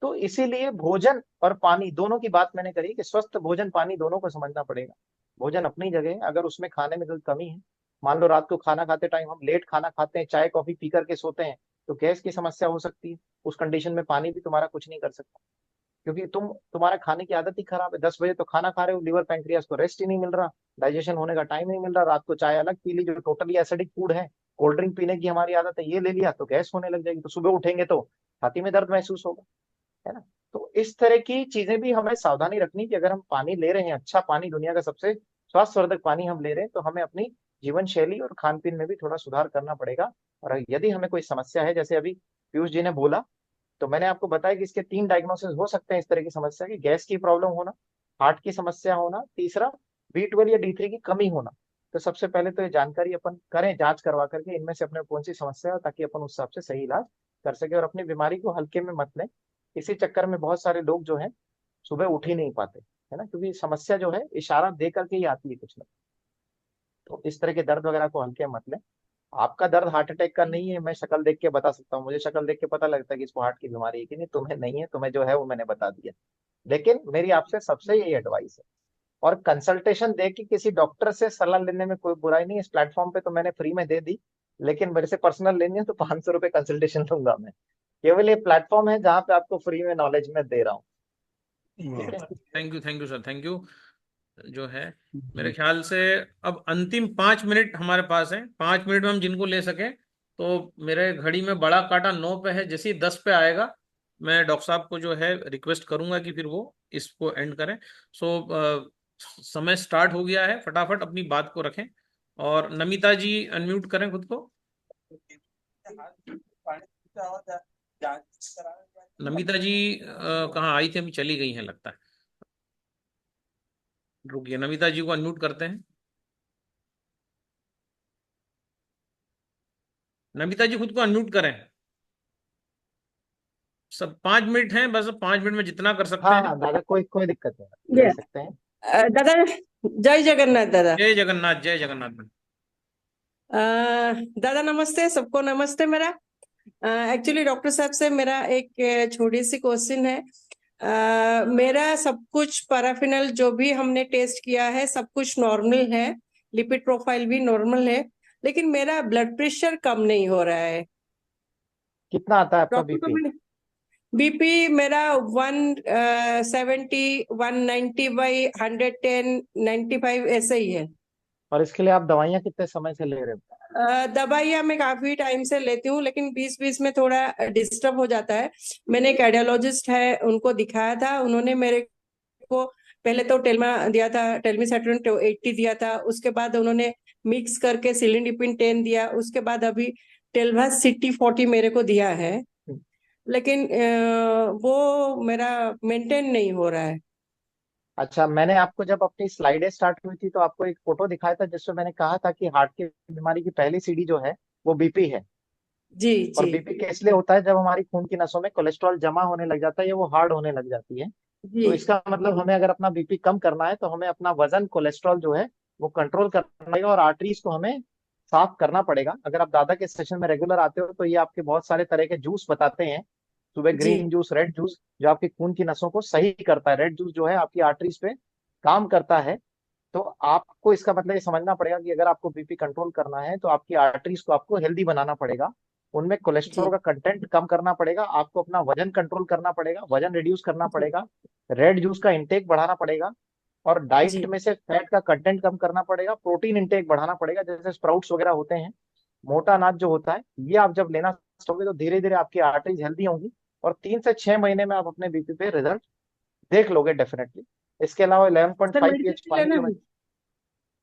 तो इसीलिए भोजन और पानी दोनों की बात मैंने करी कि स्वस्थ भोजन पानी दोनों को समझना पड़ेगा। भोजन अपनी जगह है, अगर उसमें खाने में कोई कमी है, मान लो रात को खाना खाते टाइम हम लेट खाना खाते हैं, चाय कॉफी पी करके सोते हैं, तो गैस की समस्या हो सकती है। उस कंडीशन में पानी भी तुम्हारा कुछ नहीं कर सकता, क्योंकि तुम्हारा खाने की आदत ही खराब है। 10 बजे तो खाना खा रहे हो, लिवर पैंक्रियास को रेस्ट ही नहीं मिल रहा, डाइजेशन होने का टाइम नहीं मिल रहा, रात को चाय अलग पी ली जो टोटली एसिडिक फूड है, कोल्ड ड्रिंक पीने की हमारी आदत है, ये ले लिया तो गैस होने लग जाएगी, तो सुबह उठेंगे तो छाती में दर्द महसूस होगा, है ना। तो इस तरह की चीजें भी हमें सावधानी रखनी कि अगर हम पानी ले रहे हैं, अच्छा पानी, दुनिया का सबसे स्वास्थ्यवर्धक पानी हम ले रहे हैं, तो हमें अपनी जीवन शैली और खान पीन में भी थोड़ा सुधार करना पड़ेगा। और यदि हमें कोई समस्या है, जैसे अभी पीयूष जी ने बोला, तो मैंने आपको बताया कि इसके 3 डायग्नोसिस हो सकते हैं इस तरह की समस्या की, गैस की प्रॉब्लम होना, हार्ट की समस्या होना, तीसरा B12 या D3 की कमी होना। तो सबसे पहले तो ये जानकारी अपन करें, जांच करवा करके इनमें से अपने कौन सी समस्या है, ताकि अपन उस हिसाब से सही इलाज कर सके, और अपनी बीमारी को हल्के में मत लें। इसी चक्कर में बहुत सारे लोग जो है सुबह उठ ही नहीं पाते, है ना, क्योंकि समस्या जो है इशारा दे करके ही आती है कुछ ना। तो इस तरह के दर्द वगैरह को हल्के में मत लें। आपका दर्द हार्ट अटैक का नहीं है, मैं शक्ल देख के बता सकता हूँ, मुझे शक्ल देख के पता लगता है कि इसको हार्ट की बीमारी है कि नहीं। तुम्हें नहीं है, तुम्हें जो है वो मैंने बता दिया। लेकिन मेरी आपसे सबसे यही एडवाइस है, और कंसल्टेशन दे के किसी डॉक्टर से सलाह लेने में कोई बुराई नहीं है। इस प्लेटफॉर्म पे तो मैंने फ्री में दे दी, लेकिन मेरे से पर्सनल लेनी है तो 500 रुपये कंसल्टेशन लूंगा मैं। केवल ये प्लेटफॉर्म है जहाँ पे आपको फ्री में नॉलेज में दे रहा हूँ। ठीक है, thank you sir, thank you. जो है मेरे ख्याल से अब अंतिम 5 मिनट हमारे पास है, 5 मिनट में हम जिनको ले सके। तो मेरे घड़ी में बड़ा काटा 9 पे है, जैसे ही 10 पे आएगा मैं डॉक्टर साहब को जो है रिक्वेस्ट करूंगा कि फिर वो इसको एंड करें। सो समय स्टार्ट हो गया है, फटाफट अपनी बात को रखें। और नमिता जी अनम्यूट करें खुद को। नमिता जी कहाँ आई थी, अभी चली गई हैं लगता है। रुकिए, नमिता जी को अनम्यूट करते हैं। नमिता जी खुद को अनम्यूट करें। सब 5 मिनट हैं बस, 5 मिनट में जितना कर सकते हाँ हैं। हाँ दादा, कोई दिक्कत नहीं, ले सकते हैं। दादा जय जगन्नाथ। दादा जय जगन्नाथ, जय जगन्नाथ। दादा नमस्ते, सबको नमस्ते। मेरा एक्चुअली डॉक्टर साहब से मेरा एक छोटी सी क्वेश्चन है। मेरा सब कुछ पैराफिनल जो भी हमने टेस्ट किया है सब कुछ नॉर्मल है, लिपिड प्रोफाइल भी नॉर्मल है, लेकिन मेरा ब्लड प्रेशर कम नहीं हो रहा है। कितना आता है आपका डॉक्टर को BP? मैंने बीपी मेरा 170 190/110 95 ऐसे ही है। और इसके लिए आप दवाइयाँ कितने समय से ले रहे हो? दवाइयाँ मैं काफी टाइम से लेती हूँ, लेकिन बीच बीच में थोड़ा डिस्टर्ब हो जाता है। मैंने एक कार्डियोलॉजिस्ट है उनको दिखाया था, उन्होंने मेरे को पहले तो टेल्मा दिया था, टेल्मिसैटरिन 80 दिया था, उसके बाद उन्होंने मिक्स करके सिलिंडिपिन 10 दिया, उसके बाद अभी टेल्वास CT40 मेरे को दिया है, लेकिन वो मेरा मेंटेन नहीं हो रहा है। अच्छा, मैंने आपको जब अपनी स्लाइडें स्टार्ट हुई थी तो आपको एक फोटो दिखाया था जिसमें मैंने कहा था कि हार्ट की बीमारी की पहली सीढ़ी जो है वो बीपी है। जी और जी बीपी किस लिए होता है? जब हमारी खून की नसों में कोलेस्ट्रॉल जमा होने लग जाता है या वो हार्ड होने लग जाती है। जी तो इसका मतलब हमें अगर अपना बीपी कम करना है तो हमें अपना वजन, कोलेस्ट्रॉल जो है वो कंट्रोल करना पड़ेगा और आर्टरीज को हमें साफ करना पड़ेगा। अगर आप दादा के सेशन में रेगुलर आते हो तो ये आपके बहुत सारे तरह के जूस बताते हैं, सुबह जी ग्रीन जूस, रेड जूस, जो आपकी खून की नसों को सही करता है। रेड जूस जो है आपकी आर्टरीज पे काम करता है। तो आपको इसका मतलब ये समझना पड़ेगा कि अगर आपको बीपी कंट्रोल करना है तो आपकी आर्टरीज को आपको हेल्दी बनाना पड़ेगा, उनमें कोलेस्ट्रॉल जी का कंटेंट कम करना पड़ेगा, आपको अपना वजन कंट्रोल करना पड़ेगा, वजन रिड्यूस करना पड़ेगा, रेड जूस का इंटेक बढ़ाना पड़ेगा, और डाइट जी में से फैट का कंटेंट कम करना पड़ेगा, प्रोटीन इंटेक बढ़ाना पड़ेगा, जैसे स्प्राउट्स वगैरह होते हैं, मोटा अनाज जो होता है, ये आप जब लेना स्टार्ट तो धीरे धीरे आपकी आर्टरीज हेल्दी होंगी और 3 से 6 महीने में आप अपने बीपी पे रिजल्ट देख लोगे डेफिनेटली। इसके अलावा सर 11.5 मेडिसिन पीएच भी पानी लेना जो मैं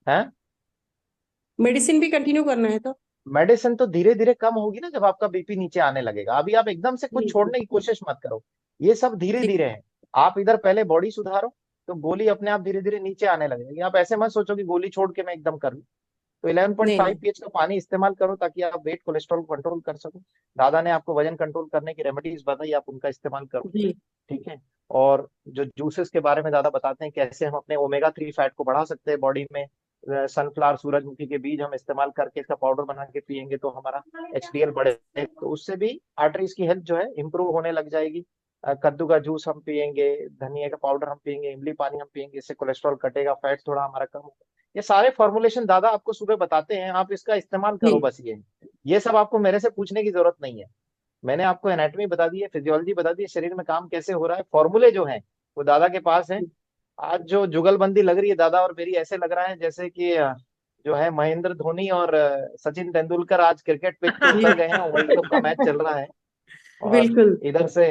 है? है, मेडिसिन भी कंटिन्यू करना है तो? मेडिसिन तो धीरे धीरे कम होगी ना जब आपका बीपी नीचे आने लगेगा। अभी आप एकदम से कुछ जी जी छोड़ने की कोशिश मत करो, ये सब धीरे ठीक धीरे है। है। आप इधर पहले बॉडी सुधारो तो गोली अपने आप धीरे धीरे नीचे आने लगेगी। आप ऐसे मत सोचो कि गोली छोड़ के मैं एकदम कर लूं। तो नहीं 11.5 नहीं पीएच का पानी इस्तेमाल करो ताकि आप वेट, कोलेस्ट्रॉल कंट्रोल कर सको। दादा ने आपको वजन कंट्रोल करने की रेमेडीज बताई, आप उनका इस्तेमाल करो। जी ठीक है। और जो जूसेस के बारे में ज्यादा बताते हैं कैसे हम अपने ओमेगा 3 फैट को बढ़ा सकते हैं बॉडी में। सनफ्लावर, सूरजमुखी के बीज हम इस्तेमाल करके इसका पाउडर बना के पियेंगे तो हमारा HDL बढ़े, तो उससे भी आर्टरीज की हेल्थ जो है इंप्रूव होने लग जाएगी। कद्दू का जूस हम पियेंगे, धनिया का पाउडर हम पियेंगे, इमली पानी हम पियेंगे, इससे कोलेस्ट्रॉल कटेगा, फैट थोड़ा हमारा कम होगा। ये सारे फॉर्मुलेशन दादा आपको सुबह बताते हैं, आप इसका इस्तेमाल करो जी बस। ये सब आपको मेरे से पूछने की जरूरत नहीं है। मैंने आपको एनाटॉमी बता दी है, फिजियोलॉजी बता दी है, शरीर में काम कैसे हो रहा है, फॉर्मूले जो हैं वो दादा के पास हैं। आज जो जुगलबंदी लग रही है दादा और मेरी, ऐसे लग रहा है जैसे कि जो है महेंद्र धोनी और सचिन तेंदुलकर आज क्रिकेट पिच पे जी उतर गए हैं, वर्ल्ड कप का मैच चल रहा है। और बिल्कुल। इधर से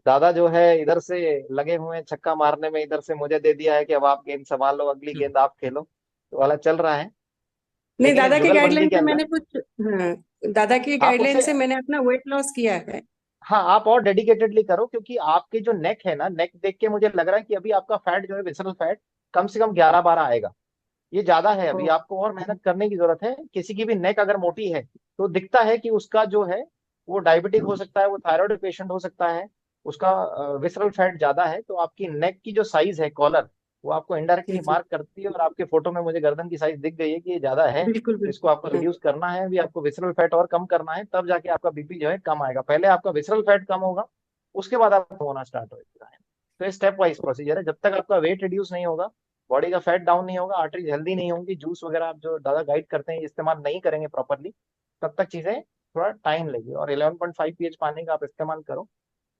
दादा जो है इधर से लगे हुए हैं छक्का मारने में, इधर से मुझे दे दिया है कि अब आप गेंद संभालो, अगली गेंद आप खेलो, तो वाला चल रहा है। नहीं, लेकिन इस दादा के जुगलबंदी गाइडलाइन के से अंदर मैंने कुछ, हाँ, दादा की आप गाइडलाइन उसे, से मैंने अपना वेट लॉस किया है। हाँ आप और डेडिकेटेडली करो, क्योंकि आपके जो नेक है ना, नेक देख के मुझे लग रहा है कि अभी आपका फैट जो है, विसरल फैट, कम से कम 11-12 आएगा। ये ज्यादा है, अभी ओ, आपको और मेहनत करने की जरूरत है। किसी की भी नेक अगर मोटी है तो दिखता है कि उसका जो है वो डायबिटिक हो सकता है, वो थायराइड पेशेंट हो सकता है, उसका विसरल फैट ज्यादा है। तो आपकी नेक की जो साइज है, कॉलर, वो आपको जी इनडायरेक्टली जी मार्क करती है। और आपके फोटो में मुझे गर्दन की साइज दिख गई है कि ये ज्यादा है, बिल्कुल तो इसको बिल्कुल। आपको हाँ रिड्यूस करना है। अभी आपको विसरल फैट और कम करना है, तब जाके आपका बीपी जो है कम आएगा। पहले आपका विसरल फैट कम होगा, उसके बाद आपका होना स्टार्ट होगा। तो ये स्टेप वाइज प्रोसीजर है। जब तक आपका वेट रिड्यूस नहीं होगा, बॉडी का फैट डाउन नहीं होगा, आर्टरीज हेल्दी नहीं होंगी, जूस वगैरह आप जो दादा गाइड करते हैं इस्तेमाल नहीं करेंगे प्रॉपरली, तब तक चीजें थोड़ा टाइम लेगी। और 11.5 पीएच पानी का आप इस्तेमाल करो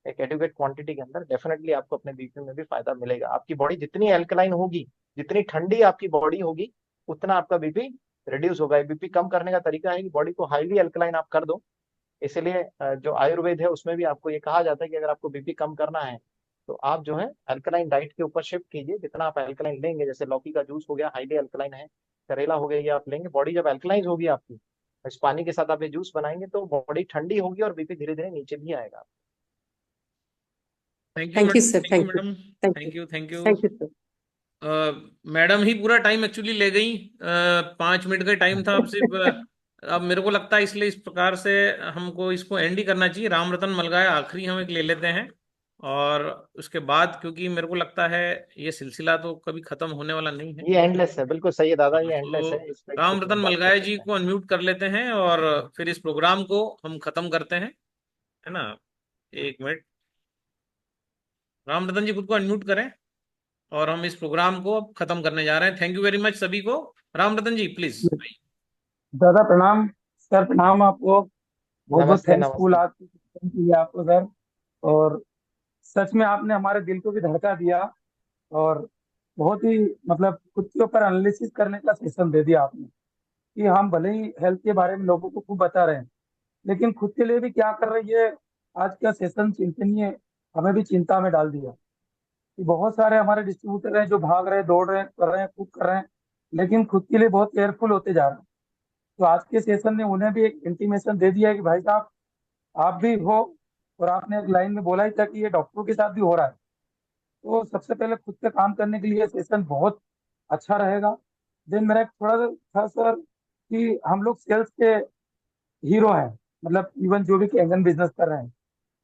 एक एडुकेट क्वांटिटी के अंदर, डेफिनेटली आपको अपने बीपी में भी फायदा मिलेगा। आपकी बॉडी जितनी अल्कलाइन होगी, जितनी ठंडी आपकी बॉडी होगी, उतना आपका बीपी रिड्यूस होगा। बीपी कम करने का तरीका है कि बॉडी को हाईली अल्कलाइन आप कर दो। इसीलिए जो आयुर्वेद है उसमें भी आपको ये कहा जाता है कि अगर आपको बीपी कम करना है तो आप जो है अल्कलाइन डाइट के ऊपर शिफ्ट कीजिए। जितना आप अल्कलाइन लेंगे, जैसे लौकी का जूस हो गया, हाईली अल्कलाइन है, करेला हो गया, ये आप लेंगे, बॉडी जब अल्कलाइन होगी आपकी, इस पानी के साथ आप ये जूस बनाएंगे तो बॉडी ठंडी होगी और बीपी धीरे धीरे नीचे भी आएगा। Thank you thank you madam, sir, thank you thank you, madam, thank you, thank you, thank you. Thank you sir. Madam ही पूरा टाइम एक्चुअली ले गई, 5 मिनट का टाइम था अब सिर्फ। अब मेरे को लगता है इसलिए इस प्रकार से हमको इसको एंड ही करना चाहिए। राम रतन मलगाया आखिरी हम एक ले लेते हैं, और उसके बाद क्योंकि मेरे को लगता है ये सिलसिला तो कभी खत्म होने वाला नहीं है। ये एंडलेस है, बिल्कुल सही है दादा, ये एंडलेस तो है, इस पे राम कुछ रतन हम बात कर मलगाया जी सकते हैं। को अनम्यूट कर लेते हैं और फिर इस प्रोग्राम को हम खत्म करते हैं, है ना। 1 मिनट, राम रतन जी खुद को अनम्यूट करें और हम इस प्रोग्राम को अब खत्म करने जा रहे हैं। थैंक यू वेरी मच सभी को। राम रतन जी प्लीज। दादा प्रणाम। सर प्रणाम आपको। बहुत बहुत नमस्ते थैंक्सफुल नमस्ते। आपकी सजेशन के लिए आपको सर। और सच में आपने हमारे दिल को भी धड़का दिया। और बहुत ही मतलब खुद के ऊपर एनालिसिस करने का सेशन दे दिया आपने कि हम भले ही हेल्थ के बारे में लोगों को खूब बता रहे हैं, लेकिन खुद के लिए भी क्या कर रहे हैं, ये आज का सेशन चिंतनीय हमें भी चिंता में डाल दिया कि बहुत सारे हमारे डिस्ट्रीब्यूटर हैं जो भाग रहे हैं, दौड़ रहे हैं, कर रहे हैं, खूब कर रहे हैं, लेकिन खुद के लिए बहुत केयरफुल होते जा रहे हैं। तो आज के सेशन ने उन्हें भी एक इंटीमेशन दे दिया है कि भाई साहब आप भी हो, और आपने एक लाइन में बोला ही था कि ये डॉक्टरों के साथ भी हो रहा है। तो सबसे पहले खुद पे काम करने के लिए सेशन बहुत अच्छा रहेगा। देन मेरा एक थोड़ा सा था सर कि हम लोग सेल्स के हीरो हैं, मतलब इवन जो भी कैंगन बिजनेस कर रहे हैं,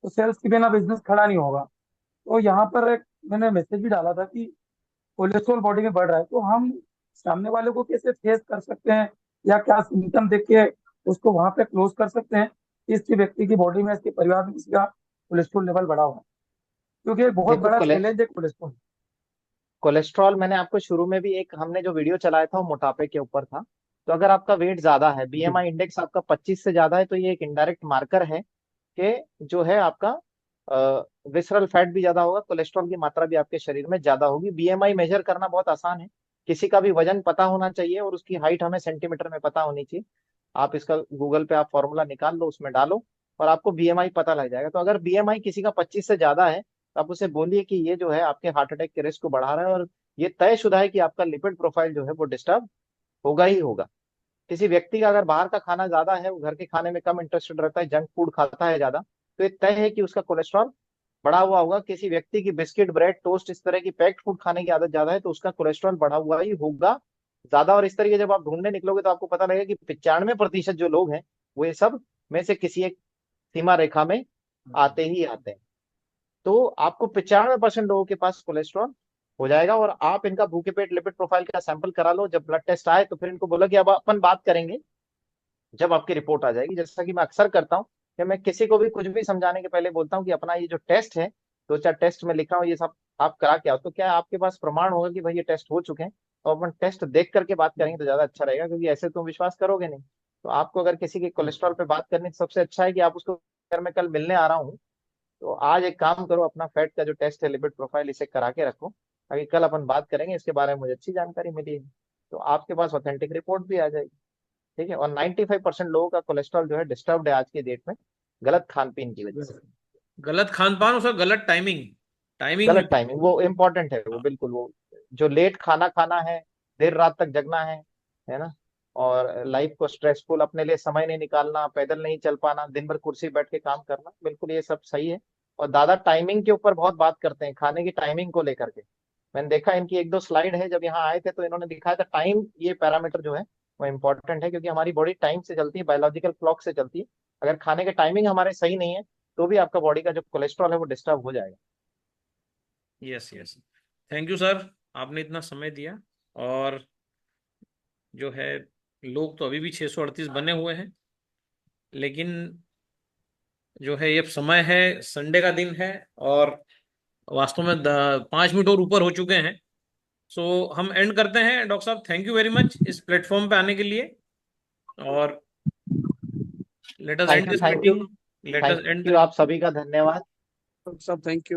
तो सेल्स के बिना बिजनेस खड़ा नहीं होगा। तो यहाँ पर एक मैंने मैसेज भी डाला था कि कोलेस्ट्रॉल बॉडी में बढ़ रहा है, तो हम सामने वाले को कैसे फेस कर सकते हैं या क्या सिम्टम देख के उसको वहां पे क्लोज कर सकते हैं कि इसकी व्यक्ति की बॉडी में, इसके परिवार में किसी का कोलेस्ट्रॉल लेवल बढ़ा हुआ है, क्योंकि एक बहुत देखो बड़ा चैलेंज है कोलेस्ट्रॉल। कोलेस्ट्रॉल मैंने आपको शुरू में भी एक हमने जो वीडियो चलाया था वो मोटापे के ऊपर था। तो अगर आपका वेट ज्यादा है, बीएमआई इंडेक्स आपका 25 से ज्यादा है, तो ये एक इनडायरेक्ट मार्कर है कि जो है आपका विसरल फैट भी ज्यादा होगा, कोलेस्ट्रॉल की मात्रा भी आपके शरीर में ज्यादा होगी। बीएमआई मेजर करना बहुत आसान है, किसी का भी वजन पता होना चाहिए और उसकी हाइट हमें सेंटीमीटर में पता होनी चाहिए। आप इसका गूगल पे आप फॉर्मूला निकाल लो, उसमें डालो और आपको बीएमआई पता लग जाएगा। तो अगर बीएमआई किसी का 25 से ज्यादा है तो आप उसे बोलिए कि ये जो है आपके हार्ट अटैक के रिस्क को बढ़ा रहा है, और ये तयशुदा है कि आपका लिपिड प्रोफाइल जो है वो डिस्टर्ब होगा ही होगा। किसी व्यक्ति का अगर बाहर का खाना ज्यादा है, वो घर के खाने में कम इंटरेस्टेड रहता है, जंक फूड खाता है ज्यादा, तो ये तय है कि उसका कोलेस्ट्रॉल बढ़ा हुआ होगा। किसी व्यक्ति की बिस्किट, ब्रेड, टोस्ट, इस तरह की पैक्ड फूड खाने की आदत ज्यादा है, तो उसका कोलेस्ट्रॉल बढ़ा हुआ ही होगा ज्यादा। और इस तरीके जब आप ढूंढने निकलोगे तो आपको पता लगेगा कि 95% जो लोग हैं वो ये सब में से किसी एक सीमा रेखा में आते ही आते हैं। तो आपको 95% लोगों के पास कोलेस्ट्रॉल हो जाएगा। और आप इनका भूखे पेट लिपिड प्रोफाइल का सैंपल करा लो, जब ब्लड टेस्ट आए तो फिर इनको बोला कि अब अपन बात करेंगे जब आपकी रिपोर्ट आ जाएगी। जैसा कि मैं अक्सर करता हूँ कि मैं किसी को भी कुछ भी समझाने के पहले बोलता हूँ कि अपना ये जो टेस्ट है, 2-4 टेस्ट में लिख रहा हूँ, ये सब आप करा के आओ। तो क्या आपके पास प्रमाण होगा कि भाई ये टेस्ट हो चुके हैं, तो अपन टेस्ट देख करके बात करेंगे तो ज्यादा अच्छा रहेगा, क्योंकि ऐसे तुम विश्वास करोगे नहीं। तो आपको अगर किसी के कोलेस्ट्रॉल पे बात करनी, तो सबसे अच्छा है कि आप उसको, अगर मैं कल मिलने आ रहा हूँ तो आज एक काम करो, अपना फैट का जो टेस्ट है, लिपिड प्रोफाइल, इसे करा के रखो, ताकि कल अपन बात करेंगे इसके बारे में, मुझे अच्छी जानकारी मिली है तो आपके पास ऑथेंटिक रिपोर्ट भी आ जाएगी। ठीक है। और 95% लोगों का कोलेस्ट्रॉल जो है डिस्टर्ब्ड है आज की डेट में, गलत खान पीन की वजह से। गलत खान पान, उसका गलत टाइमिंग, टाइमिंग भी। गलत टाइमिंग वो इम्पोर्टेंट है, वो बिल्कुल, वो जो लेट खाना खाना है, देर रात तक जगना है ना, और लाइफ को स्ट्रेसफुल, अपने लिए समय नहीं निकालना, पैदल नहीं चल पाना, दिन भर कुर्सी बैठ के काम करना, बिल्कुल ये सब सही है। और दादा टाइमिंग के ऊपर बहुत बात करते हैं, खाने की टाइमिंग को लेकर के। मैंने देखा इनकी 1-2 स्लाइड है, जब यहाँ आए थे तो इन्होंने दिखाया था टाइम, ये पैरामीटर जो है वो इम्पोर्टेंट है, क्योंकि हमारी बॉडी टाइम से चलती है, बायोलॉजिकल क्लॉक से चलती है। अगर खाने के टाइमिंग हमारे सही नहीं है तो भी आपका बॉडी का जो कोलेस्ट्रॉल है वो डिस्टर्ब हो जाएगा। Yes yes, thank you sir, आपने इतना समय दिया। और जो है, लोग तो अभी भी 638 बने हुए हैं, लेकिन जो है ये समय है, संडे का दिन है, और वास्तव में 5 मिनट और ऊपर हो चुके हैं। सो हम एंड करते हैं। डॉक्टर साहब, थैंक यू वेरी मच इस प्लेटफॉर्म पे आने के लिए, और let us thank and you, this thank you, meeting, let us thank and. You, आप सभी का धन्यवाद। सब थैंक यू।